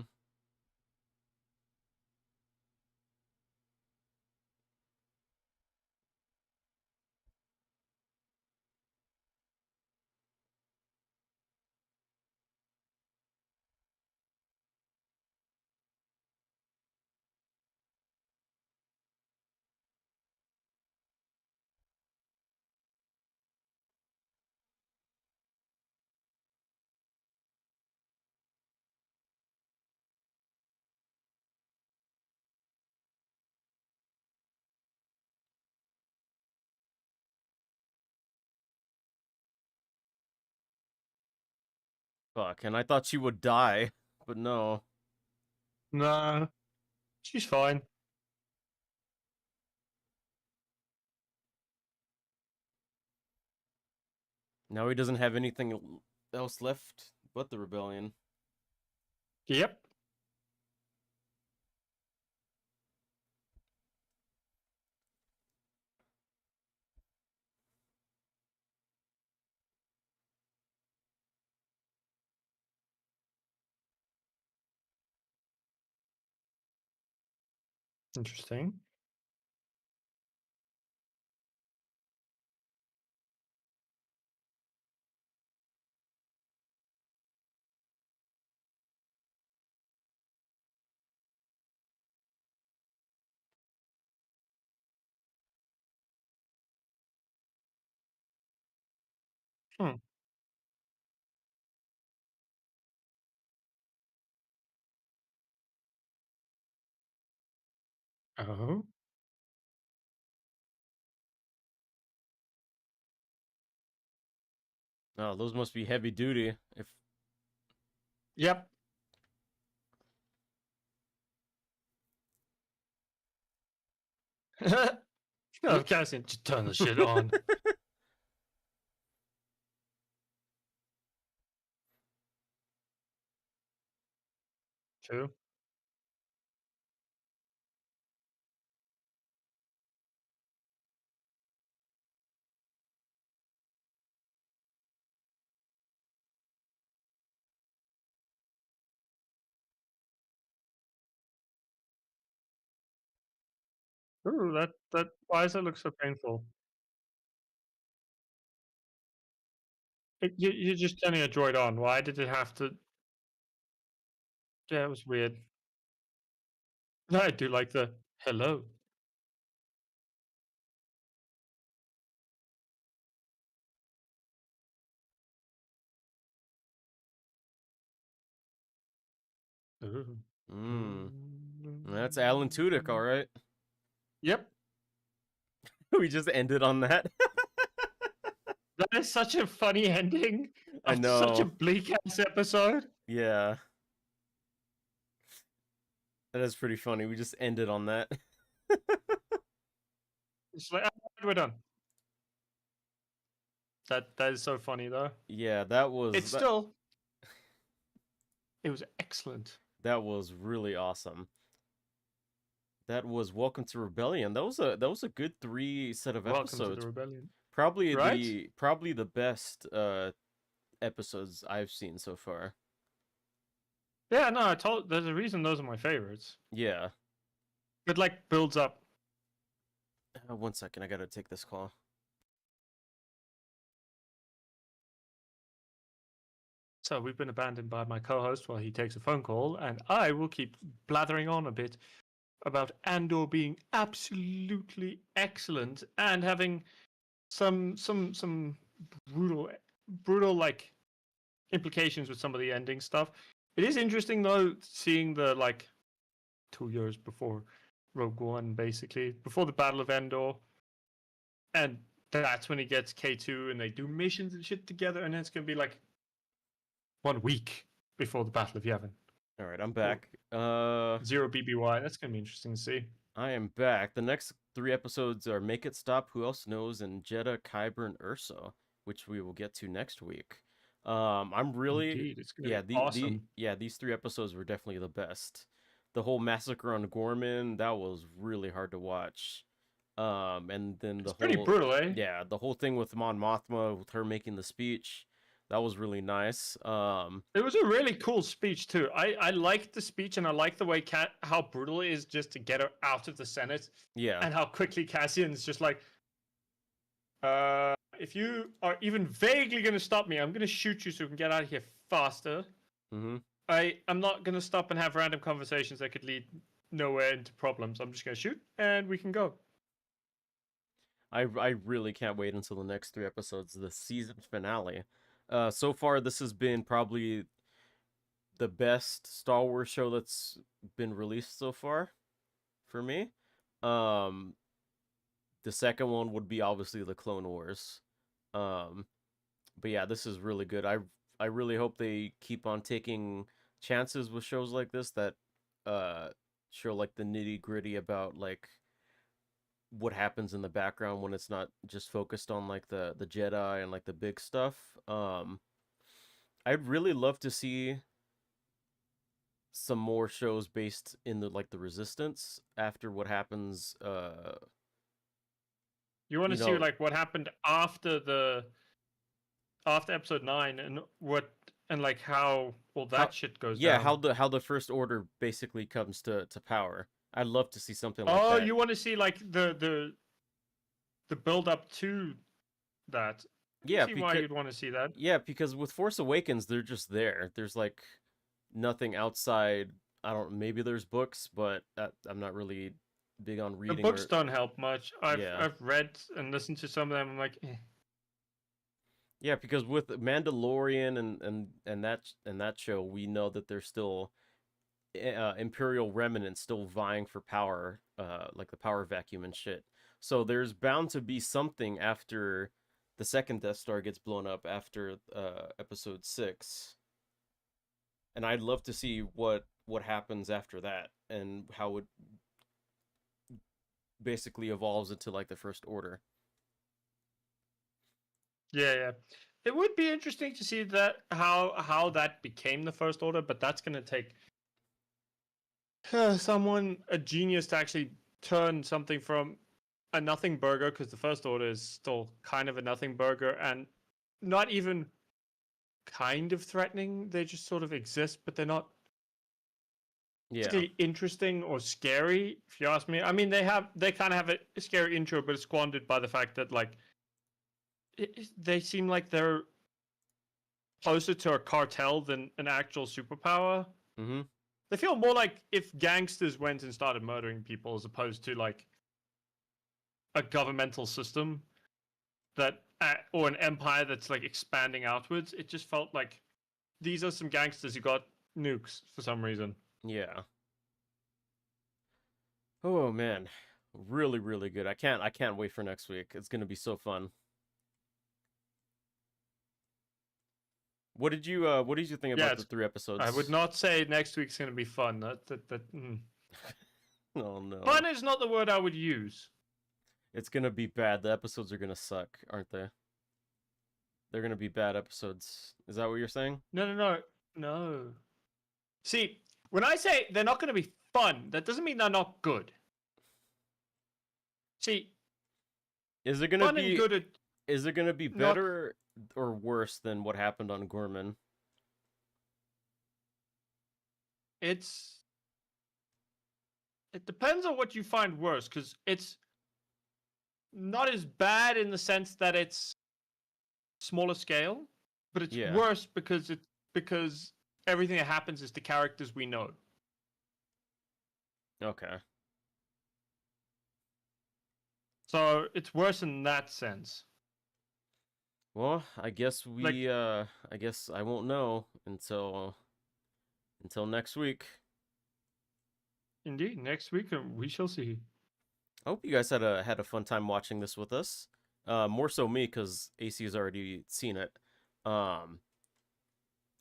Fuck, and I thought she would die, but no. Nah, she's fine. Now he doesn't have anything else left but the rebellion. Yep. Interesting. Hmm. Oh. Oh, those must be heavy duty. If Yep. No, Cassian, just turn the shit on. True. Ooh, that why does it look so painful? You're just turning a droid on. Why did it have to? Yeah, it was weird. No, I do like the hello. Ooh. that's Alan Tudyk, all right. Yep. We just ended on that. That is such a funny ending I of such a know. bleak ass episode. Yeah. That is pretty funny. We just ended on that. It's like, we're done. That is so funny though. Yeah, that was It's still. It was excellent. that was really awesome. That was Welcome to Rebellion. That was a good 3 set of Welcome to episodes. the rebellion. Probably Right? the best episodes I've seen so far. Yeah, no, I told. There's a reason those are my favorites. Yeah. It like builds up. 1 second, I gotta take this call. So we've been abandoned by my co-host while he takes a phone call, and I will keep blathering on a bit about Andor being absolutely excellent and having some brutal like implications with some of the ending stuff. It is interesting though seeing the like 2 years before Rogue One, basically before the Battle of Endor, and that's when he gets K2 and they do missions and shit together, and then it's gonna be like 1 week before the Battle of Yavin. All right, I'm back. Zero BBY. That's gonna be interesting to see. I am back. The next 3 episodes are Make It Stop, Who Else Knows, and Jeddah, Kyber, and Ursa, which we will get to next week. I'm really Indeed, it's gonna be awesome. these 3 episodes were definitely the best. The whole massacre on Gorman, that was really hard to watch. And then It's pretty brutal, eh? Yeah, the whole thing with Mon Mothma, with her making the speech, that was really nice. It was a really cool speech too. I liked the speech, and I like the way how brutal it is just to get her out of the Senate, yeah, and how quickly Cassian's just like, if you are even vaguely going to stop me, I'm going to shoot you so we can get out of here faster. mm-hmm. I'm not going to stop and have random conversations that could lead nowhere into problems. I'm just going to shoot, and we can go. I really can't wait until the next 3 episodes of the season finale. So far, this has been probably the best Star Wars show that's been released so far for me. The second one would be obviously the Clone Wars. But yeah, this is really good. really hope they keep on taking chances with shows like this that show like the nitty-gritty about like what happens in the background when it's not just focused on like the Jedi and like the big stuff. I'd really love to see some more shows based in the like the Resistance after what happens. You want You to see know, like what happened after episode 9 and what and like how all that shit goes yeah, down. how the First Order basically comes to power. I'd love to see something like Oh, that. you want to see like the build up to that. I Yeah, see why you'd want to see that. yeah, because with Force Awakens, they're just there. There's like nothing outside. I don't. Maybe there's books, but I'm not really big on The reading. books Or don't help much. Yeah. I've read and listened to some of them. I'm like, Yeah, because with Mandalorian and that show, we know that there's still Imperial remnants still vying for power, like the power vacuum and shit. So there's bound to be something after the second Death Star gets blown up after Episode 6, and I'd love to see what happens after that and how it basically evolves into like the First Order. yeah. It would be interesting to see that how that became the First Order, but that's going to take a genius to actually turn something from a nothing burger, because the First Order is still kind of a nothing burger and not even kind of threatening. They just sort of exist, but they're not Yeah. particularly interesting or scary, if you ask me. I mean, they kind of have a scary intro, but it's squandered by the fact that like they seem like they're closer to a cartel than an actual superpower. Mm-hmm. They feel more like if gangsters went and started murdering people as opposed to like a governmental system that or an empire that's like expanding outwards. It just felt like these are some gangsters who got nukes for some reason. Yeah. Oh man, really, really good. I can't wait for next week. It's gonna be so fun. What did you think about the 3 episodes? I would not say next week's going to be fun. Oh no. Fun is not the word I would use. It's gonna be bad. The episodes are gonna suck, aren't they? They're gonna be bad episodes. Is that what you're saying? No. See, when I say they're not going to be fun, that doesn't mean they're not good. See, is it gonna fun be and good? Is it gonna be better or worse than what happened on Gorman? It depends on what you find worse, because it's not as bad in the sense that it's smaller scale, but it's worse because everything that happens is the characters we know. Okay. So it's worse in that sense. Well, I guess I guess I won't know until next week. Indeed, next week we shall see. I hope you guys had a fun time watching this with us. More so me, because AC has already seen it.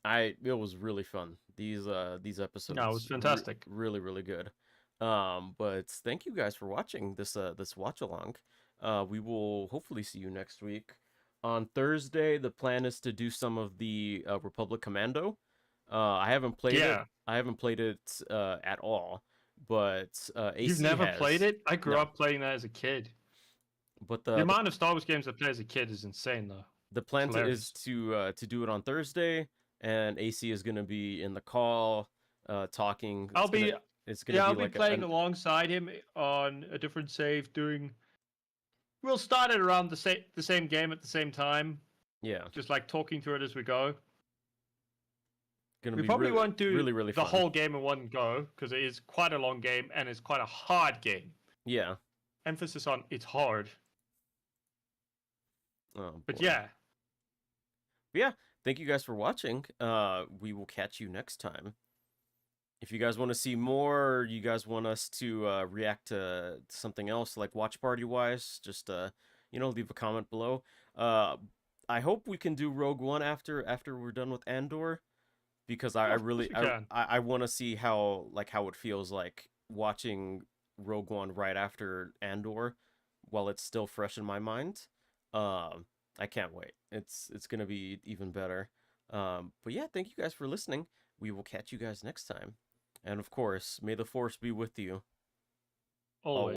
It was really fun. These episodes. No, it was fantastic. Really, really good. But thank you guys for watching this watch along. We will hopefully see you next week. On Thursday, the plan is to do some of the Republic Commando. I haven't played it. I haven't played it at all. But AC You've never has. played it? I grew up playing that as a kid. But the amount of Star Wars games I play as a kid is insane, though. The plan is to do it on Thursday, and AC is gonna be in the call, talking. I'll be playing alongside him on a different save. We'll start it around the same game at the same time. Yeah, just like talking through it as we go. We probably won't do really the whole game in one go, because it is quite a long game and it's quite a hard game. Yeah. Emphasis on it's hard. Oh, but yeah. Thank you guys for watching. We will catch you next time. If you guys want to see more, or you guys want us to react to something else, like watch party wise, just leave a comment below. I hope we can do Rogue One after we're done with Andor, because I Of course really we can. I want to see how it feels like watching Rogue One right after Andor, while it's still fresh in my mind. I can't wait. It's gonna be even better. But yeah, thank you guys for listening. We will catch you guys next time, and of course, may the Force be with you. Always.